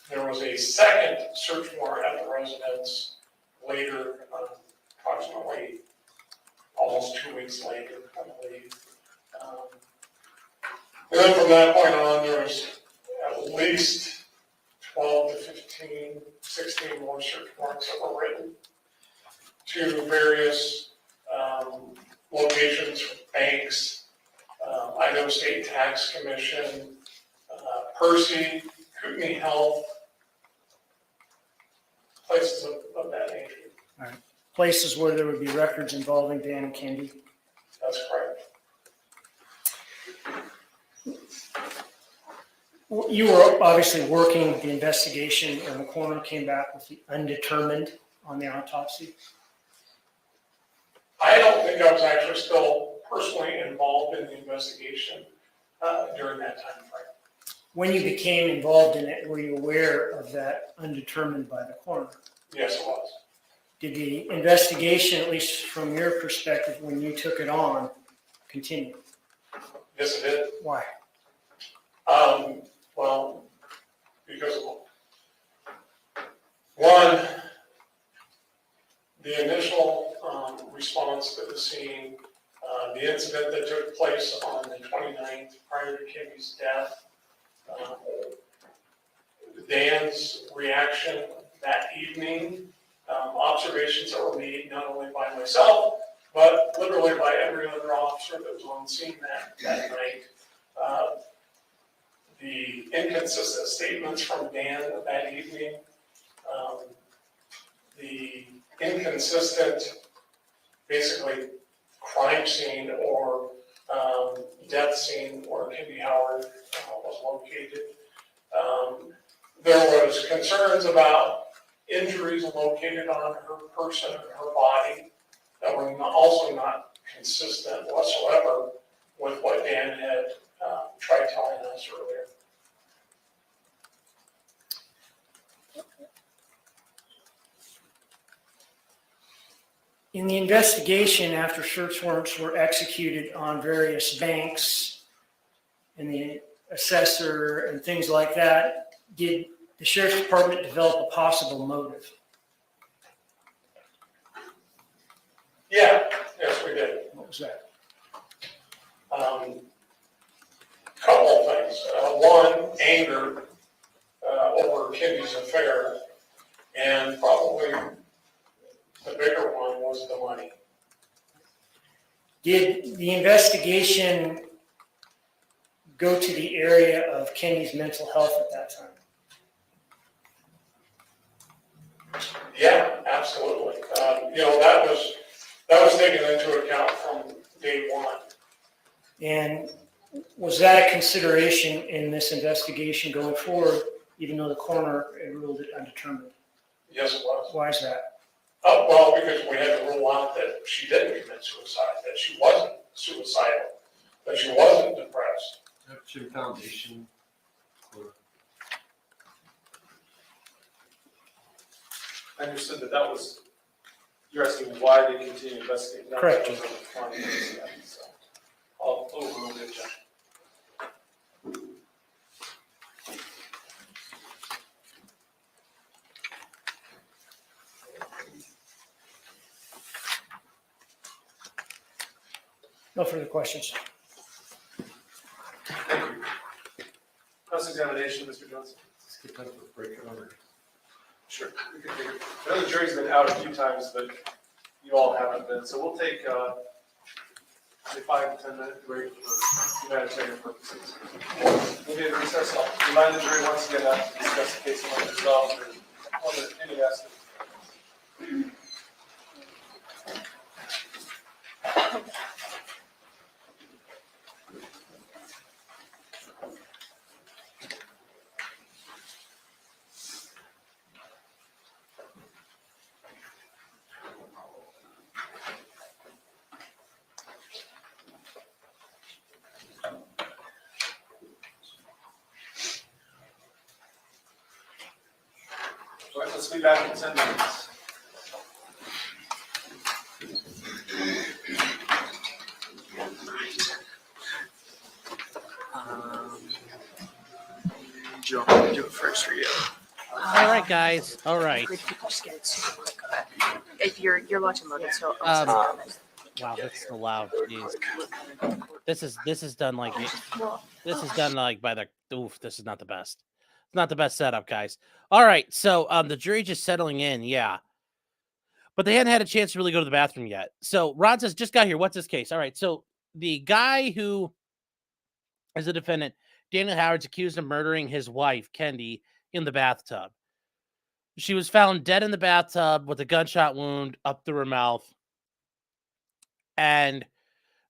There was a second search warrant at the residence later, approximately almost 2 weeks later, I believe. And then from that point on, there was at least 12 to 15, 16 more search warrants that were written to various locations, banks, Idaho State Tax Commission, Percy, Kootenai Health, places of that nature. Places where there would be records involving Dan and Kendy? That's correct. You were obviously working the investigation, and the coroner came back with the undetermined on the autopsy. I don't think I was actually still personally involved in the investigation during that time frame. When you became involved in it, were you aware of that undetermined by the coroner? Yes, it was. Did the investigation, at least from your perspective, when you took it on, continue? Yes, it did. Why? Well, because of one, the initial response to the scene, the incident that took place on the 29th prior to Kendy's death, Dan's reaction that evening, observations that were made not only by myself, but literally by every other officer that was on scene that night. The inconsistent statements from Dan that evening, the inconsistent, basically crime scene or death scene where Kendy Howard was located. There was concerns about injuries located on her person and her body that were also not consistent whatsoever with what Dan had tried telling us earlier. In the investigation, after search warrants were executed on various banks and the assessor and things like that, did the sheriff's department develop a possible motive? Yeah, yes, we did. What was that? Couple of things. One, anger over Kendy's affair, and probably the bigger one was the money. Did the investigation go to the area of Kendy's mental health at that time? Yeah, absolutely. That was taken into account from day one. And was that a consideration in this investigation going forward, even though the coroner ruled it undetermined? Yes, it was. Why is that? Well, because we had to rule out that she didn't commit suicide, that she wasn't suicidal, that she wasn't depressed. That's your foundation. I understood that was, you're asking why they continue investigating. not Correct. because of the findings yet, so I'll overrule the objection. No further questions. Thank you. Cross-examination, Mr. Johnson. Skip that for a break, or? Sure. We can take it. I know the jury's been out a few times, but you all haven't been, so we'll take, say 5 to 10 minute break for humanitarian purposes. We'll be at recess. I'll remind the jury once again not to discuss the case among themselves or on any aspect. All right, let's be back in 10 minutes. Joe, I'll do it first for you. All right, guys. All right. Agreed, people just get it super quick. Okay. If you're watching loaded, so Wow, that's so loud. Jeez. This is done like this is done like by the oof. This is not the best. It's not the best setup, guys. All right, so the jury just settling in, yeah, but they hadn't had a chance to really go to the bathroom yet. So Ron says, "Just got here. What's this case?" All right, so the guy who is the defendant, Daniel Howard's accused of murdering his wife, Kendy, in the bathtub. She was found dead in the bathtub with a gunshot wound up through her mouth. And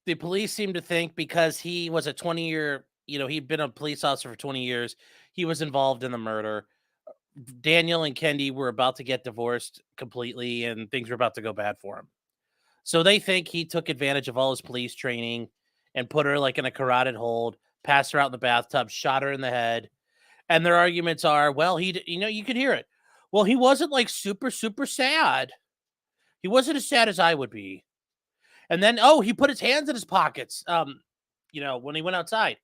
the police seem to think because he was a 20-year, he'd been a police officer for 20 years, he was involved in the murder. Daniel and Kendy were about to get divorced completely and things were about to go bad for him. So they think he took advantage of all his police training and put her like in a carotid hold, passed her out in the bathtub, shot her in the head. And their arguments are, well, you could hear it. Well, he wasn't like super, super sad. He wasn't as sad as I would be. And then, he put his hands in his pockets, when he went outside.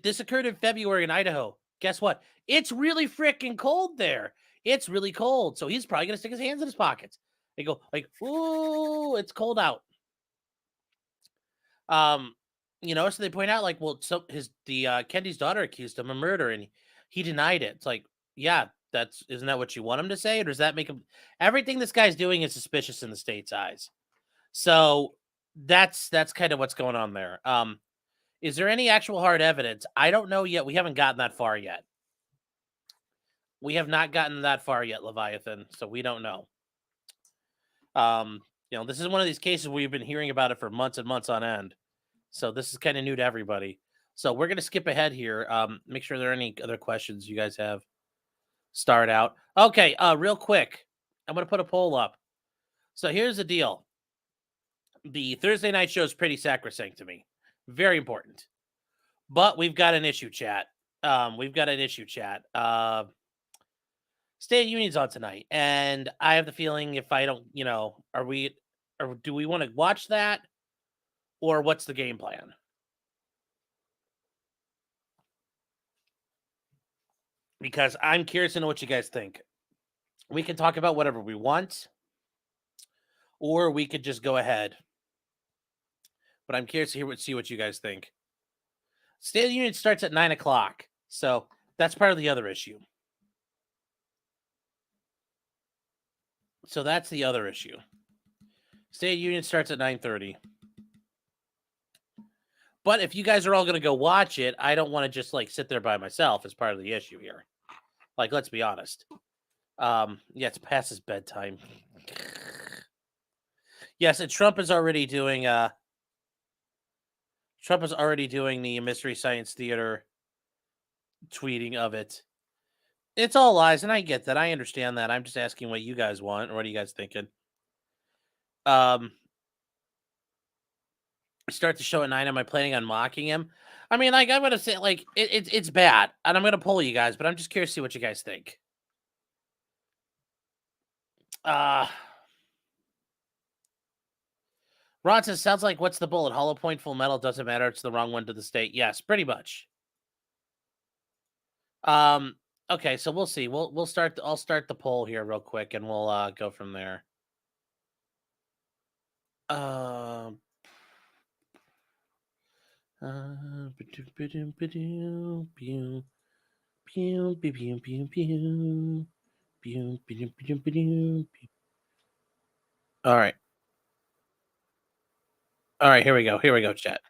This occurred in February in Idaho. Guess what? It's really freaking cold there. It's really cold. So he's probably going to stick his hands in his pockets. They go like, ooh, it's cold out. So they point out like, well, so Kendy's daughter accused him of murder and he denied it. It's like, yeah, isn't that what you want him to say? Or does that make him, everything this guy's doing is suspicious in the state's eyes. So that's kind of what's going on there. Is there any actual hard evidence? I don't know yet. We haven't gotten that far yet. We have not gotten that far yet, Leviathan. So we don't know. This is one of these cases where we've been hearing about it for months and months on end. So this is kind of new to everybody. So we're going to skip ahead here. Make sure there are any other questions you guys have. Start out. Okay, real quick. I'm going to put a poll up. So here's the deal. The Thursday night show is pretty sacrosanct to me. Very important. But we've got an issue, chat. State of Union's on tonight. And I have the feeling if I don't, do we want to watch that? Or what's the game plan? Because I'm curious to know what you guys think. We can talk about whatever we want, or we could just go ahead. But I'm curious to see what you guys think. State of the Union starts at 9 o'clock, so that's part of the other issue. So that's the other issue. State of the Union starts at 9:30. But if you guys are all going to go watch it, I don't want to just sit there by myself as part of the issue here. Let's be honest. It's past his bedtime. Yes, and Trump is already doing the Mystery Science Theater tweeting of it. It's all lies, and I get that. I understand that. I'm just asking what you guys want, or what are you guys thinking? Start the show at 9. Am I planning on mocking him? I mean, I'm gonna say it's bad, and I'm gonna poll you guys, but I'm just curious to see what you guys think. Ron says, sounds like what's the bullet? Hollow point, full metal, doesn't matter. It's the wrong one to the state. Yes, pretty much. Okay, so we'll see. I'll start the poll here real quick, and we'll go from there. All right. All right, here we go, chat.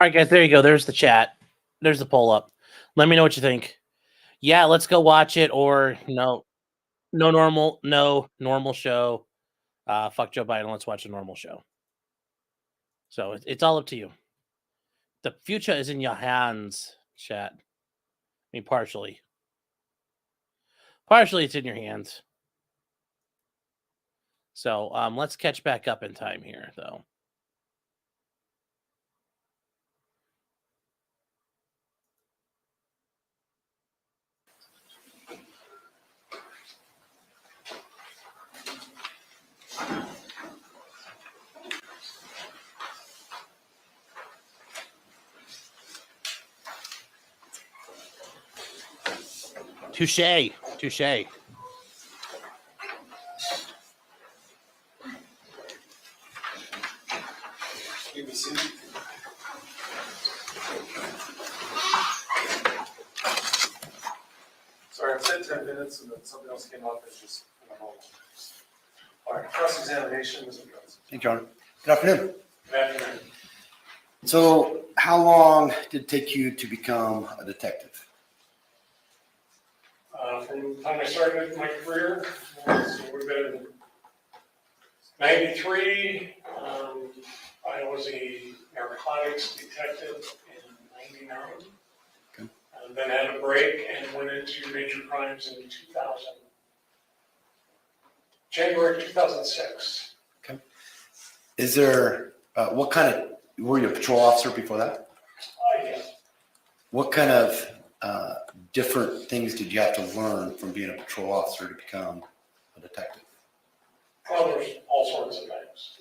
All right, guys, there you go. There's the chat. There's the poll up. Let me know what you think. Yeah, let's go watch it, or no normal show. Fuck Joe Biden. Let's watch a normal show. So it's all up to you. The future is in your hands, chat. I mean, partially. Partially, it's in your hands. So let's catch back up in time here, though. Touche. Sorry, I said 10 minutes and then something else came up and just. All right, cross-examination, Mr. Jones. Hey, John. Good afternoon. Good afternoon. So how long did it take you to become a detective? From the time I started my career, so it would have been 93. I was a narcotics detective in 99. Okay. Then had a break and went into major crimes in 2000. January 2006. Okay. Is there, were you a patrol officer before that? Yeah. What kind of different things did you have to learn from being a patrol officer to become a detective? Well, there's all sorts of things.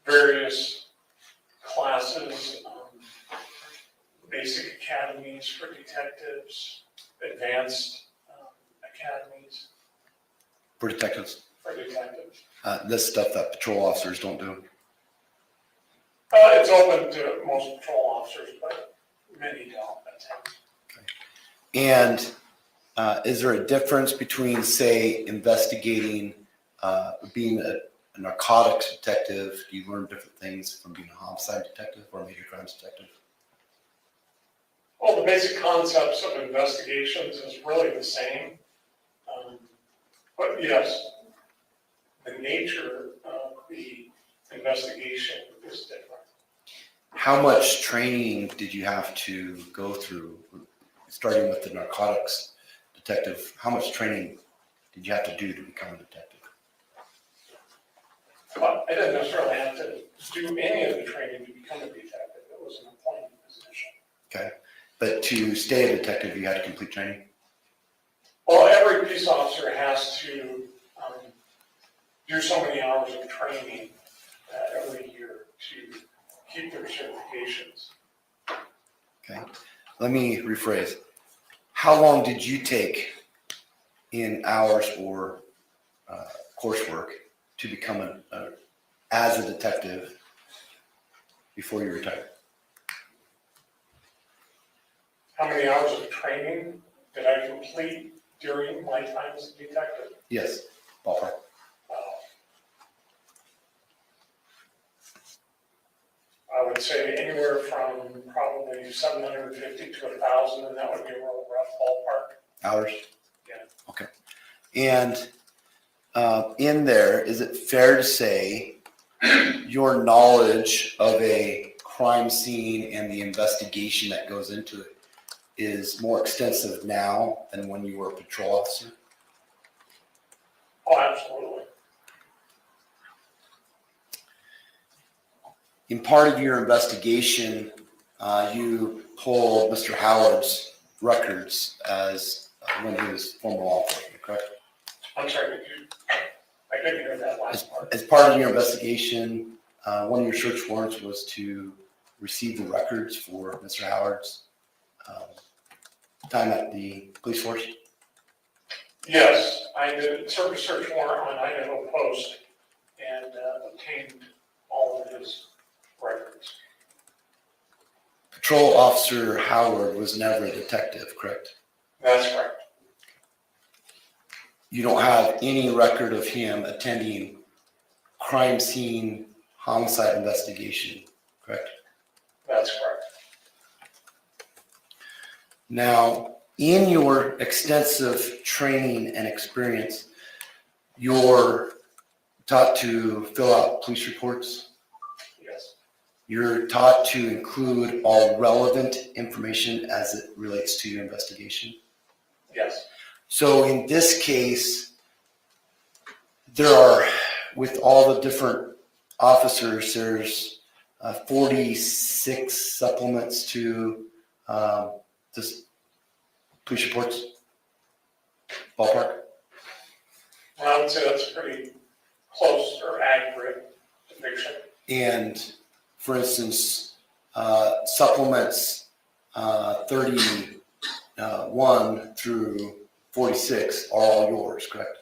Various classes, basic academies for detectives, advanced academies For detectives, for detectives. this stuff that patrol officers don't do. It's open to most patrol officers, but many don't attend. And is there a difference between, say, investigating, being a narcotics detective? Do you learn different things from being a homicide detective or a major crimes detective? Well, the basic concepts of investigations is really the same. But yes, the nature of the investigation is different. How much training did you have to go through, starting with the narcotics detective? How much training did you have to do to become a detective? But I didn't necessarily have to do any of the training to become a detective. It was an appointed position. Okay, but to stay a detective, you had to complete training? Well, every police officer has to do so many hours of training every year to keep their certifications. Okay, let me rephrase. How long did you take in hours or coursework to become as a detective before you retired? How many hours of training did I complete during my time as a detective? Yes, ballpark. I would say anywhere from probably 750 to 1,000, and that would be a real rough ballpark. Hours? Yeah. Okay. And in there, is it fair to say your knowledge of a crime scene and the investigation that goes into it is more extensive now than when you were a patrol officer? Oh, absolutely. In part of your investigation, you pulled Mr. Howard's records as when he was former law enforcement, correct? I'm sorry, I couldn't hear that last part. As part of your investigation, one of your search warrants was to receive the records for Mr. Howard's time at the police force? Yes, I did serve a search warrant on Idaho Post and obtained all of his records. Patrol Officer Howard was never a detective, correct? That's correct. You don't have any record of him attending crime scene homicide investigation, correct? That's correct. Now, in your extensive training and experience, you're taught to fill out police reports. Yes. You're taught to include all relevant information as it relates to your investigation. Yes. So in this case, there are, with all the different officers, there's 46 supplements to this police reports, ballpark. Well, I would say that's pretty close or accurate depiction. And for instance, supplements 31 through 46 are all yours, correct?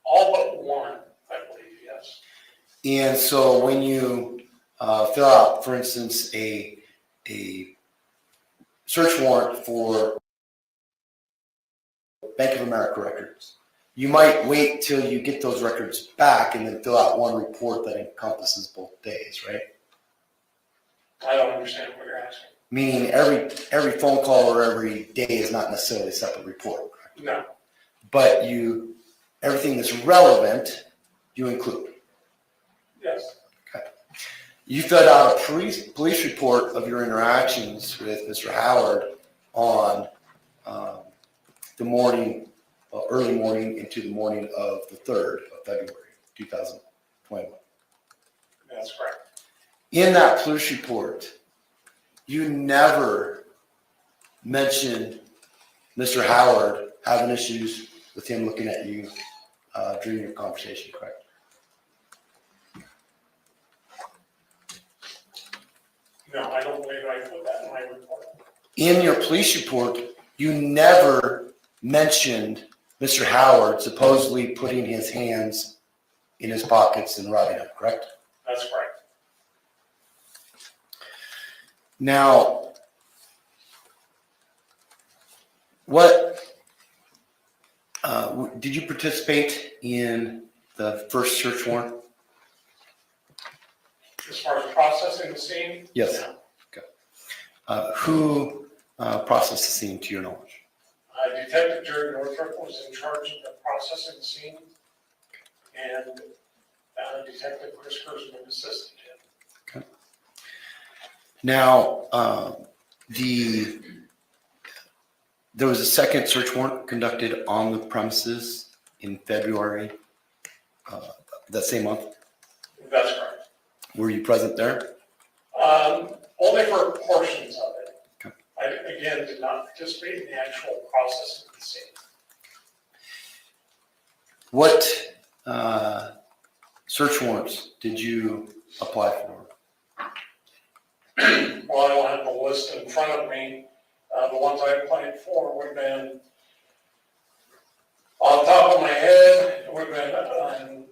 All but one, I believe, yes. And so when you fill out, for instance, a search warrant for Bank of America records, you might wait till you get those records back and then fill out one report that encompasses both days, right? I don't understand what you're asking. Meaning every phone call or every day is not necessarily a separate report, correct? No. But everything that's relevant, you include. Yes. You filled out a police report of your interactions with Mr. Howard on the morning, early morning into the morning of the 3rd of February, 2021. That's correct. In that police report, you never mentioned Mr. Howard having issues with him looking at you during your conversation, correct? No, I don't believe I put that in my report. In your police report, you never mentioned Mr. Howard supposedly putting his hands in his pockets and robbing him, correct? That's correct. Now, what did you participate in the first search warrant? As far as processing the scene? Yes. no. Who processed the scene to your knowledge? Detective Jerry Northrop was in charge of the processing the scene, and Detective Chris Kurzman assisted him. Now, there was a second search warrant conducted on the premises in February that same month. That's correct. Were you present there? Only for portions of it. Okay. I, again, did not participate in the actual processing of the scene. What search warrants did you apply for? Well, I don't have the list in front of me. The ones I applied for would have been, on top of my head, it would have been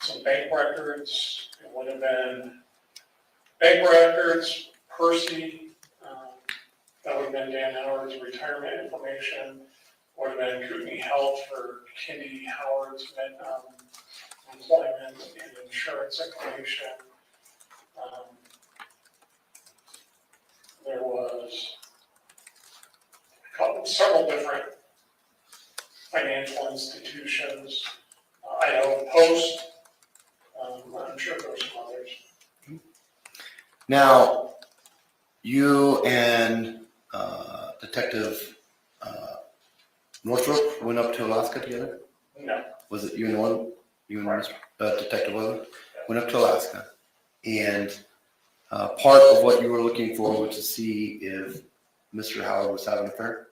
some bank records. It would have been bank records, Percy, that would have been Dan Howard's retirement information, would have been Kootenai Health for Kendy Howard's employment and insurance information. There was several different financial institutions, Idaho Post, I'm sure there were some others. Now, you and Detective Northrop went up to Alaska together? No, Was it you and one? You and Detective Weather went up to Alaska, and part of what you were looking for was to see if Mr. Howard was having an affair.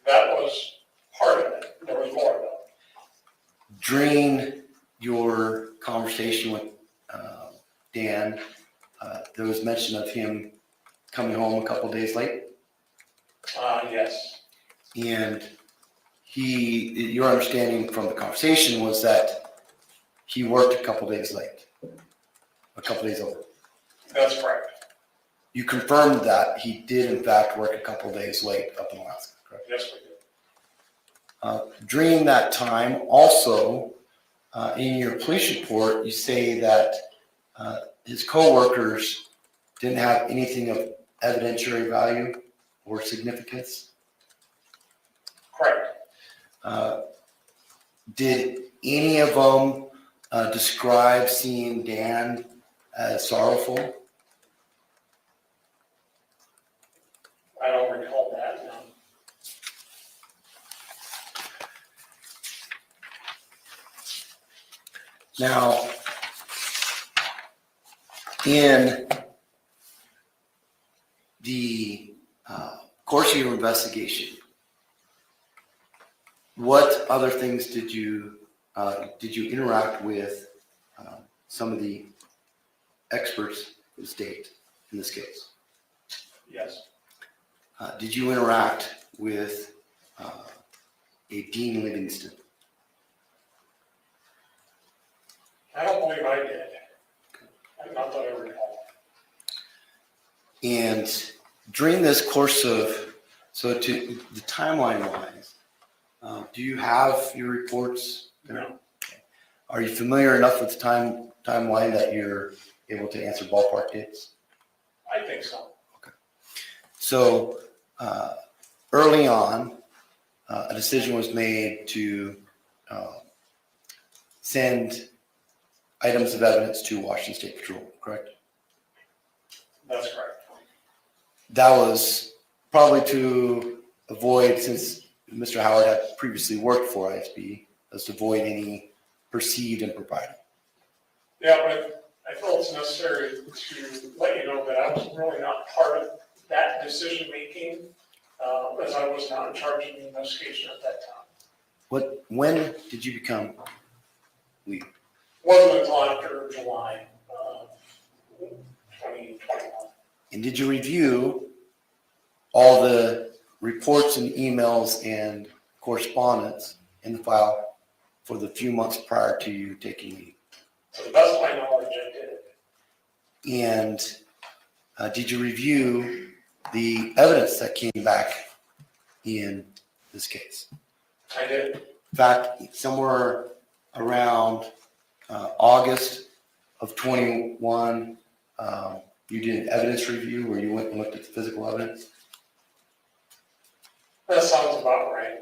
that was part of it. There was more of it. During your conversation with Dan, there was mention of him coming home a couple days late, Yes, and your understanding from the conversation was that he worked a couple days late, a couple days over. that's correct. You confirmed that he did in fact work a couple days late up in Alaska, correct? Yes, we did. During that time, also, in your police report, you say that his coworkers didn't have anything of evidentiary value or significance. Correct. Did any of them describe seeing Dan as sorrowful? I don't recall that, no. Now, in the course of your investigation, what other things did you interact with some of the experts in the state in this case? Yes, Did you interact with a Dean Livingston? I don't believe I did. Not that I recall. And during this course of, so to the timeline wise, do you have your reports? No. Are you familiar enough with the timeline that you're able to answer ballpark dates? I think so. So early on, a decision was made to send items of evidence to Washington State Patrol, correct? That's correct. That was probably to avoid, since Mr. Howard had previously worked for ISB, was to avoid any perceived impropriety. Yeah, but I feel it's necessary to let you know that I was really not part of that decision-making, as I was not in charge of the investigation at that time. When did you become lead? Wasn't until after July of 2021. And did you review all the reports and emails and correspondence in the file for the few months prior to you taking leave? To the best of my knowledge, I did. And did you review the evidence that came back in this case? I did. In fact, somewhere around August of 21, you did an evidence review where you went and looked at the physical evidence. That sounds about right.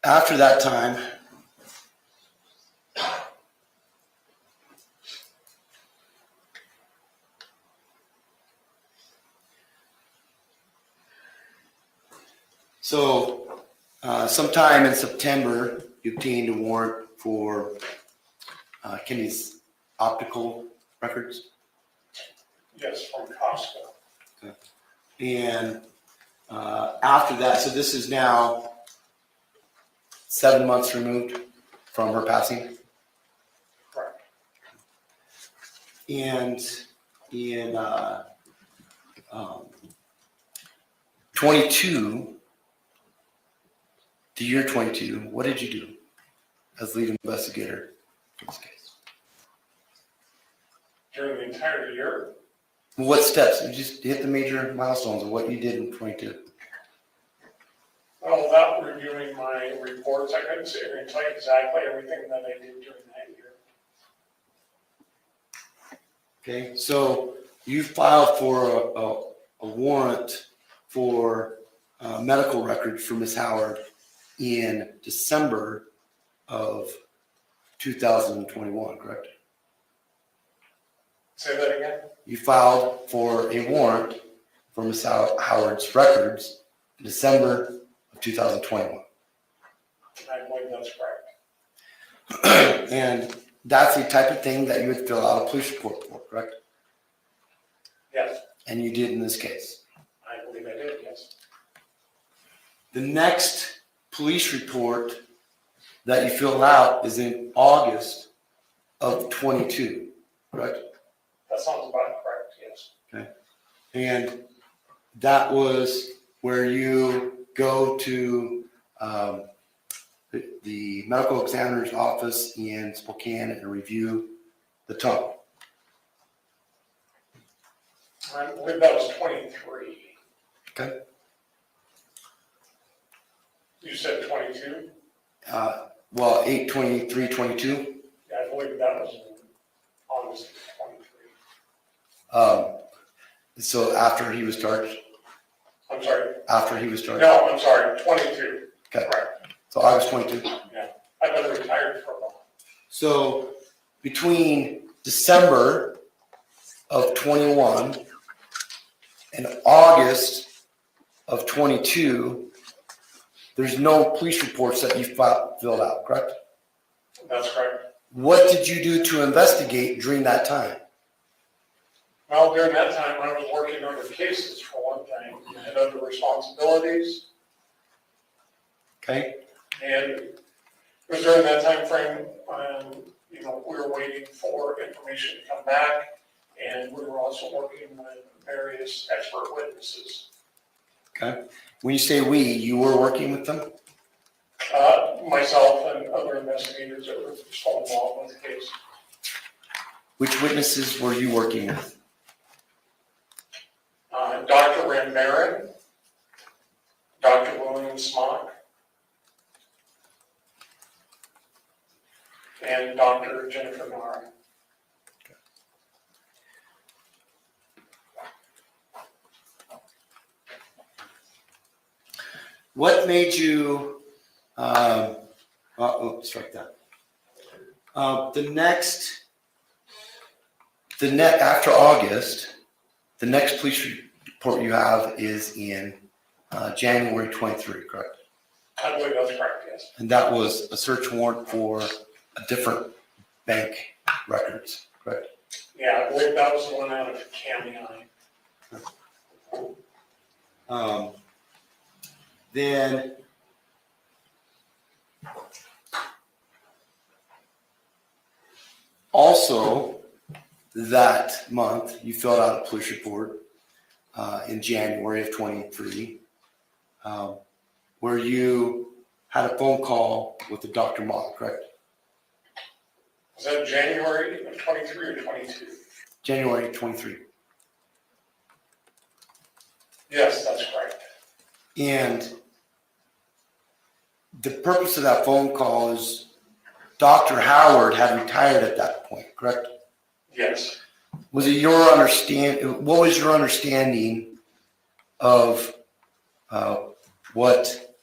After that time, so sometime in September, you obtained a warrant for Kendy's optical records. Yes, from Costco. And after that, so this is now 7 months removed from her passing. Correct. And in 22, the year 22, what did you do as lead investigator for this case? During the entire year, What steps? You just hit the major milestones of what you did in 22. well, without reviewing my reports, I couldn't sit here and tell you exactly everything that I did during that year. Okay, so you filed for a warrant for medical records for Ms. Howard in December of 2021, correct? Say that again? You filed for a warrant for Ms. Howard's records in December of 2021. I believe that's correct. And that's the type of thing that you would fill out a police report for, correct? Yes, And you did in this case. I believe I did, yes. The next police report that you fill out is in August of 22, correct? That sounds about correct, yes. And that was where you go to the medical examiner's office in Spokane and review the tongue. I believe that was 23. Okay. You said 22? Well, 8/23/22. Yeah, I believe that was in August of 23. So after he was charged? I'm sorry. After he was charged? No, I'm sorry, 22. Okay. Correct. So August 22. I've been retired for a while. So between December of 21 and August of 22, there's no police reports that you filled out, correct? That's correct. What did you do to investigate during that time? Well, during that time, I was working on the cases for one thing, I had other responsibilities, Okay. and it was during that time frame, we were waiting for information to come back, and we were also working with various expert witnesses. Okay. When you say we, you were working with them? Myself and other investigators that were still involved with the case. Which witnesses were you working with? Dr. Rambaran, Dr. William Smock, and Dr. Jennifer Nara. What made you, strike that. After August, the next police report you have is in January 23, correct? I believe that's correct, yes. And that was a search warrant for a different bank records, correct? Yeah, I believe that was the one out of County Line. Then also that month, you filled out a police report in January of 23, where you had a phone call with the Dr. Mott, correct? Was that January of 23 or 22? January 23. Yes, that's correct. And the purpose of that phone call is Dr. Howard had retired at that point, correct? Yes. Was it your what was your understanding of what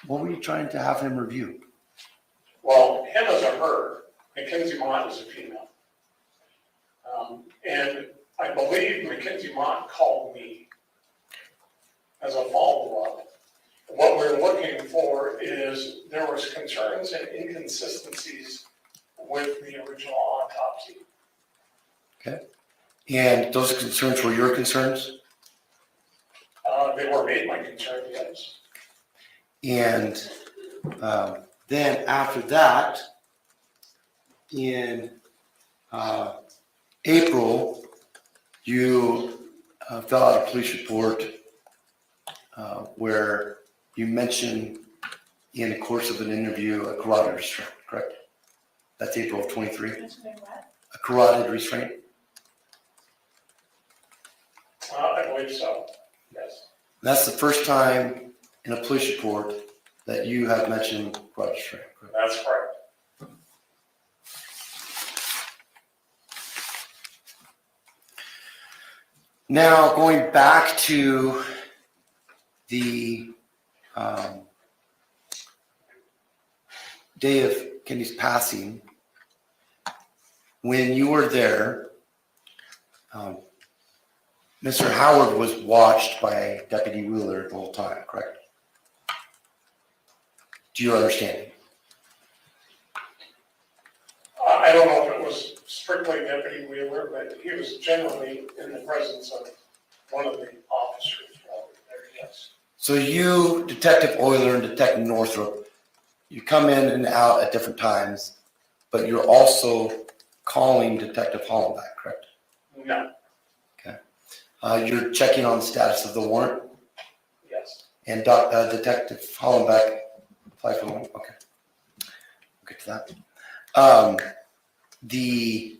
were you trying to have him review? Well, him as a her, Mackenzie Mott is a female. And I believe Mackenzie Mott called me as a follow-up. What we're looking for is there was concerns and inconsistencies with the original autopsy. Okay. And those concerns were your concerns? They were made my concern, yes. And then after that, in April, you fill out a police report where you mentioned in the course of an interview a carotid restraint, correct? That's April of 23. A carotid restraint? I believe so, yes. That's the first time in a police report that you have mentioned carotid restraint, correct? That's correct. Now, going back to the day of Kendy's passing, when you were there, Mr. Howard was watched by Deputy Wheeler the whole time, correct? Do you understand? I don't know if it was strictly Deputy Wheeler, but he was generally in the presence of one of the officers while we were there, yes. So you, Detective Euler and Detective Northrop, you come in and out at different times, but you're also calling Detective Hollenbeck, correct? No, You're checking on the status of the warrant, yes. and Detective Hollenbeck applied for the warrant. Okay, we'll get to that. The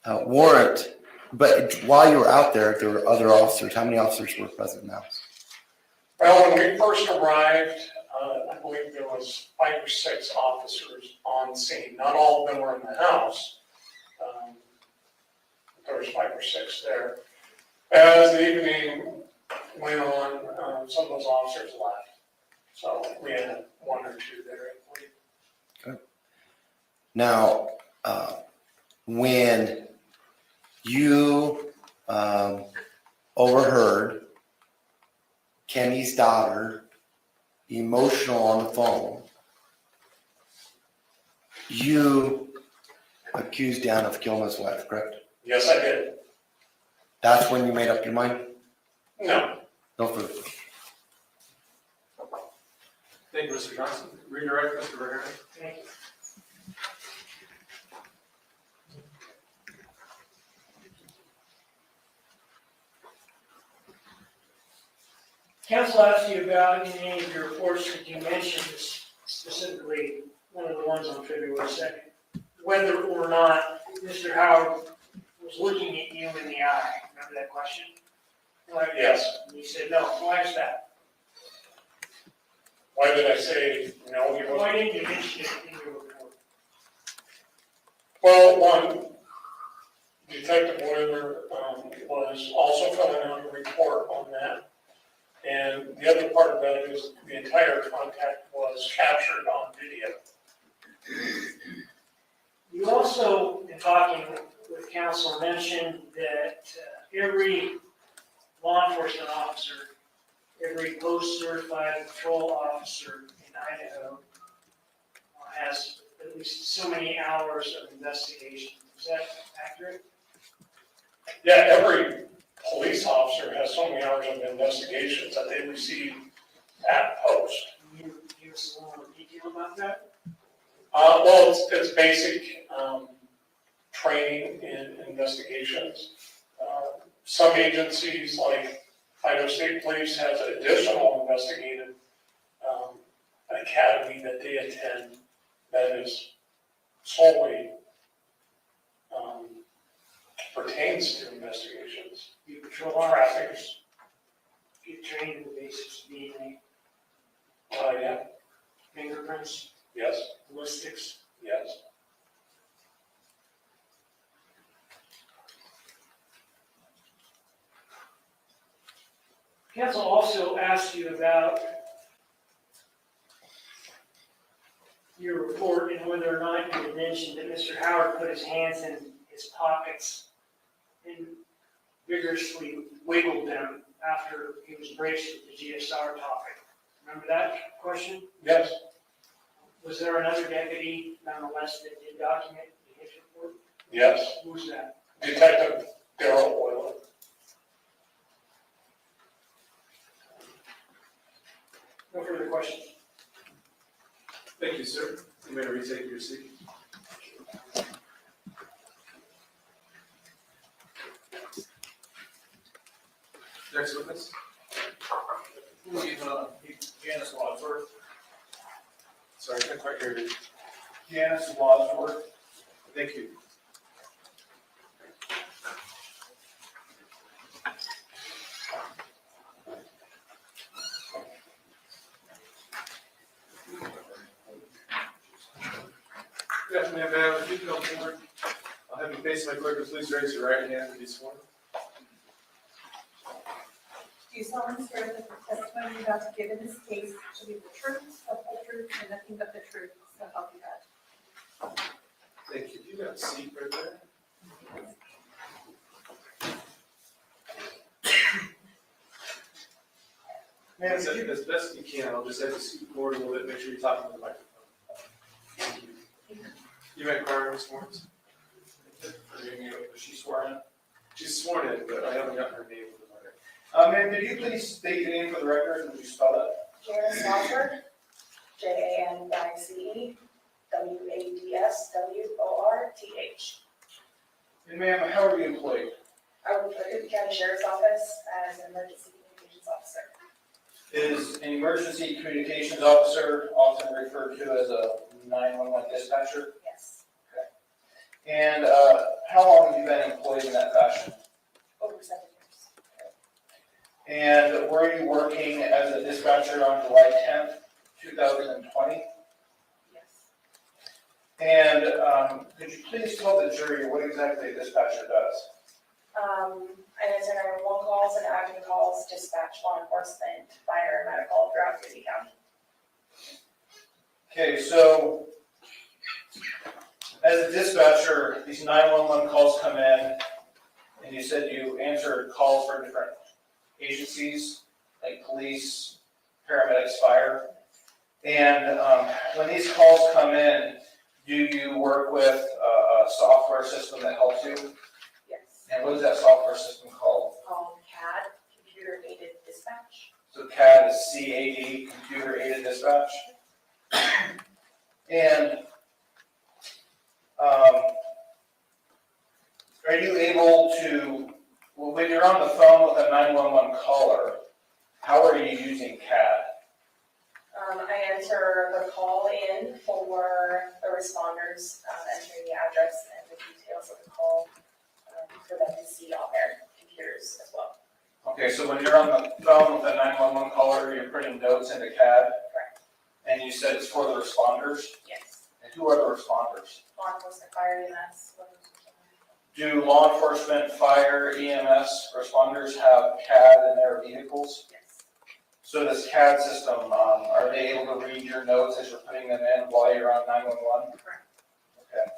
warrant, but while you were out there, there were other officers. How many officers were present now? Well, when we first arrived, I believe there was 5 or 6 officers on scene. Not all of them were in the house. There was 5 or 6 there. As the evening went on, some of those officers left. So we had 1 or 2 there, I believe. Now, when you overheard Kenny's daughter emotional on the phone, you accused Dan of killing his wife, correct? Yes, I did. That's when you made up your mind? No. No further. Thank you, Mr. Johnson. Redirect Mr. Verheeren. Thank you. Council asked you about in any of your reports that you mentioned, specifically one of the ones on February 2nd, whether or not Mr. Howard was looking at you in the eye. Remember that question? Yes. And you said no. Why is that? Why did I say no? He Why wasn't. didn't you mention it in your report? Well, one, Detective Wheeler was also filling out a report on that. And the other part of that is the entire contact was captured on video. You also, in talking with council, mentioned that every law enforcement officer, every post-certified patrol officer in Idaho has at least so many hours of investigation. Is that accurate? Yeah, every police officer has so many hours of investigations that they receive at post. Can you give us a little more detail about that? Well, it's basic training in investigations. some agencies like Idaho State Police has additional investigative academy that they attend that is solely pertains to investigations. You patrol officers, Traffic, get trained in the basics, DNA, yeah, fingerprints, yes, ballistics. yes. Council also asked you about your report and whether or not you had mentioned that Mr. Howard put his hands in his pockets and vigorously wiggled them after he was braced with the GSR topic. Remember that question? Yes, Was there another deputy nonetheless that did document his report? yes. Who was that? Detective Darrell Oiler. No further questions. Thank you, sir. You may retake your seat. Next witness. Janice Wadsworth. Sorry, I can't quite hear you. Janice Wadsworth. Thank you. Good afternoon, ma'am. If you come forward, I'll have you face my clerk, and please raise your right hand to be sworn. Do you solemnly swear that the testimony you're about to give in this case shall be the truth, the whole truth, and nothing but the truth, so help you God? Thank you. You got a seat right there. Ma'am, As best you can, I'll just have you scoot forward a little bit, make sure you're talking to the microphone. Thank you. You may inquire, Ms. Morris? is she sworn in? She's sworn in, but I haven't gotten her name for the record. Ma'am, could you please state your name for the record, and would you spell that? Janice Wadsworth, Janice Wadsworth. And ma'am, how are you employed? I work for the County Sheriff's Office as an emergency communications officer. Is an emergency communications officer often referred to as a 911 dispatcher? Yes, And how long have you been employed in that fashion? over 7 years. And were you working as a dispatcher on July 10th, 2020? Yes. And could you please tell the jury what exactly a dispatcher does? I answer 911 calls and admin calls, dispatch law enforcement, fire, and medical throughout Kendy County. Okay, so as a dispatcher, these 911 calls come in, and you said you answer calls for different agencies, like police, paramedics, fire. And when these calls come in, do you work with a software system that helps you? Yes. And what is that software system called? It's called CAD, Computer Aided Dispatch. So CAD is CAD, Computer Aided Dispatch. And are you able to, well, when you're on the phone with a 911 caller, how are you using CAD? I answer the call in for the responders, entering the address and the details of the call for them to see on their computers as well. Okay, so when you're on the phone with a 911 caller, you're putting notes into CAD? Correct. And you said it's for the responders? Yes. And who are the responders? Law enforcement, fire, EMS. Do law enforcement, fire, EMS responders have CAD in their vehicles? Yes. So this CAD system, are they able to read your notes as you're putting them in while you're on 911? Correct. Okay.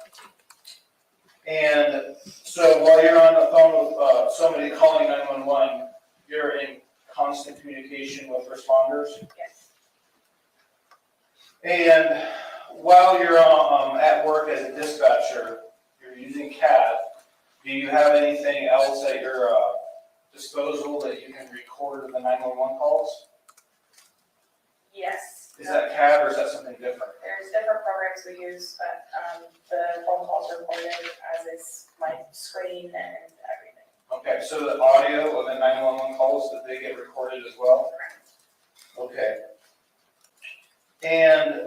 And so while you're on the phone with somebody calling 911, you're in constant communication with responders? Yes. And while you're at work as a dispatcher, you're using CAD, do you have anything else at your disposal that you can record the 911 calls? Yes. Is that CAD or is that something different? There's different programs we use, but the phone calls are recorded as is my screen and everything. Okay, so so the audio of the 911 calls, that they get recorded as well? Okay. And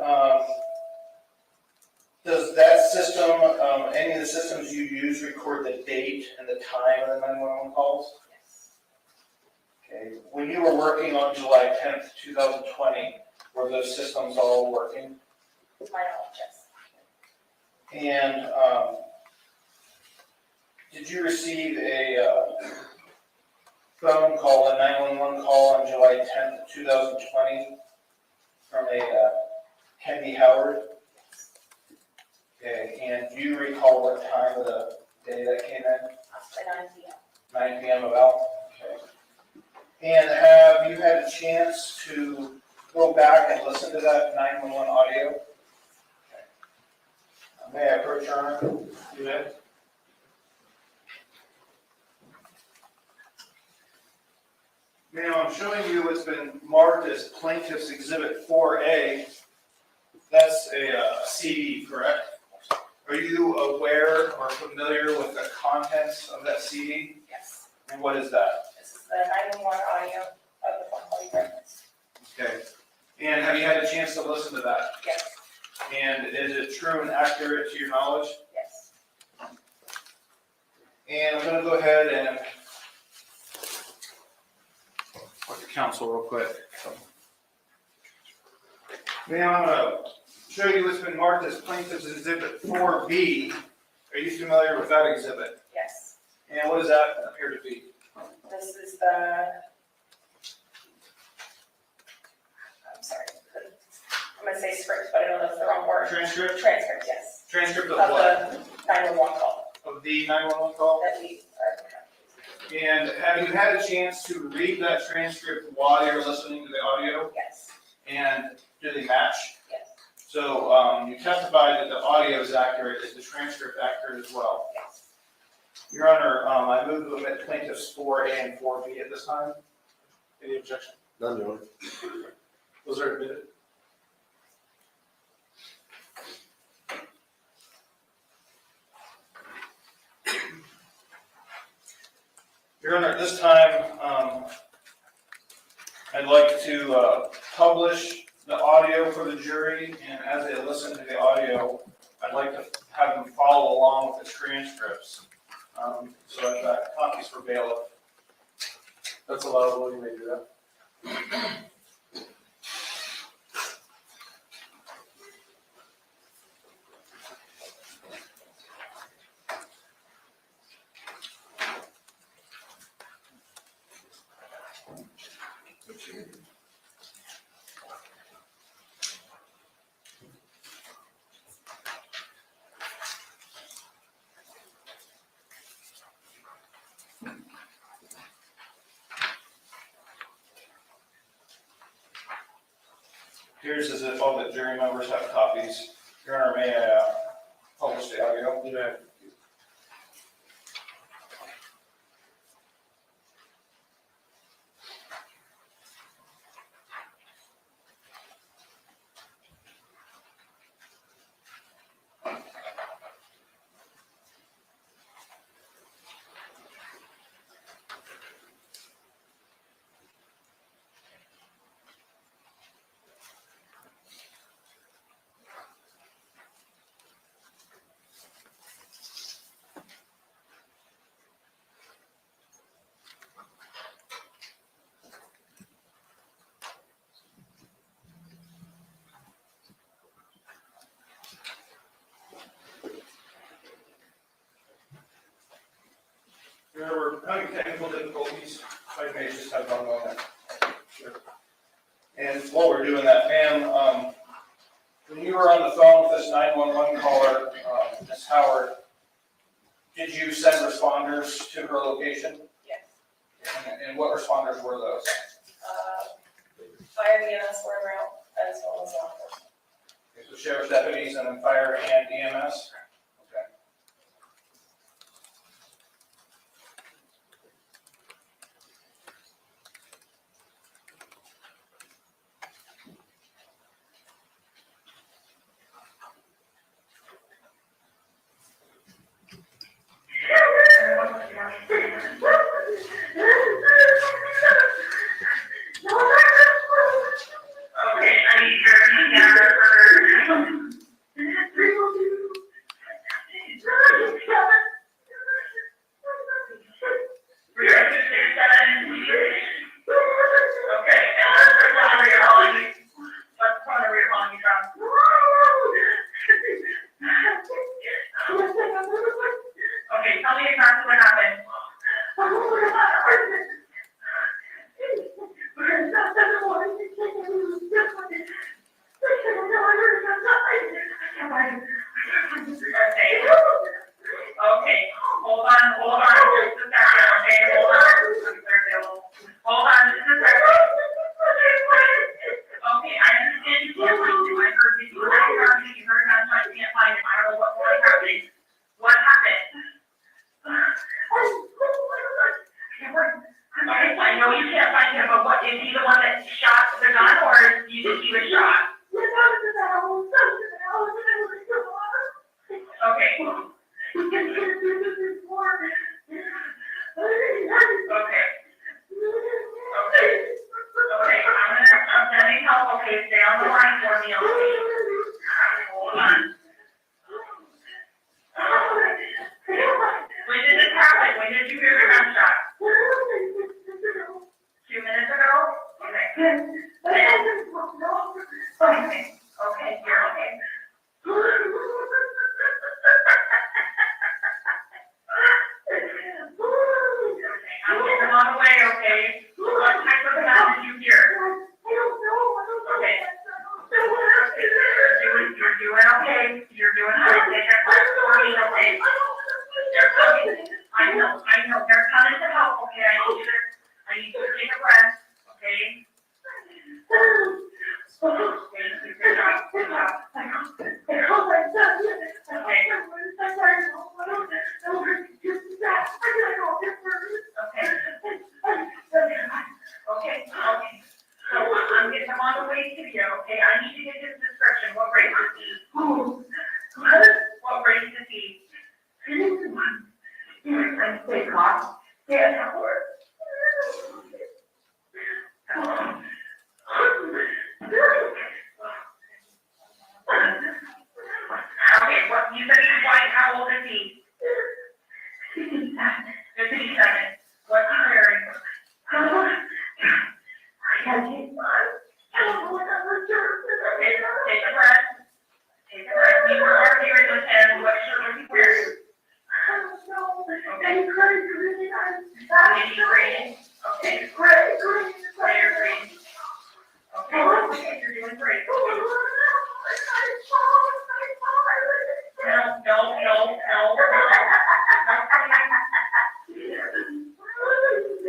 does that system, any of the systems you use record the date and the time of the 911 calls? Yes. Okay. When you were working on July 10th, 2020, were those systems all working? With my knowledge, yes. And did you receive a phone call, a 911 call on July 10th, 2020 from a Kendy Howard? Okay, and do you recall what time of the day that came in? At 9 p.m. 9 p.m. about? Okay. And have you had a chance to go back and listen to that 911 audio? Okay. May I approach your Honor? You may. Ma'am, I'm showing you what's been marked as Plaintiff's Exhibit 4A. That's a CD, correct? Are you aware or familiar with the contents of that CD? Yes. And what is that? This is the 911 audio of the phone call you referenced. Okay. And have you had a chance to listen to that? Yes. And is it true and accurate to your knowledge? Yes. And I'm going to go ahead and talk to counsel real quick. Ma'am, I'm going to show you what's been marked as Plaintiff's Exhibit 4B. Are you familiar with that exhibit? Yes. And what does that appear to be? This is the, I'm sorry, I'm going to say script, but I don't know if it's the wrong word. Transcript? Transcript, yes. Transcript of Of what? the 911 call Of the 911 call? that we are. And have you had a chance to read that transcript while you're listening to the audio? Yes. And do they match? Yes. So you testified that the audio is accurate. Is the transcript accurate as well? Yes. Your Honor, I move to omit plaintiffs 4A and 4B at this time. Any objection? None, Your Honor. Those are admitted. Your Honor, at this time, I'd like to publish the audio for the jury, and as they listen to the audio, I'd like to have them follow along with the transcripts. So I've got copies for bailiff. That's allowable, you may do that. Here's as if all the jury members have copies. Your Honor, may I publish the audio? You may. Your Honor, we're having technical difficulties. If I may just have 1 moment. Sure. And while we're doing that, ma'am, when you were on the phone with this 911 caller, Ms. Howard, did you send responders to her location? Yes. And what responders were those? Fire EMS were en route as well as law enforcement. Okay, so sheriff's deputies and then fire and EMS? Okay. tell me exactly what happened. Okay, hold on, just a second, okay, hold on, just a second. Okay, I understand you can't find him, I heard you, you heard a gunshot, you can't find him, I don't know what was happening. What happened? Okay, I know you can't find him, but what, is he the one that shot the gun, or do you think he was shot? Okay. Okay. Okay, I'm sending help, okay, stay on the line for me, okay? Hold on. When did this happen? When did you hear the gunshot? 2 minutes ago? Okay. Okay, you're okay. I'm getting them on the way, okay? What type of sound did you hear? Okay. You're doing okay. You're doing fine. Take a breath for me, okay? They're coming. I know. They're coming to help, okay? I need you to take a breath, okay? Good job. Okay. So I'm getting them on the way to you, okay? I need to get his description. What grade is he? What grade is he? Yeah, Howard. Okay, what, you said he's white, how old is he? 57. What's he wearing? Take a breath. You were arguing with him, what shirt was he wearing? Okay. Maybe green. Okay. Gray or green. Okay, you're doing great. No.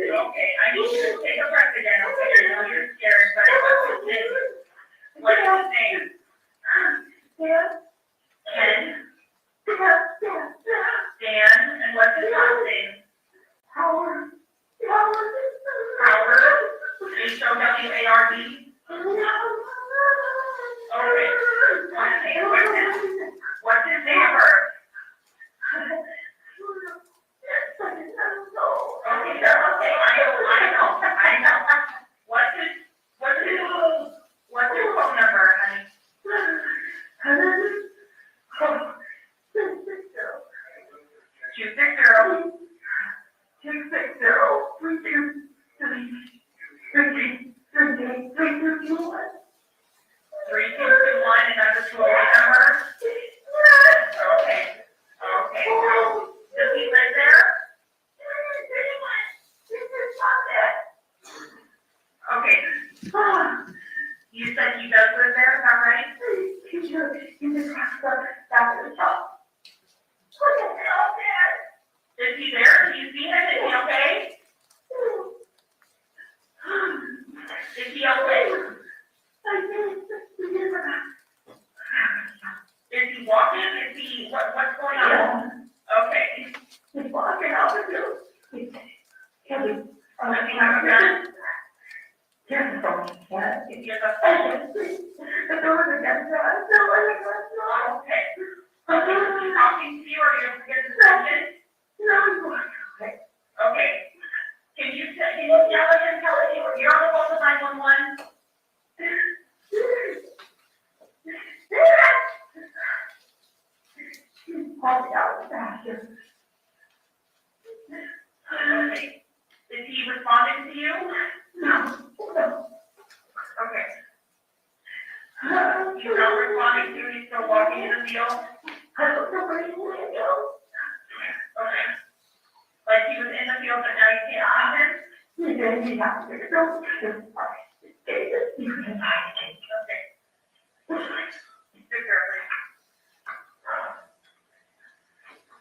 Okay, I need you to take a breath again, okay? I know you're scared, but what's his name? What is his name? Ken? Dan, and what's his last name? Howard? H-O-W-A-R-D? Okay. What's his date of birth? Okay, okay, I know. What's his phone number, honey? 3221, and that's a toll number? Okay. Does he live there? Okay. You said he does live there, is that right? Is he there? Do you see him? Is he okay? Is he okay? Is he walking? Is he, what's going on? Okay. He's walking out the door. Does he have a gun? Yes, is he a suspect? The door is against us. Okay. Is he talking to you, or are you getting suspended? No, okay. Okay. Can you yell at him, tell him you're on the phone with 911? Okay. Is he responding to you? No. Okay. He's not responding to you, he's still walking in the field? Okay.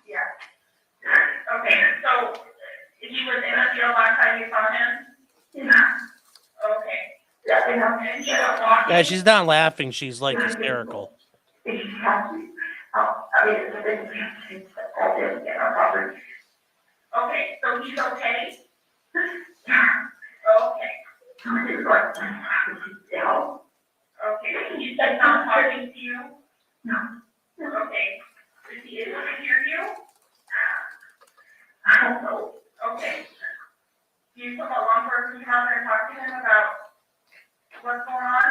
Yeah. Okay, so he was in the field last time you saw him? Yeah. Okay. And he was walking? Yeah, she's not laughing. She's like hysterical. Okay, so he's okay? Okay. Okay, he's not talking to you? No. Okay. Is he able to hear you? I don't know. Okay. Do you put a law enforcement come out there and talk to him about what's going on?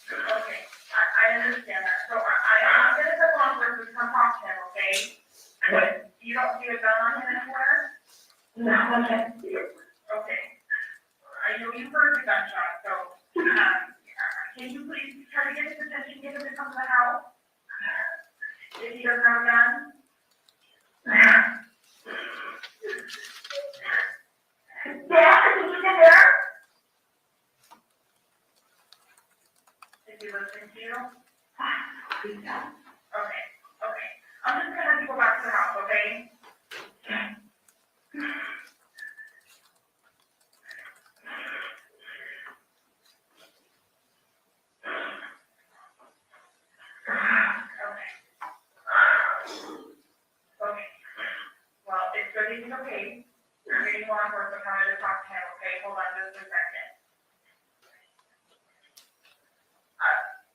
Okay, I understand that. So I'm gonna put law enforcement come talk to him, okay? But you don't see a gun on him anywhere? No, I can't see it. Okay. I know you heard the gunshot, so, can you please try to get his attention, get him to come to the house? If he doesn't have a gun? Yeah, can you get there? Is he listening to you? Okay, okay. I'm just gonna have you go back to the house, okay? Okay. Well, it's good he's okay. You're getting law enforcement coming to talk to him, okay? Hold on just a second.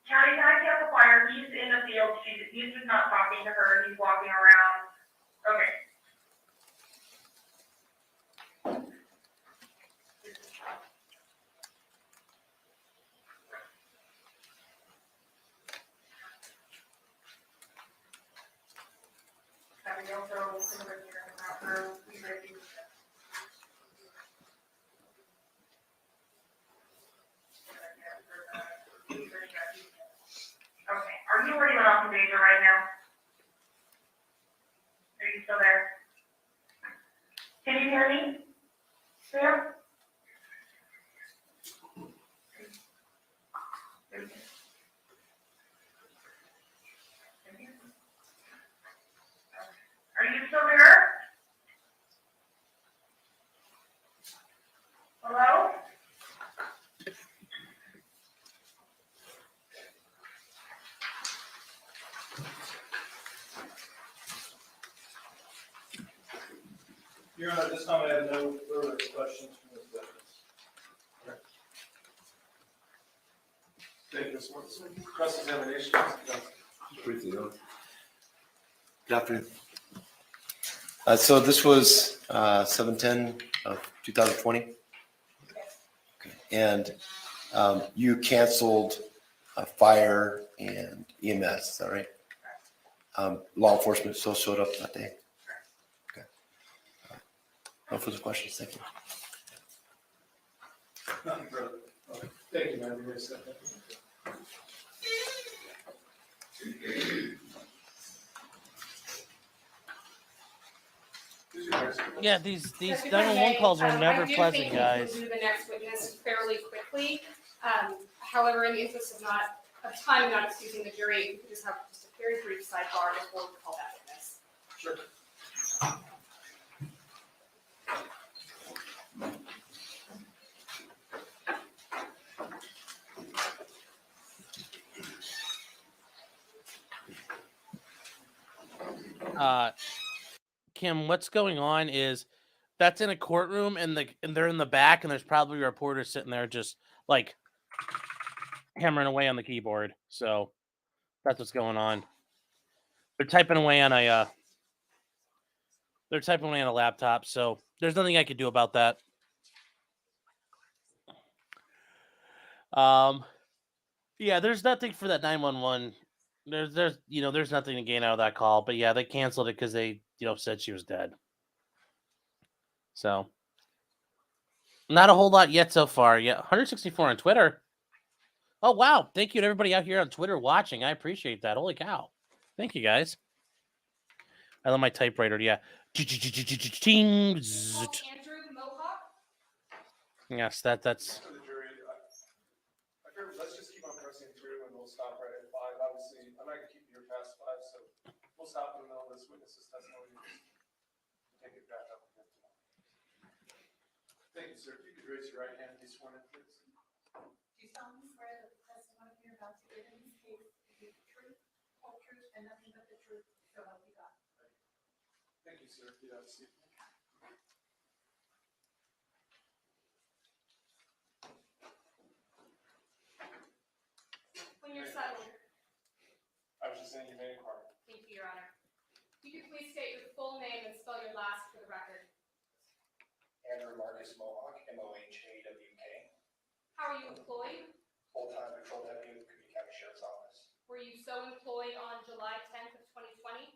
County County amplifier, he's in the field, he's just not talking to her, he's walking around. Okay. Have we also, some of the here about her, we ready? Okay, are you already off the danger right now? Are you still there? Can you hear me? Sam? Are you still there? Hello? Your Honor, this time I have no further questions from this witness. Thank you, Ms. Mortensen. Cross-examination. Briefly, Your Honor. Good afternoon. So this was 7/10 of 2020? Okay. And you canceled fire and EMS, is that right? Law enforcement still showed up that day? Okay. No further questions, thank you. Nothing further. Okay. Thank you, ma'am. You may step in. Who's your next? Yeah, these If I 911 may, calls are never I do pleasant, think we guys. can do the next witness fairly quickly. However, in the interest of time, not excusing the jury, we could just have just a very brief sidebar before we call that witness. Sure. Kim, what's going on is that's in a courtroom and they're in the back and there's probably a reporter sitting there just like hammering away on the keyboard. So that's what's going on. They're typing away on a laptop, so there's nothing I could do about that. Yeah, there's nothing for that 911. There's nothing to gain out of that call, but yeah, they canceled it because they, said she was dead. So not a whole lot yet so far. Yeah, 164 on Twitter. Oh wow! Thank you to everybody out here on Twitter watching. I appreciate that. Holy cow! Thank you guys. I love my typewriter. Yeah, Ting, Call zzzt. Andrew Mohawk. Yes, that's For the jury, I figured let's just keep on pressing through and we'll stop right at 5. Obviously, I'm not gonna keep you here past 5, so we'll stop in the middle of this witness's testimony. Take it back up again. Thank you, sir. If you could raise your right hand, be sworn in, please. Do you solemnly swear that the testimony you're about to give in this case will be the truth, whole truth, and nothing but the truth, so help you God? Thank you, sir. You have a seat. When you're settled, I was just saying you may inquire. thank you, Your Honor. You could please state your full name and spell your last for the record. Andrew Marcus Mohawk, Mohawk. How are you employed? Full-time patrol deputy with Cooney County Sheriff's Office. Were you so employed on July 10th of 2020?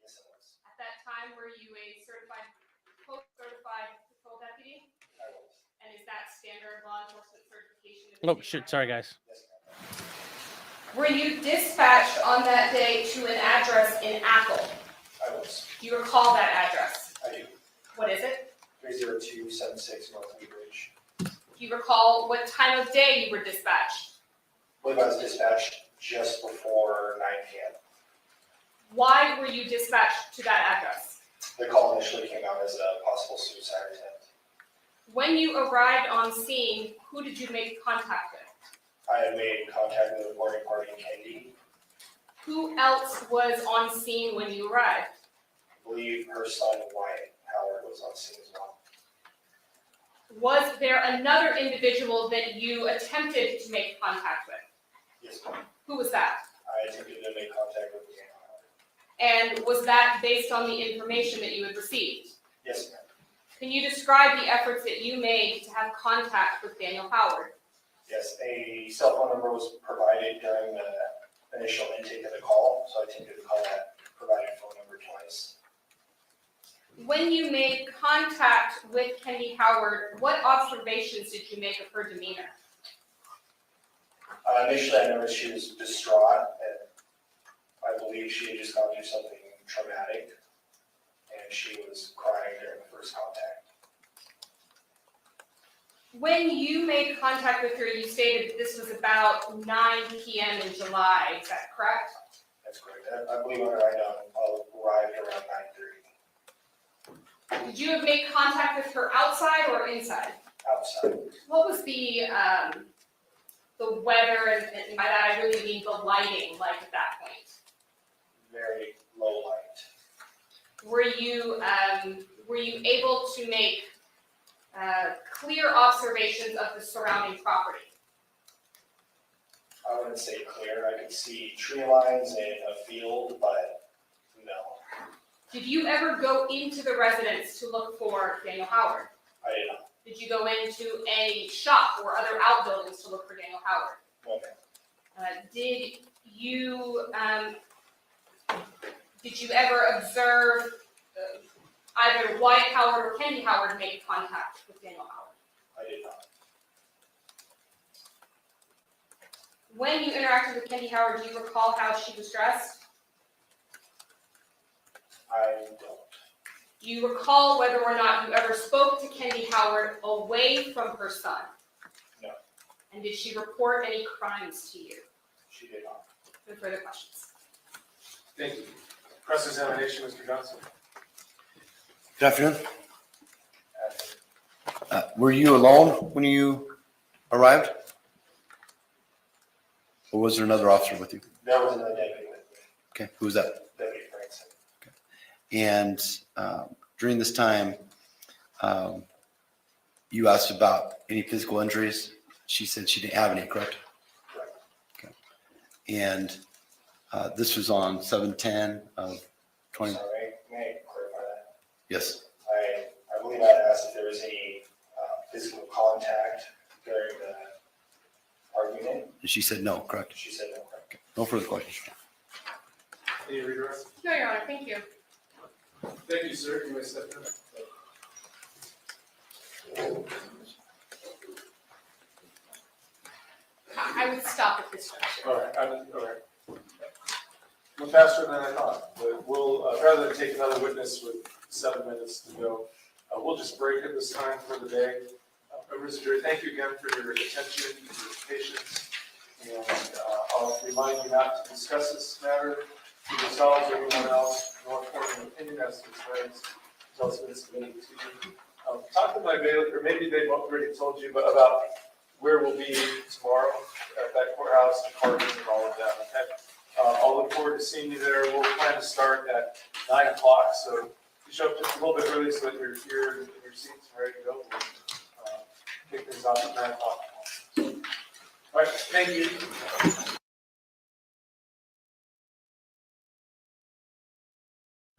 Yes, it was. At that time, were you a post-certified patrol deputy? I was. And is that standard law enforcement certification? oh shit. Sorry, guys. Yes, ma'am. Were you dispatched on that day to an address in Athol? I was. Do you recall that address? I do. What is it? 30276 North Lee Bridge. Do you recall what time of day you were dispatched? I believe I was dispatched just before 9 p.m. Why were you dispatched to that address? The call initially came out as a possible suicide attempt. When you arrived on scene, who did you make contact with? I had made contact with the reporting party, Kendy. Who else was on scene when you arrived? I believe her son, Wyatt Howard, was on scene as well. Was there another individual that you attempted to make contact with? Yes, ma'am. Who was that? I attempted to make contact with Daniel Howard. And was that based on the information that you had received? Yes, ma'am. Can you describe the efforts that you made to have contact with Daniel Howard? Yes, a cell phone number was provided during the initial intake of the call, so I attempted to call that provided phone number twice. When you made contact with Kendy Howard, what observations did you make of her demeanor? Initially, I noticed she was distraught, and I believe she had just gone through something traumatic, and she was crying during the first contact. When you made contact with her, you stated that this was about 9 p.m. in July, is that correct? That's correct. I believe when I arrived around 9:30, Did you have made contact with her outside or inside? outside. What was the weather, and by that I really mean the lighting like at that point? Very low light. Were you able to make clear observations of the surrounding property? I wouldn't say clear. I could see tree lines in a field, but no, Did you ever go into the residence to look for Daniel Howard? I did not. Did you go into a shop or other outbuildings to look for Daniel Howard? No, ma'am. Did you ever observe either Wyatt Howard or Kendy Howard make contact with Daniel Howard? I did not. When you interacted with Kendy Howard, do you recall how she was dressed? I don't. Do you recall whether or not you ever spoke to Kendy Howard away from her son? No. And did she report any crimes to you? She did not. No further questions. Thank you. Cross-examination, Mr. Johnson. Good afternoon. Were you alone when you arrived? Or was there another officer with you? There was another deputy with me, Okay, who was that? Deputy Franson. And during this time, you asked about any physical injuries. She said she didn't have any, correct? Correct. Okay. And this was on 7/10 of 20. Sorry, may I clarify that? Yes. I believe I asked if there was any physical contact during the argument. And she said no, correct? She said no, correct. Okay. No further questions. Any redirect? No, Your Honor, thank you. Thank you, sir. You may step down. I would stop at this juncture. All right, all right. Went faster than I thought, but we'll, rather than take another witness with 7 minutes to go. We'll just break at this time for the day. Members of the jury, thank you again for your attention, your patience, and I'll remind you not to discuss this matter with yourselves or anyone else, nor form an opinion as to its merits until it's been submitted to you. Talk to my bailiff, or maybe they've already told you, but about where we'll be tomorrow at that courthouse, the parties and all of that, okay? I'll look forward to seeing you there. We'll plan to start at 9 o'clock, so you show up just a little bit early so that you're here in your seats and ready to go. Kick things off at 9 o'clock. All right, thank you.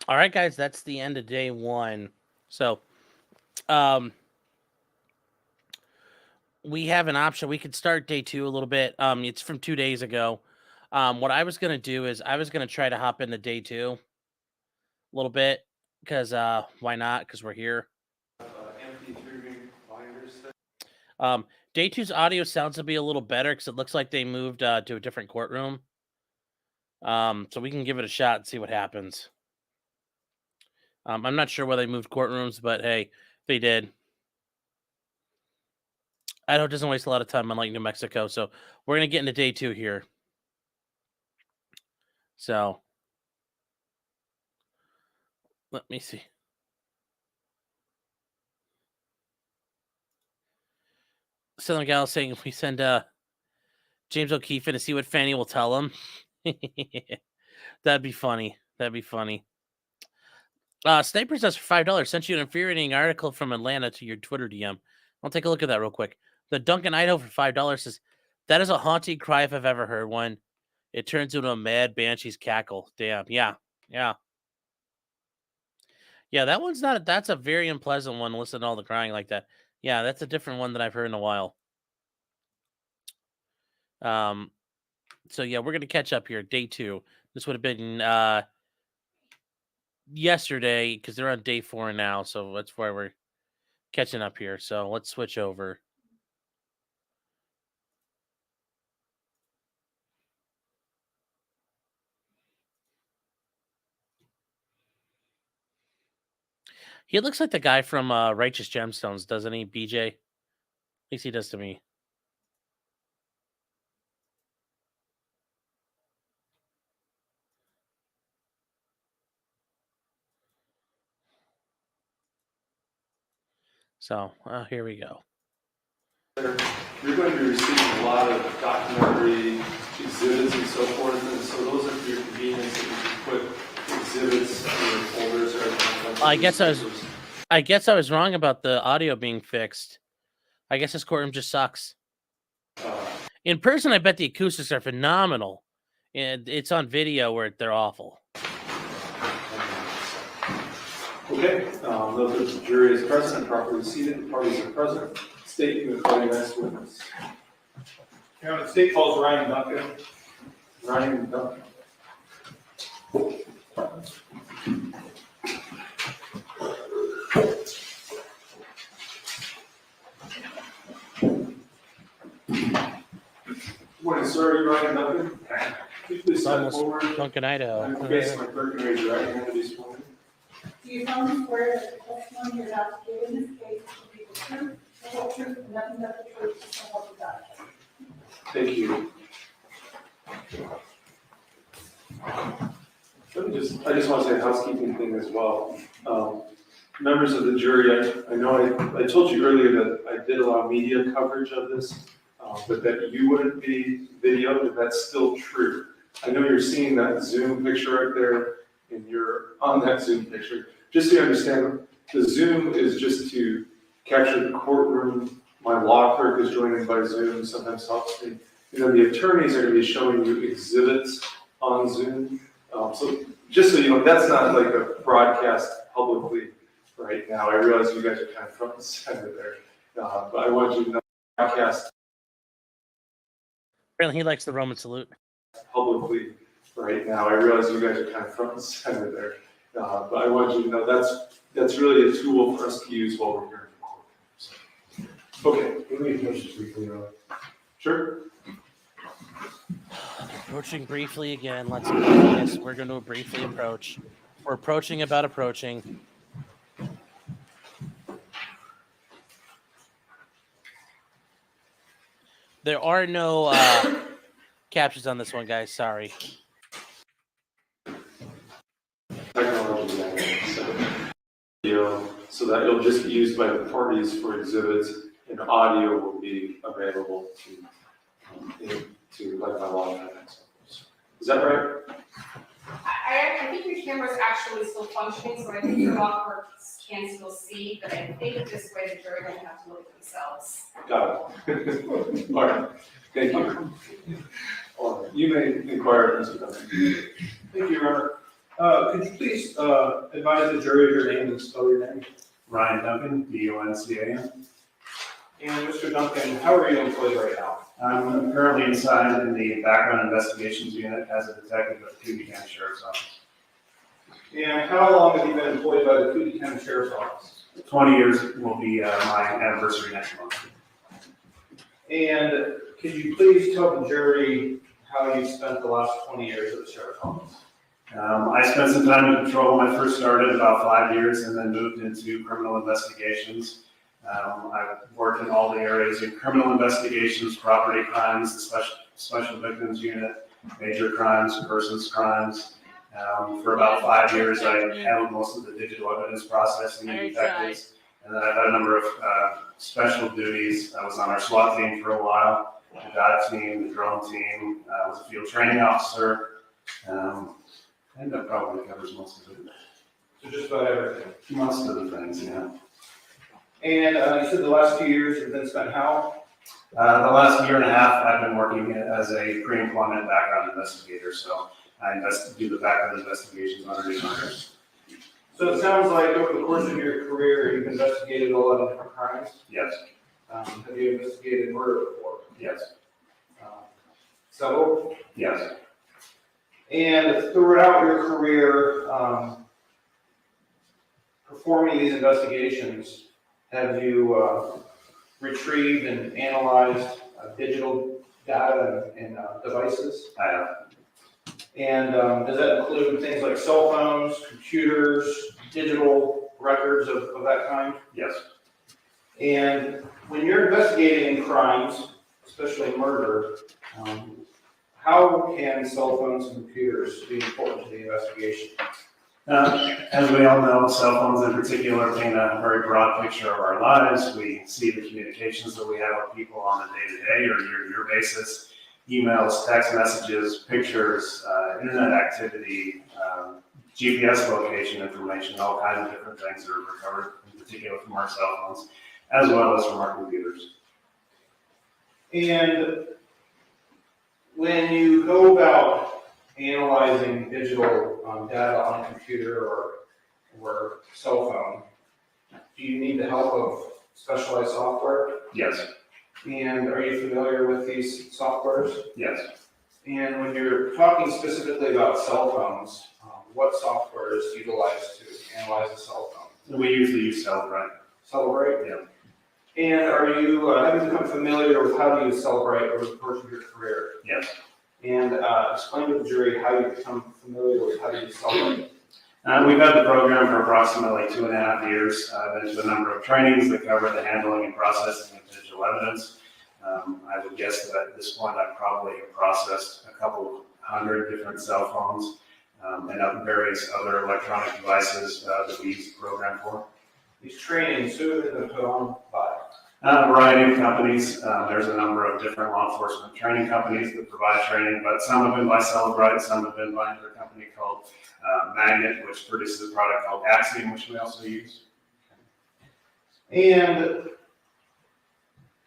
All right, guys, that's the end of day 1. So, we have an option. We could start day 2 a little bit. It's from 2 days ago. What I was gonna do is I was gonna try to hop into day 2 a little bit because why not? Because we're here. Day 2's audio sounds to be a little better because it looks like they moved to a different courtroom. So we can give it a shot and see what happens. I'm not sure why they moved courtrooms, but hey, they did. Idaho doesn't waste a lot of time, unlike New Mexico. So we're going to get into day 2 here. So let me see. Southern Gal saying if we send James O'Keefe in to see what Fanny will tell him. That'd be funny. That'd be funny. Snipers does for $5 sent you an infuriating article from Atlanta to your Twitter DM. I'll take a look at that real quick. The Duncan Idaho for $5 says, that is a haunting cry if I've ever heard one. It turns into a mad banshee's cackle. Damn. Yeah. Yeah. Yeah, that one's not, that's a very unpleasant one. Listen to all the crying like that. Yeah, that's a different one that I've heard in a while. So yeah, we're going to catch up here. Day 2. This would have been yesterday because they're on day 4 now. So that's why we're catching up here. So let's switch over. He looks like the guy from Righteous Gemstones, doesn't he, BJ? At least he does to me. So here we go. You're going to be receiving a lot of documentary exhibits and so forth, and so those are for your convenience that you can put exhibits in your folders or everything. I guess I was wrong about the audio being fixed. I guess this courtroom just sucks. In person, I bet the acoustics are phenomenal. And it's on video where they're awful. Okay, note that the jury is present and properly seated. The parties are present. State you and the next witness. Now, the state calls Ryan Duncan. Ryan Duncan. Morning, sir. You Ryan Duncan? Can you please step forward? Duncan, Idaho. I'm facing my clerk and raise your right hand to be sworn. Do you solemnly swear that the testimony you're about to give in this case will be the truth, the whole truth, and nothing but the truth, so help you God? Thank you. I just want to say a housekeeping thing as well. Members of the jury, I know I told you earlier that I did allow media coverage of this, but that you wouldn't be videoed, and that's still true. I know you're seeing that Zoom picture right there, and you're on that Zoom picture. Just so you understand, the Zoom is just to capture the courtroom. My law clerk is joining by Zoom, sometimes helps me. And then the attorneys are going to be showing you exhibits on Zoom. So just so you know, that's not like a broadcast publicly right now. I realize you guys are kind of front and center there. But I want you to know, broadcast Apparently he likes the Roman salute. Publicly right now. I realize you guys are kind of front and center there. But I want you to know that's really a tool for us to use while we're here in the court. Okay. Can we approach this briefly, Rob? Sure. Approaching briefly again. Let's do this. We're going to briefly approach. We're approaching about approaching. There are no captions on this one, guys. Sorry. Technology, video, so that it'll just be used by the parties for exhibits, and audio will be available to like my law enforcement. Is that right? I think your camera's actually still functioning, so I think your law clerks can still see, but I think this way the jury doesn't have to look at themselves. Got it. All right, thank you. All right. You may inquire, Mr. Duncan. Thank you, Your Honor. Could you please advise the jury of your name and spell your name? Ryan Duncan, D-U-N-C-A-N. And Mr. Duncan, how are you employed right now? I'm currently inside in the background investigations unit as a detective at the Cooney County Sheriff's Office. And how long have you been employed by the Cooney County Sheriff's Office? 20 years will be my anniversary next month. And could you please tell the jury how you spent the last 20 years at the Sheriff's Office? I spent some time in patrol when I first started, about 5 years, and then moved into criminal investigations. I've worked in all the areas of criminal investigations, property crimes, the special victims unit, major crimes, persons crimes. For about 5 years, I handled most of the digital evidence processing and detectives. And then I've had a number of special duties. I was on our SWAT team for a while, the dive team, the drone team. I was a field training officer. I think that probably covers most of it. So just about everything. Most of the things, yeah. And you said the last 2 years have been spent how? The last year and a half, I've been working as a pre-employment background investigator, so I do the background investigations underneath others. So it sounds like over the course of your career, you've investigated a lot of different crimes. Yes, Have you investigated murder before? yes, Several? yes. And throughout your career, performing these investigations, have you retrieved and analyzed digital data and devices? I have. And does that include things like cell phones, computers, digital records of that kind? Yes. And when you're investigating crimes, especially murder, how can cell phones and computers be important to the investigation? As we all know, cell phones in particular paint a very broad picture of our lives. We see the communications that we have with people on a day-to-day or year-to-year basis. Emails, text messages, pictures, internet activity, GPS location information, all kinds of different things that are recovered, in particular from our cell phones, as well as from our computers. And when you go about analyzing digital data on a computer or cell phone, do you need the help of specialized software? Yes, And are you familiar with these softwares? yes. And when you're talking specifically about cell phones, what software is utilized to analyze a cell phone? We usually use Celebrate. Celebrate? Yeah. And are you having become familiar with how to use Celebrate over the course of your career? Yes. And explain to the jury how you become familiar with how to use Celebrate. We've had the program for approximately 2.5 years. I've been to a number of trainings that cover the handling and processing of digital evidence. I would guess that at this point I probably have processed a couple hundred different cell phones and various other electronic devices that we use the program for. These trainings, who have been put on by? A variety of companies. There's a number of different law enforcement training companies that provide training, but some have been by Celebrite, some have been by another company called Magnet, which produces a product called Axiom, which we also use. And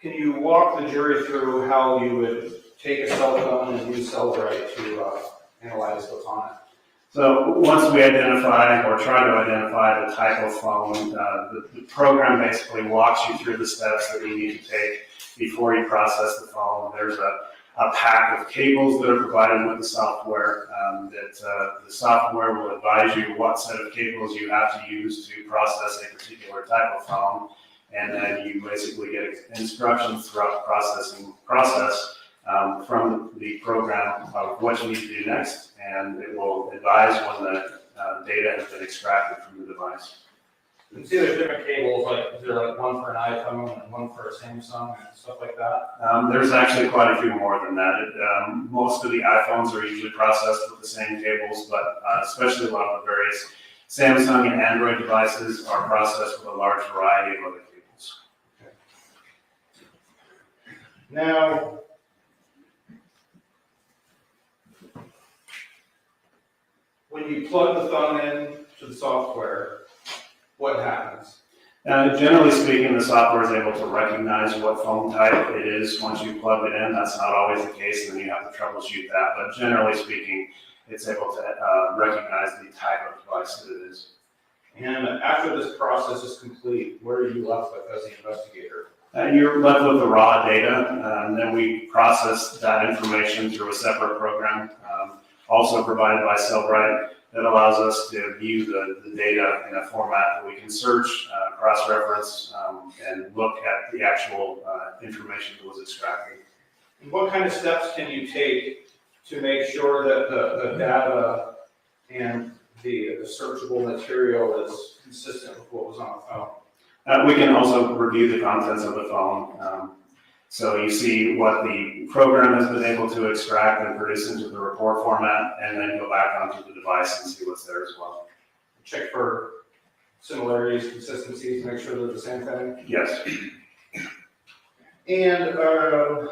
can you walk the jury through how you would take a cell phone and use Celebrite to analyze what's on it? So once we identify or try to identify the type of phone, the program basically walks you through the steps that you need to take before you process the phone. There's a pack of cables that are provided with the software that the software will advise you what set of cables you have to use to process a particular type of phone. And then you basically get instructions throughout the process from the program of what you need to do next, and it will advise when the data has been extracted from the device. You can see there's different cables, like, is there like one for an iPhone and one for a Samsung and stuff like that? There's actually quite a few more than that. Most of the iPhones are usually processed with the same cables, but especially a lot of the various Samsung and Android devices are processed with a large variety of other cables. Now, when you plug the phone in to the software, what happens? Generally speaking, the software is able to recognize what phone type it is once you plug it in. That's not always the case, and then you have to troubleshoot that. But generally speaking, it's able to recognize the type of device that it is. And after this process is complete, what are you left with as the investigator? You're left with the raw data, and then we process that information through a separate program, also provided by Cellbrite, that allows us to view the data in a format that we can search, cross-reference, and look at the actual information that was extracted. And what kind of steps can you take to make sure that the data and the searchable material is consistent with what was on the phone? We can also review the contents of the phone. So you see what the program has been able to extract and produce into the report format, and then go back onto the device and see what's there as well. Check for similarities, consistencies, make sure they're the same thing? Yes. And are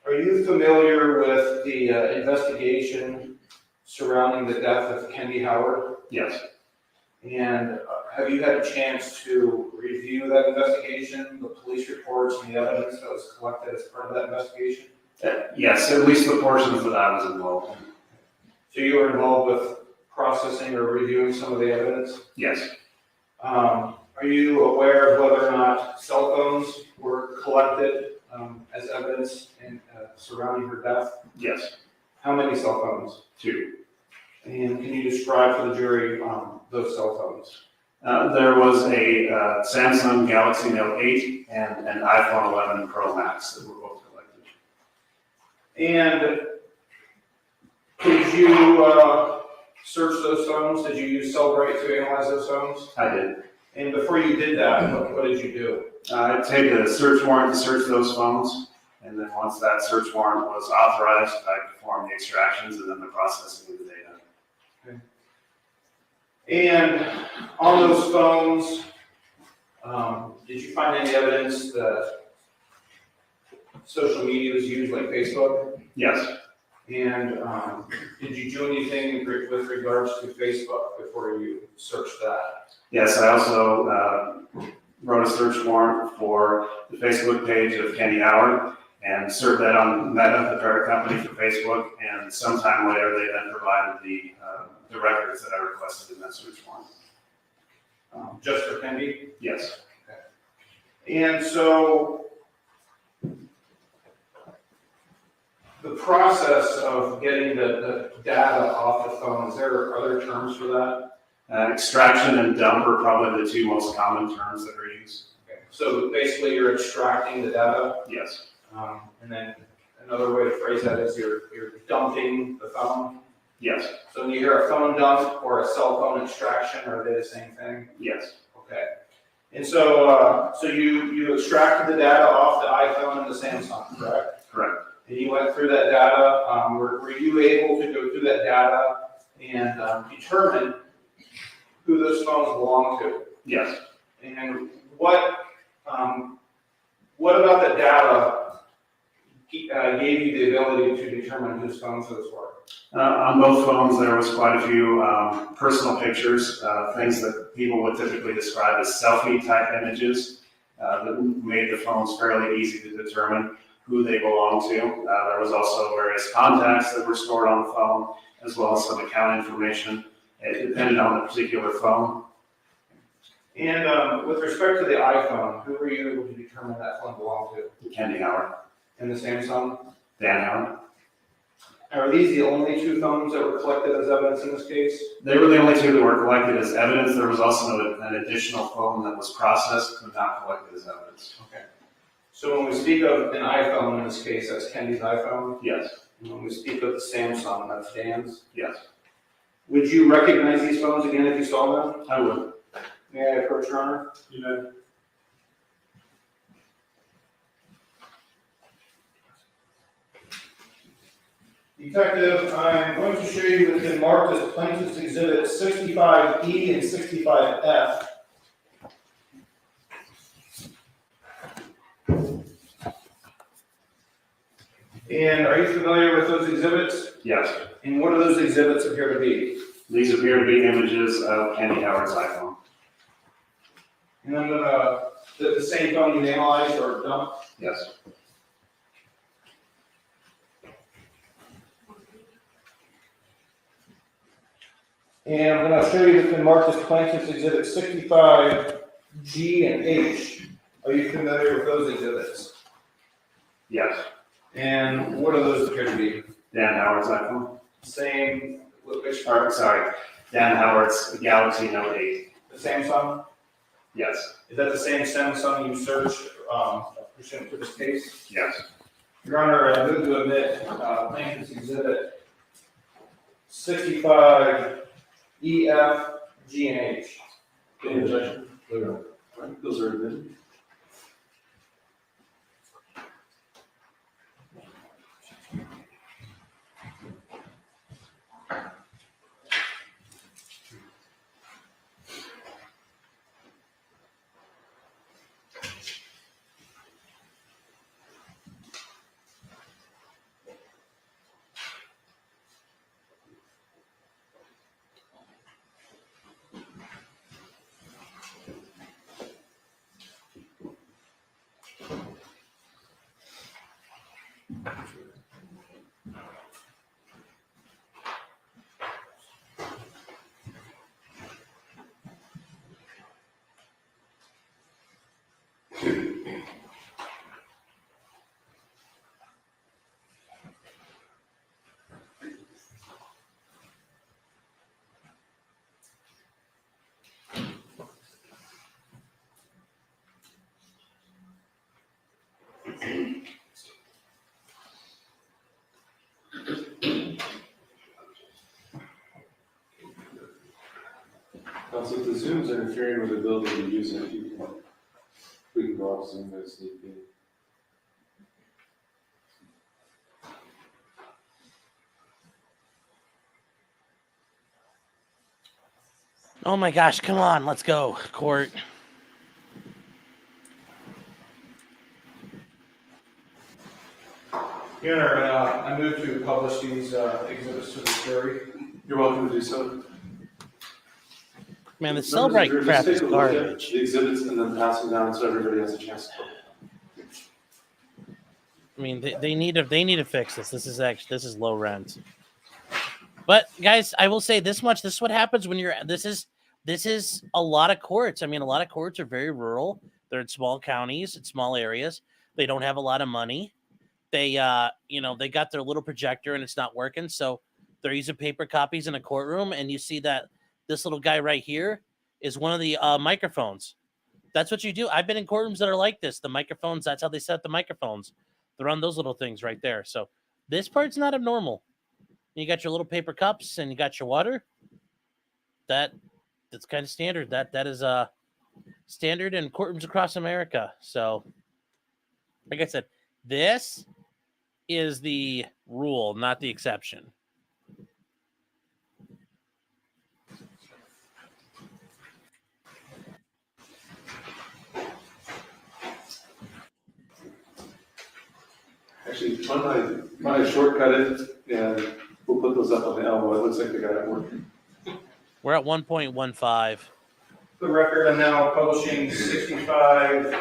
you familiar with the investigation surrounding the death of Kendy Howard? Yes. And have you had a chance to review that investigation, the police reports and the evidence that was collected as part of that investigation? Yes, at least the portions that I was involved in. So you were involved with processing or reviewing some of the evidence? Yes. Are you aware of whether or not cell phones were collected as evidence in, surrounding her death? Yes. How many cell phones? 2. And can you describe for the jury those cell phones? There was a Samsung Galaxy Note 8 and an iPhone 11 Pro Max that were both collected. And did you search those phones? Did you use Cellbrite to analyze those phones? I did. And before you did that, what did you do? I take a search warrant to search those phones, and then once that search warrant was authorized, I performed the extractions and then the processing of the data. And on those phones, did you find any evidence that social media was used, like Facebook? Yes. And did you do anything with regards to Facebook before you searched that? Yes, I also wrote a search warrant for the Facebook page of Kendy Howard and served that on Meta, the parent company for Facebook, and sometime later they then provided the records that I requested in that search warrant. Just for Kendy? Yes. Okay. And so the process of getting the data off the phone, is there other terms for that? Extraction and dump are probably the 2 most common terms that are used. Okay. So basically you're extracting the data, Yes. and then another way to phrase that is you're dumping the phone? Yes. So when you hear a phone dump or a cell phone extraction, are they the same thing? Yes. Okay. And so, so you extracted the data off the iPhone and the Samsung, correct? Correct. And you went through that data. Were you able to go through that data and determine who those phones belong to? Yes. And what about the data gave you the ability to determine whose phones those were? On both phones, there was quite a few personal pictures, things that people would typically describe as selfie-type images that made the phones fairly easy to determine who they belong to. There was also various contacts that were stored on the phone, as well as some account information. It depended on the particular phone. And with respect to the iPhone, who were you able to determine that phone belonged to? Kendy Howard. And the Samsung? Dan Howard. Are these the only 2 phones that were collected as evidence in this case? They were the only 2 that were collected as evidence. There was also an additional phone that was processed but not collected as evidence. Okay. So when we speak of an iPhone in this case, that's Kendy's iPhone? Yes. And when we speak of the Samsung, that's Dan's? Yes. Would you recognize these phones again if you saw them? I would. May I approach, Your Honor? You know, Detective, I'm going to show you what's been marked as plaintiff's exhibit 65E and 65F. And are you familiar with those exhibits? yes. And what do those exhibits appear to be? These appear to be images of Kendy Howard's iPhone. And then the same phone you analyzed or dumped? Yes. And I'm going to show you what's been marked as plaintiff's exhibit 65G and H. Are you familiar with those exhibits? Yes. And what do those appear to be? Dan Howard's iPhone. Same, which Or, sorry, Dan Howard's Galaxy Note 8. the Samsung? Yes. Is that the same Samsung you searched pursuant to this case? Yes. Your Honor, I move to admit plaintiff's exhibit 65 E, F, G, and H. Any objection? Those are admitted. Also, if the Zoom's interfering with the ability to use it, we can go off Zoom as need be. Oh my gosh, come on, let's go, court. Your Honor, I move to publish these exhibits to the jury. You're welcome to do so. Man, the Celebrite Members of the jury, crap just is take a look at garbage. the exhibits and then pass them down so everybody has a chance to vote. I mean, they need to fix this. This is low rent. But guys, I will say this much: this is what happens when you're. This is a lot of courts. I mean, a lot of courts are very rural. They're in small counties, in small areas. They don't have a lot of money. They they got their little projector and it's not working, so they're using paper copies in a courtroom. And you see that this little guy right here is one of the microphones. That's what you do. I've been in courtrooms that are like this. The microphones. That's how they set the microphones. They're on those little things right there. So this part's not abnormal. You got your little paper cups and you got your water. That's kind of standard. That is standard in courtrooms across America. So, like I said, this is the rule, not the exception. Actually, why don't I shortcut it and we'll put those up on the elbow. It looks like they got it working. We're at 1.15. The record, I'm now publishing 65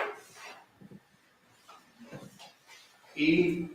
E.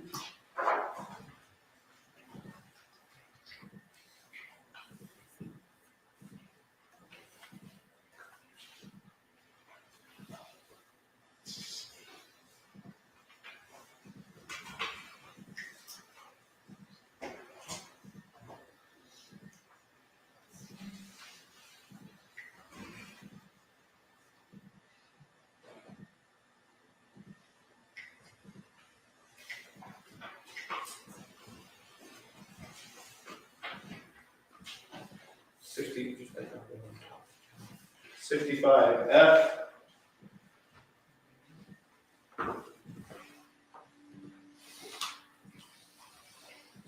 65F.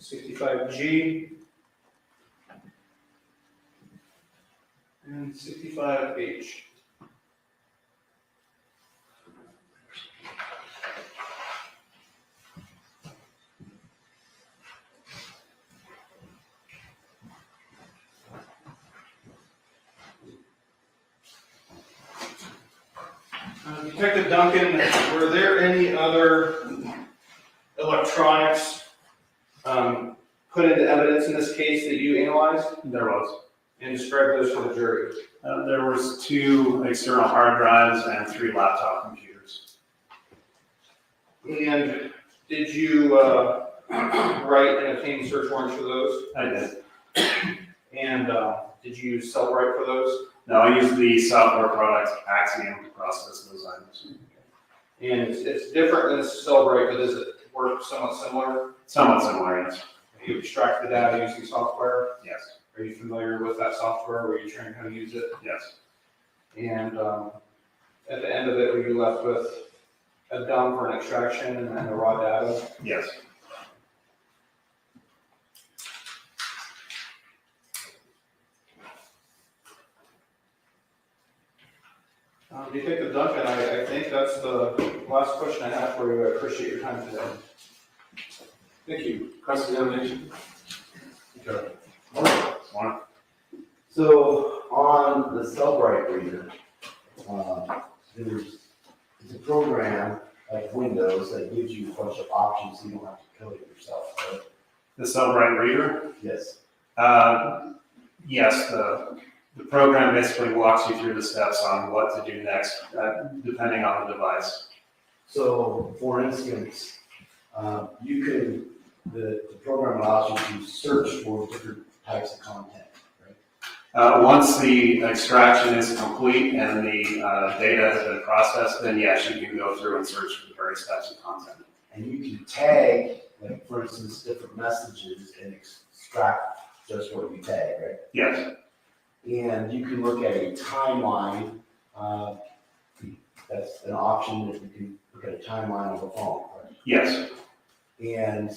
65G. And 65H. Detective Duncan, were there any other electronics put into evidence in this case that you analyzed? There was. And describe those to the jury. There was 2 external hard drives and 3 laptop computers. And did you write and obtain search warrants for those? I did. And did you Cellbrite for those? No, I used the software product Axiom to process those items. And it's different than Cellbrite, but does it work somewhat similar? Somewhat similar, yes. You extract the data using software? Yes. Are you familiar with that software? Were you trained how to use it? Yes. And at the end of it, were you left with a dump for an extraction and then the raw data? Yes. Detective Duncan, I think that's the last question I have for you. I appreciate your time today. Thank you. Cross-examination. Okay. One. So on the Cellbrite reader, it's a program like Windows that gives you a bunch of options so you don't have to code it yourself, right? The Cellbrite reader? Yes. Yes, the program basically walks you through the steps on what to do next, depending on the device. So for instance, the program allows you to search for different types of content, right? Once the extraction is complete and the data has been processed, then yes, you can go through and search for the various types of content. And you can tag, like for instance, different messages and extract just what you tag, right? Yes. And you can look at a timeline. That's an option that you can look at a timeline of a phone, right? Yes. And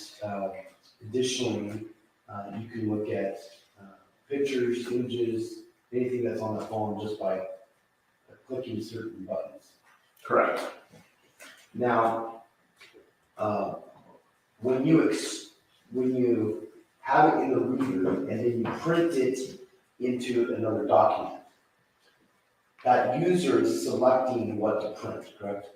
additionally, you can look at pictures, images, anything that's on the phone just by clicking certain buttons. Correct. Now, when you have it in the reader and then you print it into another document, that user is selecting what to print, correct?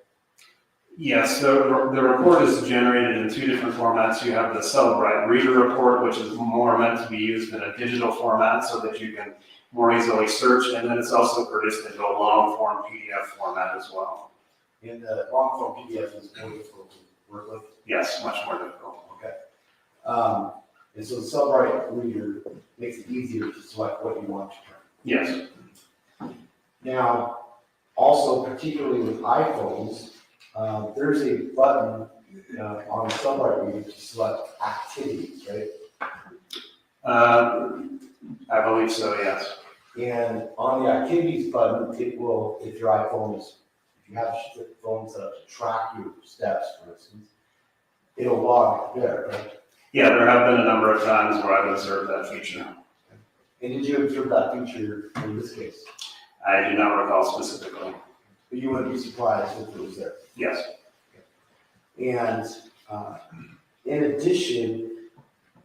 Yes, the report is generated in 2 different formats. You have the Cellbrite reader report, which is more meant to be used in a digital format so that you can more easily search, and then it's also produced into a long-form PDF format as well. And the long-form PDF is more difficult to work with? Yes, much more difficult. Okay. And so the Cellbrite reader makes it easier to select what you want to print. Yes. Now, also particularly with iPhones, there's a button on the Cellbrite reader to select activities, right? I believe so, yes. And on the activities button, it will, if your iPhone is, if you have your phone set up to track your steps, for instance, it'll log there, right? Yeah, there have been a number of times where I've observed that feature. And did you observe that feature in this case? I do not recall specifically. But you wouldn't be surprised if it was there. Yes. And in addition,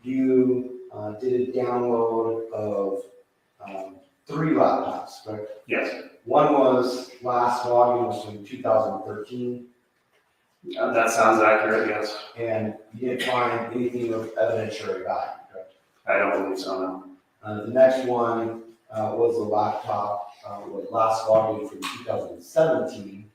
you did a download of 3 laptops, correct? Yes. One was last login was from 2013, That sounds accurate, yes. and you didn't find anything of evidentiary value, correct? I don't believe so, no. The next one was a laptop with last login from 2017,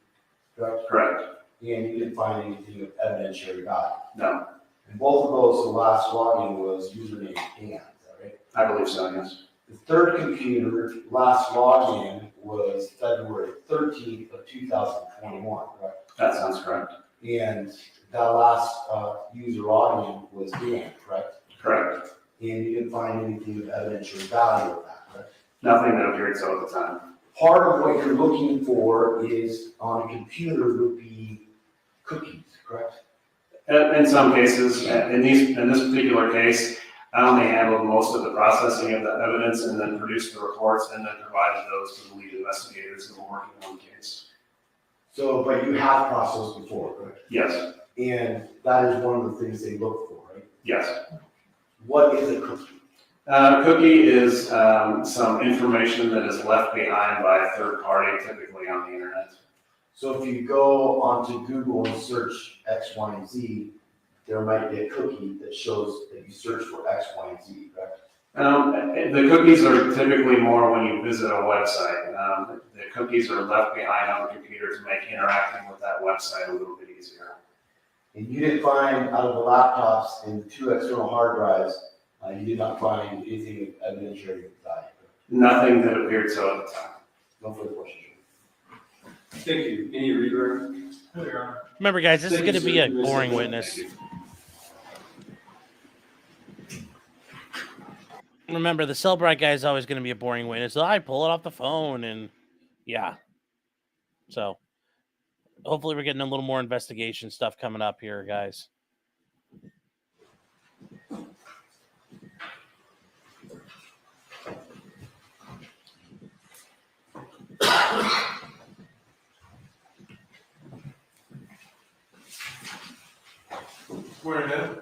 correct? Correct. And you didn't find anything of evidentiary value. No. And both of those, the last login was username Dan, is that right? I believe so, yes. The third computer, last login was February 13th of 2021, correct? That sounds correct. And that last user login was Dan, correct? Correct. And you didn't find anything of evidentiary value of that, correct? Nothing that appeared so at the time. part of what you're looking for is on a computer would be cookies, correct? In some cases, in this particular case, I only handled most of the processing of the evidence and then produced the reports and then provided those to the lead investigators who were working on the case. So, but you have processed before, correct? Yes, And that is one of the things they look for, right? yes. What is a cookie? Cookie is some information that is left behind by a third party, typically on the internet. So if you go onto Google and search X, Y, and Z, there might be a cookie that shows that you search for X, Y, and Z, correct? The cookies are typically more when you visit a website. The cookies are left behind on the computer to make interacting with that website a little bit easier. And you didn't find out of the laptops and the 2 external hard drives, you did not find anything of evidentiary value, correct? Nothing that appeared so at the time. No further questions. Thank you. Any reader? Remember, guys, this is going to be a boring witness. Remember, the Cellbrite guy is always going to be a boring witness. So I pull it off the phone, and yeah. So hopefully we're getting a little more investigation stuff coming up here, guys. Morning, Ed.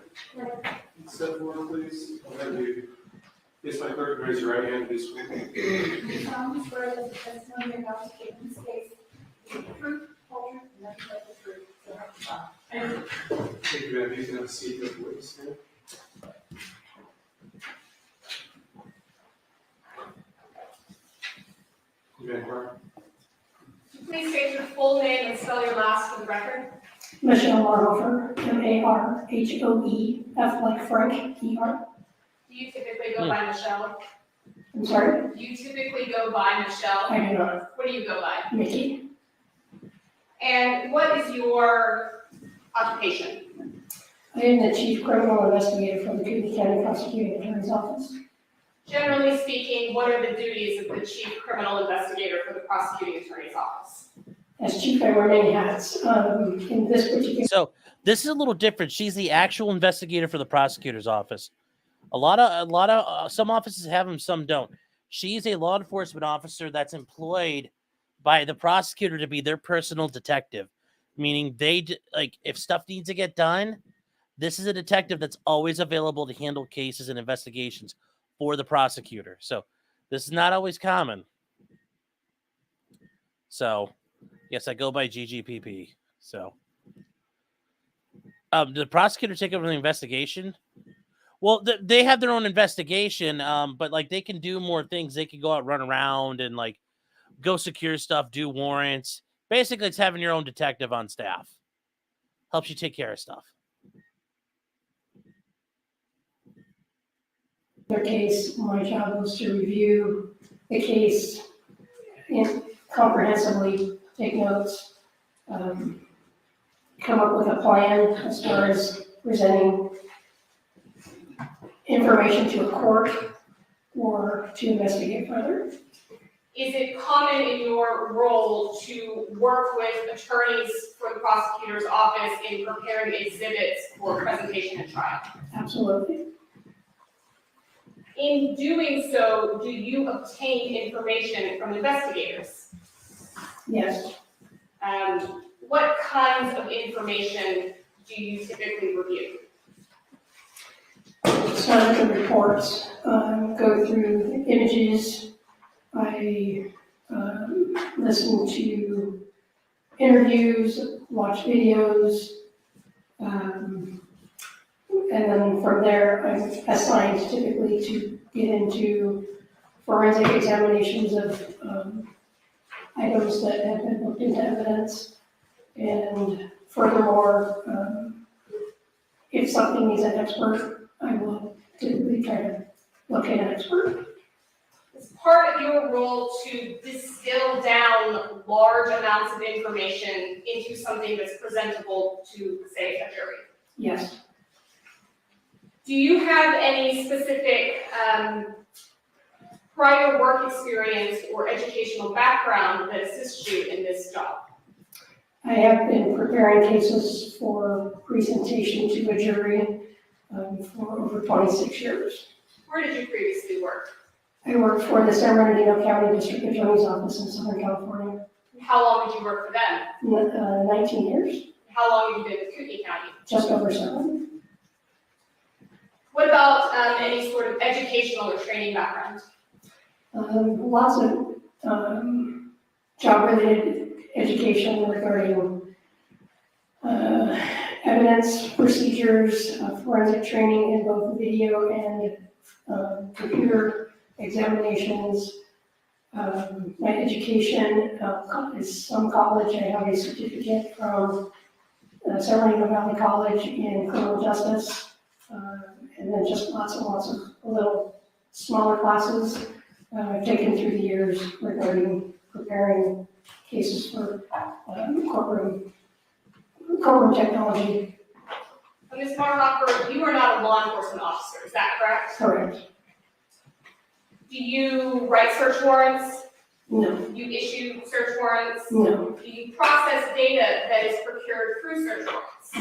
Step forward, please. I'll have you face my clerk and raise your right hand, please. solemnly swear that the testimony you're about to give in this case is the truth, whole truth, and nothing but the truth, so help you God. Thank you, ma'am. You can have a seat with the witness stand. You may inquire. Please state your full name and spell your last for the record. Michelle Marhofer, M-A-R-H-O-E, F like Frank, E-R. Do you typically go by Michelle? I'm sorry, Do you typically go by Michelle? I do not. What do you go by? Mickey, And what is your occupation? I am the Chief Criminal Investigator for the Kootenai County Prosecuting Attorney's Office. Generally speaking, what are the duties of the chief criminal investigator for the prosecuting attorney's office? As Chief, I wear many hats. In this particular, So this is a little different. She's the actual investigator for the prosecutor's office. A lot of some offices have them, some don't. She's a law enforcement officer that's employed by the prosecutor to be their personal detective, meaning like if stuff needs to get done, this is a detective that's always available to handle cases and investigations for the prosecutor. So this is not always common. So yes, I go by GGPP. So did the prosecutor take over the investigation? Well, they have their own investigation, but like they can do more things. They can go out, run around, and like go secure stuff, do warrants. Basically, it's having your own detective on staff. Helps you take care of stuff. their case, my job was to review the case comprehensively, take notes, come up with a plan as far as presenting information to a court or to investigate further. Is it common in your role to work with attorneys for the prosecutor's office in preparing exhibits for presentation at trial? Absolutely. In doing so, do you obtain information from investigators? Yes. What kinds of information do you typically review? Start with the reports, go through images. I listen to interviews, watch videos, and then from there, I'm assigned typically to get into forensic examinations of items that have been looked into evidence. And furthermore, if something needs an expert, I will typically try to locate an expert. Is part of your role to distill down large amounts of information into something that's presentable to, say, a jury? Yes. Do you have any specific prior work experience or educational background that assists you in this job? I have been preparing cases for presentation to a jury for over 26 years. Where did you previously work? I worked for the San Bernardino County District Attorney's Office in Southern California, How long did you work for them? 19 years, How long have you been with Kootenai County? just over 7. What about any sort of educational or training background? Lots of job-related education regarding evidence, procedures, forensic training in both video and computer examinations. My education is some college. I have a certificate from San Bernardino Valley College in criminal justice, and then just lots of little smaller classes I've taken through the years regarding preparing cases for courtroom technology. Ms. Marhofer, you are not a law enforcement officer, is that correct? Correct. Do you write search warrants? No, Do you issue search warrants? no, Do you process data that is procured through search warrants?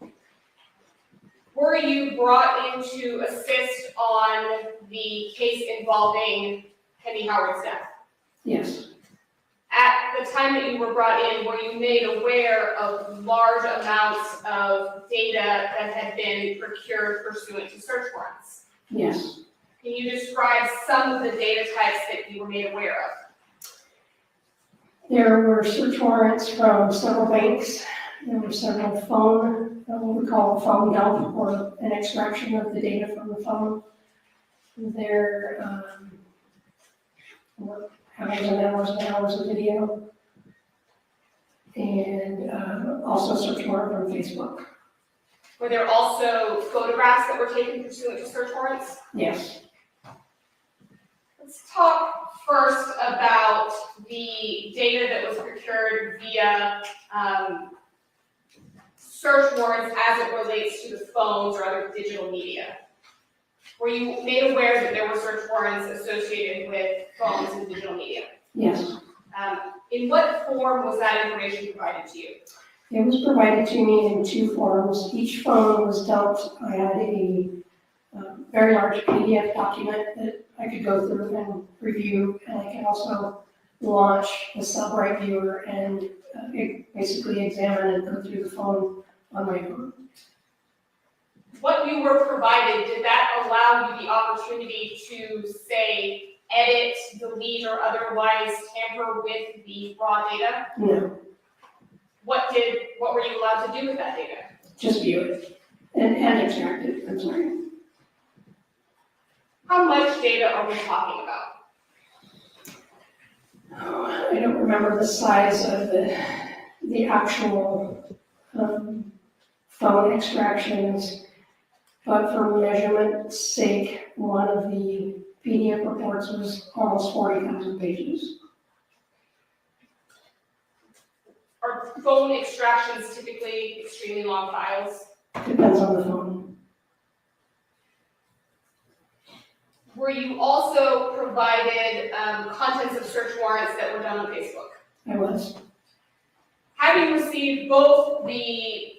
yes, Were you brought in to assist on the case involving Kendy Howard's death? yes, At the time that you were brought in, were you made aware of large amounts of data that had been procured pursuant to search warrants? yes. Can you describe some of the data types that you were made aware of? There were search warrants from several banks. There were several what we call a phone dump, or an extraction of the data from the phone. There were hours and hours of video. And also search warrant from Facebook. Were there also photographs that were taken pursuant to search warrants? Yes. Let's talk first about the data that was procured via search warrants as it relates to the phones or other digital media. Were you made aware that there were search warrants associated with phones and digital media? Yes. In what form was that information provided to you? It was provided to me in 2 forms. Each phone was dumped. I had a very large PDF document that I could go through and review, and I could also launch the Cellbrite viewer and basically examine and go through the phone on my own. What you were provided, did that allow you the opportunity to, say, edit, delete, or otherwise tamper with the raw data? No, What were you allowed to do with that data? just view it and extract it. I'm sorry. How much data are we talking about? Oh, I don't remember the size of the actual phone extractions, but for measurement's sake, one of the PDF reports was almost 40,000 pages. Are phone extractions typically extremely long files? Depends on the phone. Were you also provided contents of search warrants that were done on Facebook? I was. Having received both the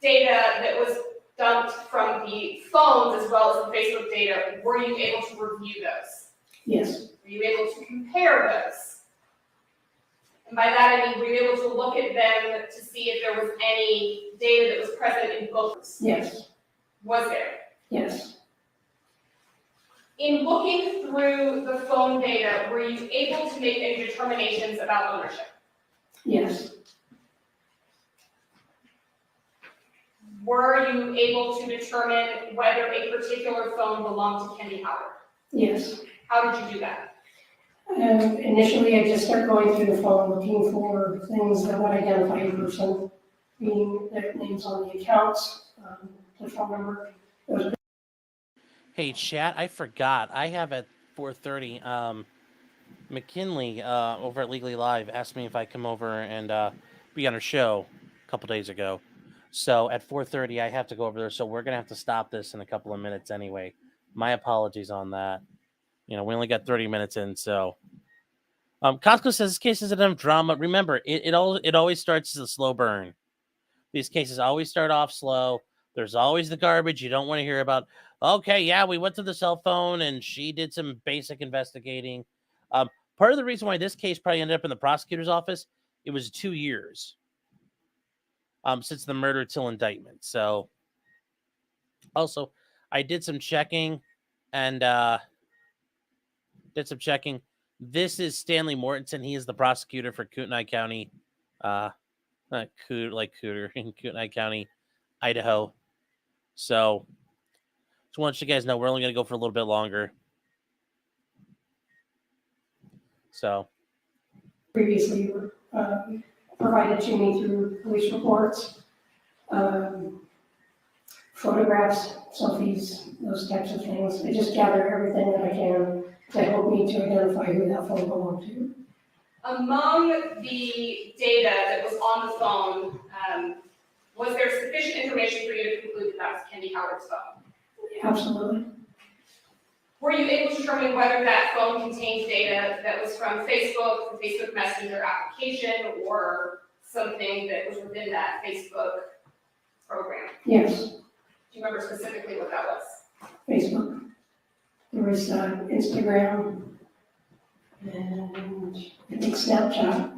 data that was dumped from the phones as well as the Facebook data, were you able to review those? Yes, Were you able to compare those? And by that I mean, were you able to look at them to see if there was any data that was present in both? yes, Was there? yes, In looking through the phone data, were you able to make any determinations about ownership? yes, Were you able to determine whether a particular phone belonged to Kendy Howard? yes. How did you do that? Initially, I just started going through the phone looking for things that would identify a person, meaning their names on the accounts, the phone number. Hey, chat, I forgot. I have at 4:30, McKinley over at Legally Live asked me if I come over and be on her show a couple days ago. So at 4:30, I have to go over there. So we're going to have to stop this in a couple of minutes anyway. My apologies on that. You know, we only got 30 minutes in, so. Costco says this case isn't enough drama. Remember, it always starts as a slow burn. These cases always start off slow. There's always the garbage you don't want to hear about. Okay, yeah, we went to the cell phone and she did some basic investigating. Part of the reason why this case probably ended up in the prosecutor's office, it was 2 years since the murder till indictment. So, also, I did some checking and This is Stanley Mortensen. He is the prosecutor for Kootenai County, not Cooter in Kootenai County, Idaho. So, just want you guys know we're only going to go for a little bit longer. So, Previously provided to me through police reports, photographs, selfies, those types of things. I just gather everything that I can to help me to identify who that phone belonged to. Among the data that was on the phone, was there sufficient information for you to conclude that that was Kendy Howard's phone? Absolutely. Were you able to determine whether that phone contained data that was from Facebook, the Facebook Messenger application, or something that was within that Facebook program? Yes, Do you remember specifically what that was? Facebook. There was Instagram and I think Snapchat.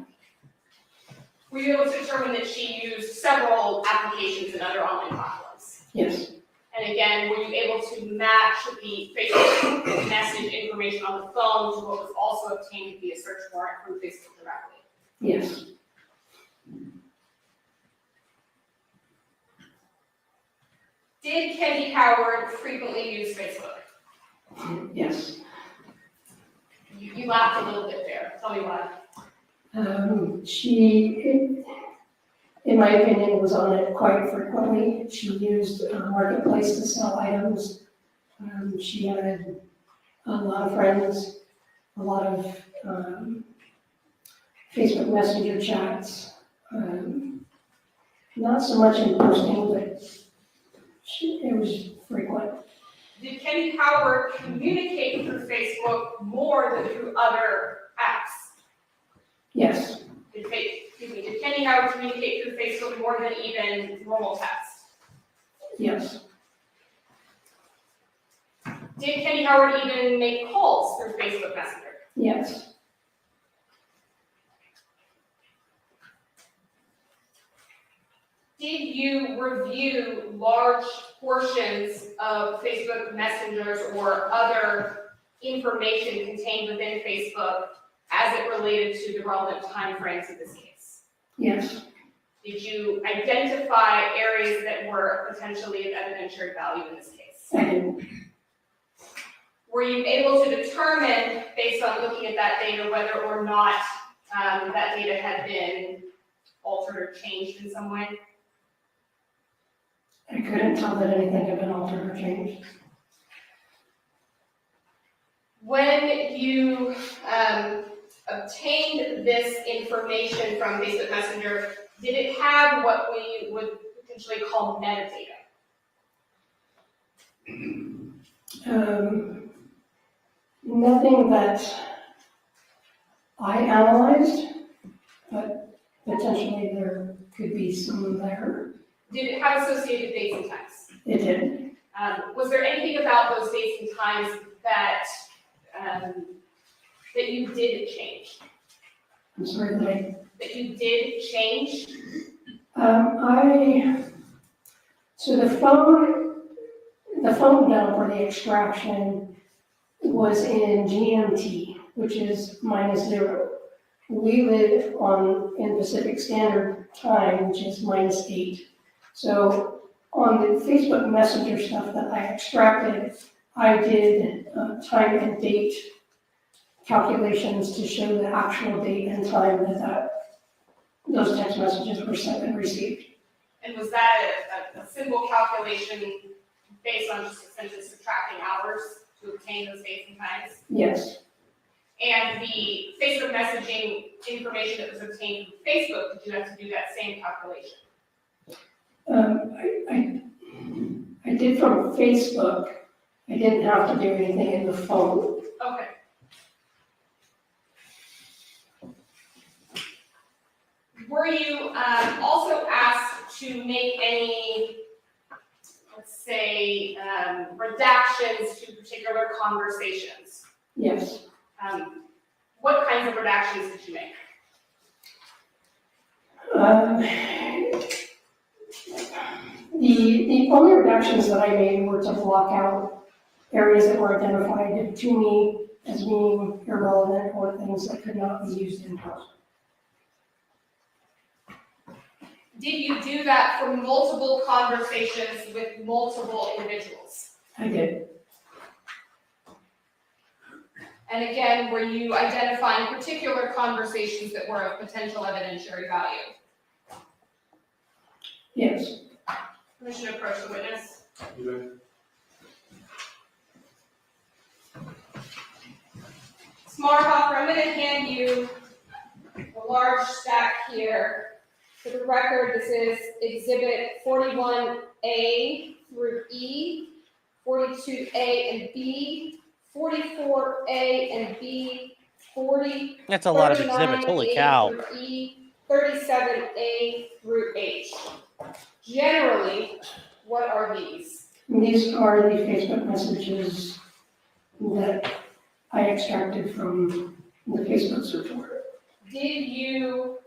Were you able to determine that she used several applications and other online platforms? Yes, And again, were you able to match the Facebook message information on the phone to what was also obtained via search warrant from Facebook directly? yes, Did Kendy Howard frequently use Facebook? yes. You laughed a little bit there. Tell me why. She, in my opinion, was on it quite frequently. She used Marketplace to sell items. She had a lot of friends, a lot of Facebook Messenger chats. Not so much in posting, but it was frequent. Did Kendy Howard communicate through Facebook more than through other apps? Yes, Did Kendy Howard communicate through Facebook more than even normal text? yes, Did Kendy Howard even make calls through Facebook Messenger? yes, Did you review large portions of Facebook Messengers or other information contained within Facebook as it related to the relevant timeframes of this case? yes, Did you identify areas that were potentially of evidentiary value in this case? I did. Were you able to determine, based on looking at that data, whether or not that data had been altered or changed in some way? I couldn't tell that anything had been altered or changed. When you obtained this information from Facebook Messenger, did it have what we would potentially call metadata? Nothing that I analyzed, but potentially there could be some there. Did it have associated dates and times? It did. Was there anything about those dates and times that that you did change? I'm sorry, That you did change? So the phone number, the extraction was in GMT, which is -0. We live in Pacific Standard Time, which is -8. So on the Facebook Messenger stuff that I extracted, I did time and date calculations to show the actual date and time that those text messages were sent and received. And was that a simple calculation based on just essentially subtracting hours to obtain those dates and times? Yes, And the Facebook messaging information that was obtained from Facebook, did you have to do that same calculation? I did from Facebook. I didn't have to do anything in the phone. Okay. Were you also asked to make any, let's say, redactions to particular conversations? Yes. What kinds of redactions did you make? The only redactions that I made were to block out areas that were identified to me as being irrelevant or things that could not be used in court. Did you do that for multiple conversations with multiple individuals? I did. And again, were you identifying particular conversations that were of potential evidentiary value? Yes. Commissioner, approach the witness. Smarthopper, I'm going to hand you a large stack here. For the record, this is Exhibit 41A through E, 42A and B, 44A and B, 40. That's a lot of exhibits. Holy 39A cow. through E, 37A through H. Generally, what are these? These are the Facebook messages that I extracted from the Facebook search warrant. Did you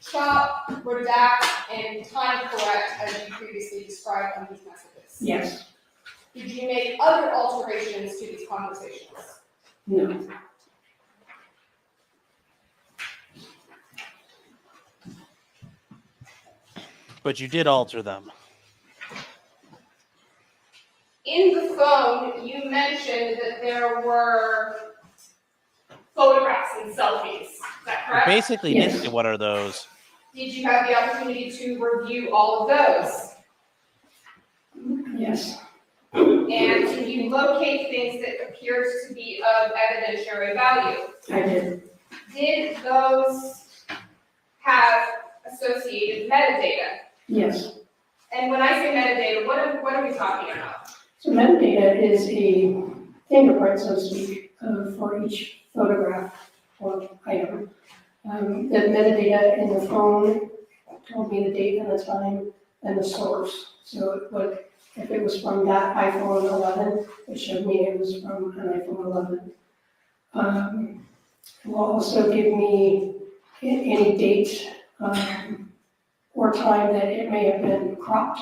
chop, redact, and time correct as you previously described on these messages? Yes. Did you make other alterations to these conversations? No. But you did alter them. In the phone, you mentioned that there were photographs and selfies. Is that You correct? basically Yes. did say, what are those? Did you have the opportunity to review all of those? Yes. And did you locate things that appeared to be of evidentiary value? I did. Did those have associated metadata? Yes. And when I say metadata, what are we talking about? So metadata is a fingerprint, so to speak, for each photograph or item. The metadata in the phone told me the date and the time and the source. So if it was from that iPhone 11, it showed me it was from an iPhone 11. It will also give me any date or time that it may have been cropped.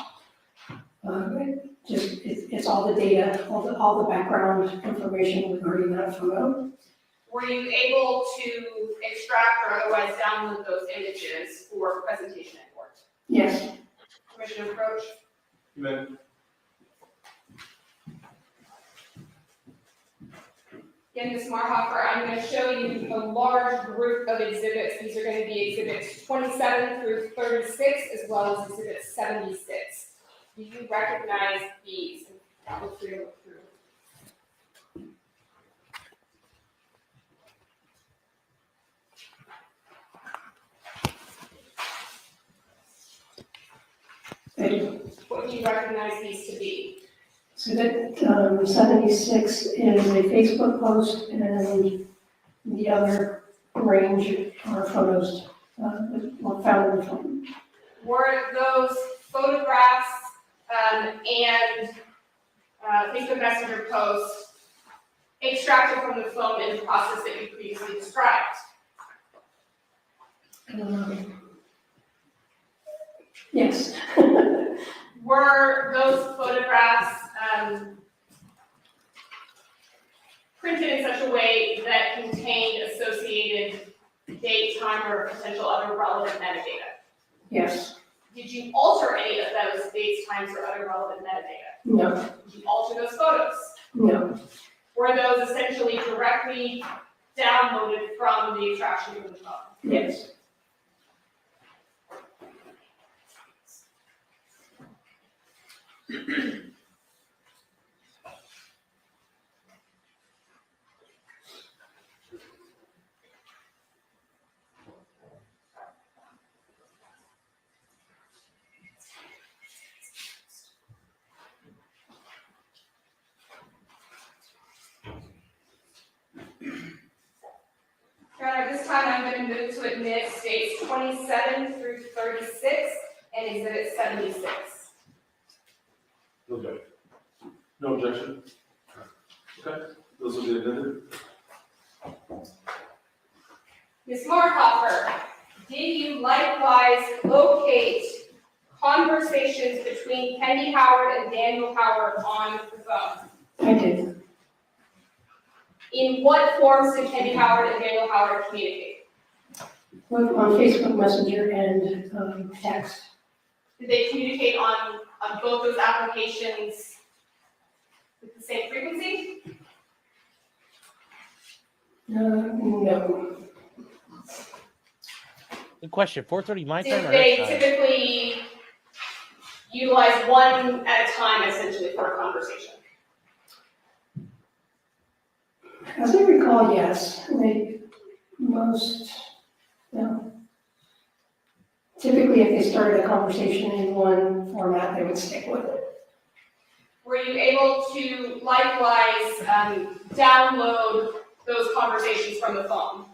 It's all the data, all the background information regarding that photo. Were you able to extract or otherwise download those images for presentation in court? Yes. Commissioner Approach? Amen. Again, Ms. Marhofer, I'm going to show you a large group of exhibits. These are going to be exhibits 27 through 36, as well as exhibit 76. Do you recognize these? Look through. I do. What do you recognize these to be? So that 76 is a Facebook post, and the other range are photos found in the phone. Were those photographs and Facebook Messenger posts extracted from the phone in the process that you previously described? Yes. Were those photographs printed in such a way that contained associated date, time, or potential other relevant metadata? Yes. Did you alter any of those dates, times, or other relevant metadata? No. Did you alter those photos? No. Were those essentially directly downloaded from the extraction from the phone? Yes. At this time, I'm going to move to admit states 27 through 36 and exhibit 76. No objection. No objection. Okay, those will be admitted. Ms. Markhofer, did you likewise locate conversations between Kendy Howard and Daniel Howard on the phone? I did. In what forms did Kendy Howard and Daniel Howard communicate? Both on Facebook Messenger and text. Did they communicate on both those applications with the same frequency? No. Good question. 4:30 my time Did or they her time? typically utilize one at a time essentially for a conversation? As I recall, yes. No. Typically, if they started a conversation in one format, they would stick with it. Were you able to likewise download those conversations from the phone?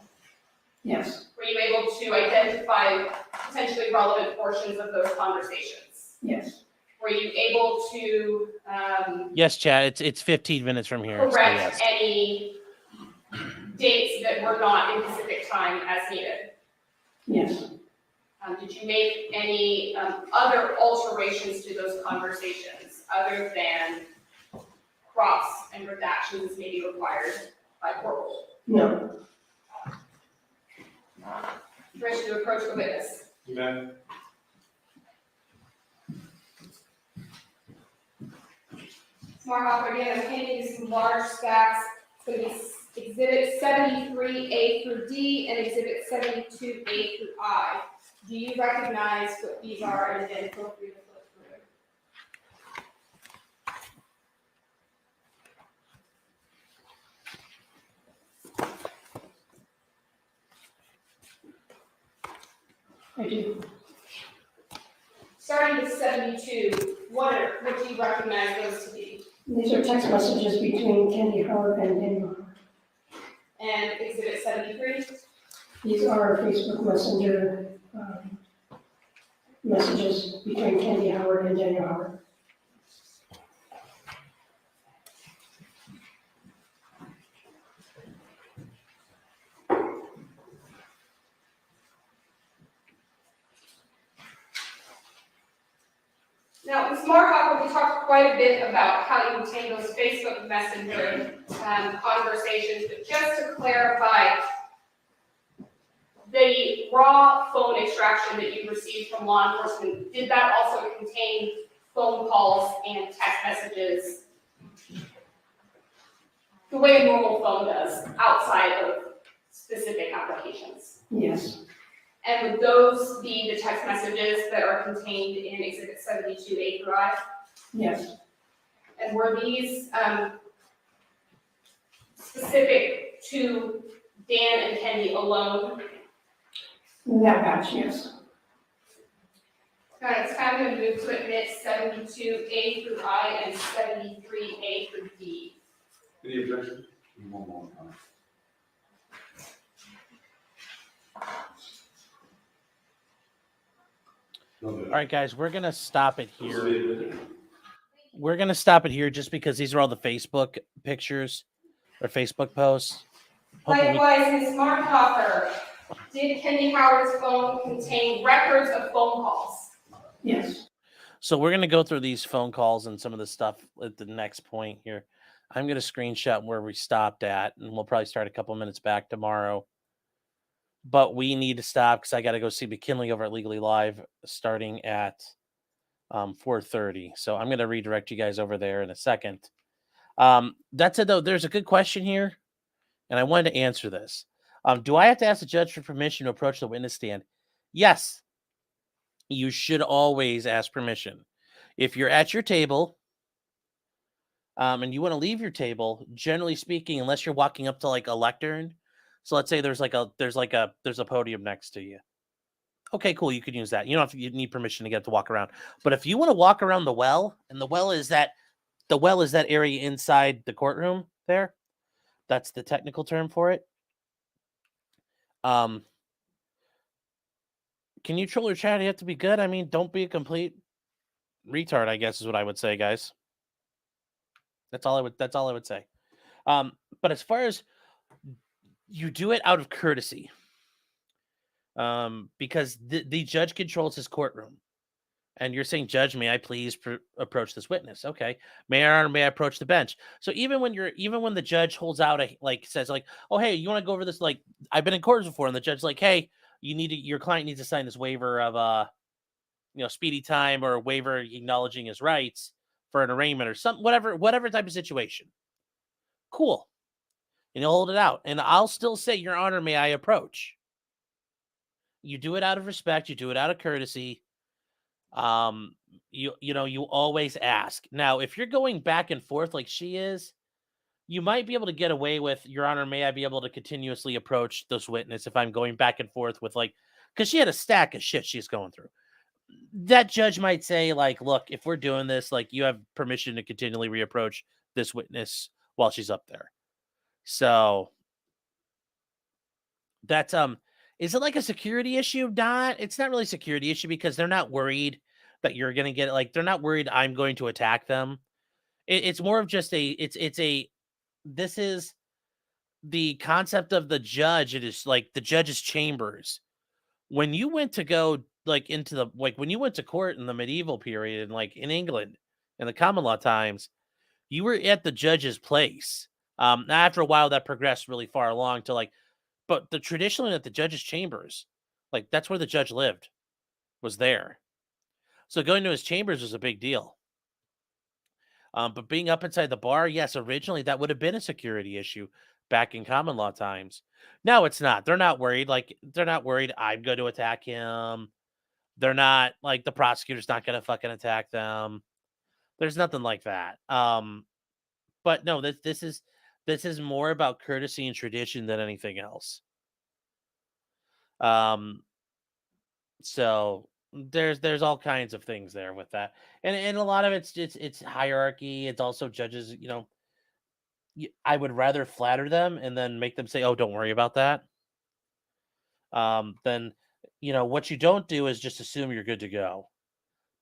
Yes, Were you able to identify potentially relevant portions of those conversations? yes, Were you able to Yes, Chad. It's 15 minutes from here. So correct yes. any dates that were not in Pacific time as needed? yes, Did you make any other alterations to those conversations other than crops and redactions may be required by court rule? no, Permission to approach the witness. You may. Markhofer, again, I'm handing you some large stacks. It's going to be exhibit 73A through D and exhibit 72A through I. Do you recognize what these are and then feel free to flip through? I do. Starting with 72, what do you recognize those to be? These are text messages between Kendy Howard and Daniel Howard. And exhibit 73? These are Facebook Messenger messages between Kendy Howard and Daniel Howard. Now, Ms. Markhofer, we talked quite a bit about how you obtain those Facebook Messenger conversations, but just to clarify, the raw phone extraction that you received from law enforcement, did that also contain phone calls and text messages the way a normal phone does outside of specific applications? Yes, And would those be the text messages that are contained in Exhibit 72A through I? yes, And were these specific to Dan and Kendy alone? that batch, yes. All right, it's time to move to admit 72A through I and 73A through D. Any objection? All right, guys, we're gonna stop it Those will be here. admitted. We're gonna stop it here just because these are all the Facebook pictures or Facebook posts. Hopefully we- Likewise, Ms. Markhofer, did Kendy Howard's phone contain records of phone calls? Yes, So we're gonna go through these phone calls and some of the stuff at the next point here. I'm gonna screenshot where we stopped at, and we'll probably start a couple minutes back tomorrow. But we need to stop because I got to go see McKinley over at Legally Live starting at 4:30. So I'm gonna redirect you guys over there in a second. That's it though. There's a good question here, and I wanted to answer this. Do I have to ask the judge for permission to approach the witness stand? Yes. You should always ask permission. If you're at your table and you want to leave your table, generally speaking, unless you're walking up to like a lectern. So let's say there's a podium next to you. Okay, cool. You can use that. You don't have to, you need permission to get to walk around. But if you want to walk around the well, and the well is that area inside the courtroom there. That's the technical term for it. Can you troll your chat? You have to be good. I mean, don't be a complete retard, I guess is what I would say, guys. That's all I would say. But as far as you do it out of courtesy, because the judge controls his courtroom. And you're saying, Judge, may I please approach this witness? Okay. May I approach the bench? So even when the judge holds out says oh, hey, you want to go over this? Like, I've been in court before, and the judge's like, hey, your client needs to sign this waiver of speedy time, or a waiver acknowledging his rights for an arraignment or something, whatever type of situation. Cool. And he'll hold it out. And I'll still say, Your Honor, may I approach? You do it out of respect, you do it out of courtesy. You always ask. Now, if you're going back and forth like she is, you might be able to get away with, Your Honor, may I be able to continuously approach this witness if I'm going back and forth with because she had a stack of shit she's going through. That judge might say look, if we're doing this, you have permission to continually reapproach this witness while she's up there. So that's, is it like a security issue? Not, it's not really a security issue because they're not worried that you're going to get it. They're not worried I'm going to attack them. It's more of just this is the concept of the judge. It is the judge's chambers. When you went to go into when you went to court in the medieval period and in England in the common law times, you were at the judge's place. After a while that progressed really far along to but the traditionally at the judge's chambers, that's where the judge lived, was there. So going to his chambers was a big deal. But being up inside the bar, yes, originally that would have been a security issue back in common law times. No, it's not. They're not worried. They're not worried I'm going to attack him. They're not the prosecutor's not going to fucking attack them. There's nothing like that. But no, this is more about courtesy and tradition than anything else. So there's all kinds of things there with that, and a lot of it's hierarchy. It's also judges. I would rather flatter them and then make them say, "Oh, don't worry about that." Then what you don't do is just assume you're good to go,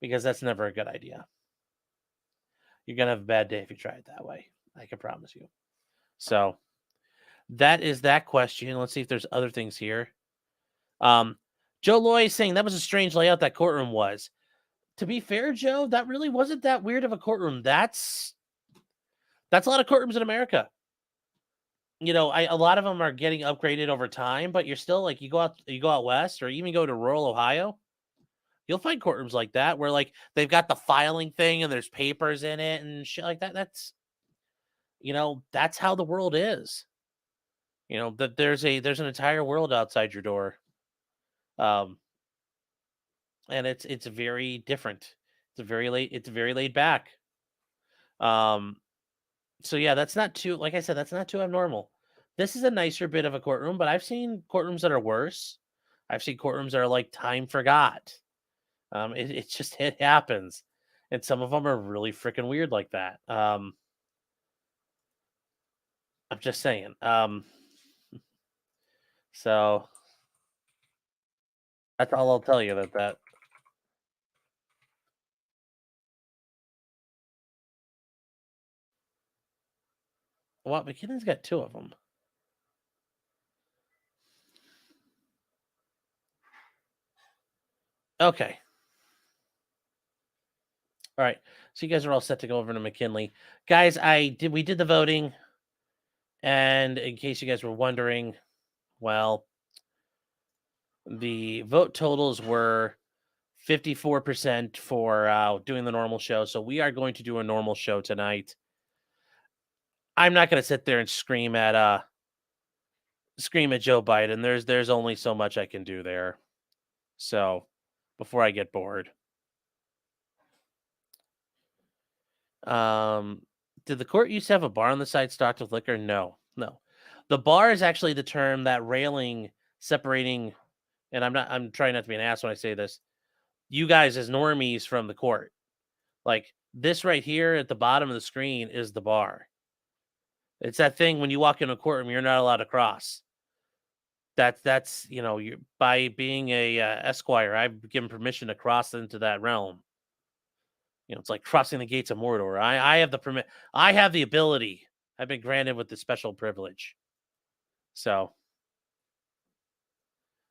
because that's never a good idea. You're gonna have a bad day if you try it that way. I can promise you. So that is that question. Let's see if there's other things here. Joe Loy is saying that was a strange layout that courtroom was. To be fair, Joe, that really wasn't that weird of a courtroom. That's a lot of courtrooms in America. A lot of them are getting upgraded over time, but you're still you go out west, or even go to rural Ohio, you'll find courtrooms like that where they've got the filing thing and there's papers in it and shit like that. That's that's how the world is. That there's an entire world outside your door. And it's very different. It's very laid back. So yeah, that's not too, like I said, that's not too abnormal. This is a nicer bit of a courtroom, but I've seen courtrooms that are worse. I've seen courtrooms that are time forgot. It happens. And some of them are really freaking weird like that. I'm just saying. So that's all I'll tell you that. Well, McKinnon's got two of them. Okay. All right. So you guys are all set to go over to McKinley. Guys, we did the voting. And in case you guys were wondering, well, the vote totals were 54% for doing the normal show. So we are going to do a normal show tonight. I'm not going to sit there and scream at Joe Biden. There's only so much I can do there. So before I get bored. Did the court used to have a bar on the side stocked with liquor? No. The bar is actually the term, that railing separating, and I'm trying not to be an ass when I say this, you guys as normies from the court. This right here at the bottom of the screen is the bar. It's that thing when you walk in a courtroom, you're not allowed to cross. That's you by being a esquire, I've given permission to cross into that realm. It's like crossing the gates of Mordor. I have the permit. I have the ability. I've been granted with the special privilege. So,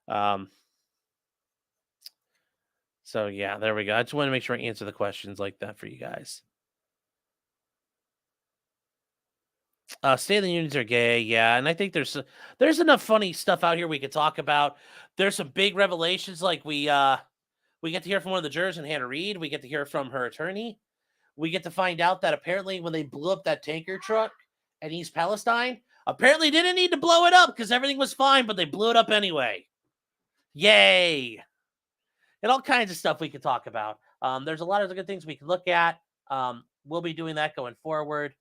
yeah, there we go. I just want to make sure I answer the questions like that for you guys. State of the Unions are gay, yeah, and I think there's enough funny stuff out here we could talk about. There's some big revelations, like we get to hear from one of the jurors in Hannah Reed. We get to hear from her attorney. We get to find out that apparently when they blew up that tanker truck in East Palestine, apparently didn't need to blow it up because everything was fine, but they blew it up anyway. Yay! And all kinds of stuff we could talk about. There's a lot of good things we can look at. We'll be doing that going forward.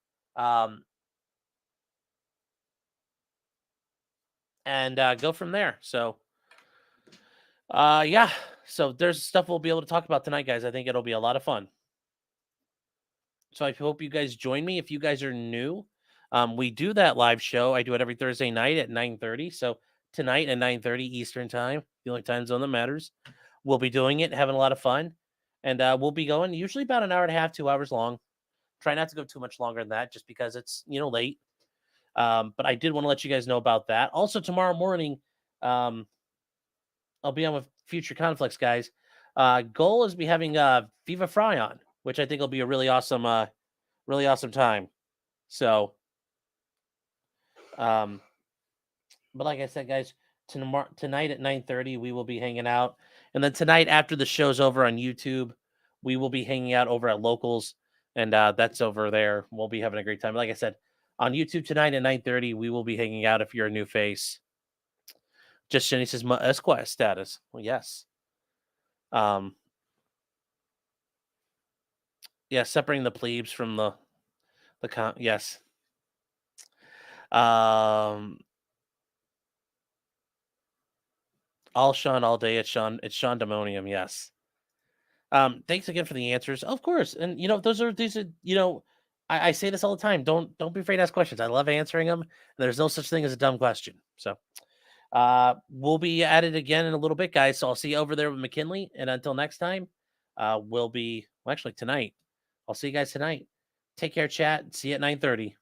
And go from there. So, yeah. So there's stuff we'll be able to talk about tonight, guys. I think it'll be a lot of fun. So I hope you guys join me. If you guys are new, we do that live show. I do it every Thursday night at 9:30. So tonight at 9:30 Eastern time, the only time zone that matters. We'll be doing it, having a lot of fun. And we'll be going usually about an hour and a half, 2 hours long. Try not to go too much longer than that just because it's, late. But I did want to let you guys know about that. Also, tomorrow morning, I'll be on with Future Conflicts, guys. Goal is to be having Viva Fry on, which I think will be a really awesome time. So, but like I said, guys, tonight at 9:30, we will be hanging out. And then tonight, after the show's over on YouTube, we will be hanging out over at Locals. And that's over there. We'll be having a great time. Like I said, on YouTube tonight at 9:30, we will be hanging out if you're a new face. Just Jenny says, my Esquire status. Well, yes. Yeah, separating the plebes from the yes. All Sean all day. It's Sean Demonium. Yes. Thanks again for the answers. Of course. And these are, I say this all the time. Don't be afraid to ask questions. I love answering them. There's no such thing as a dumb question. So we'll be at it again in a little bit, guys. So I'll see you over there with McKinley. And until next time, we'll be actually tonight. I'll see you guys tonight. Take care, chat. See you at 9:30.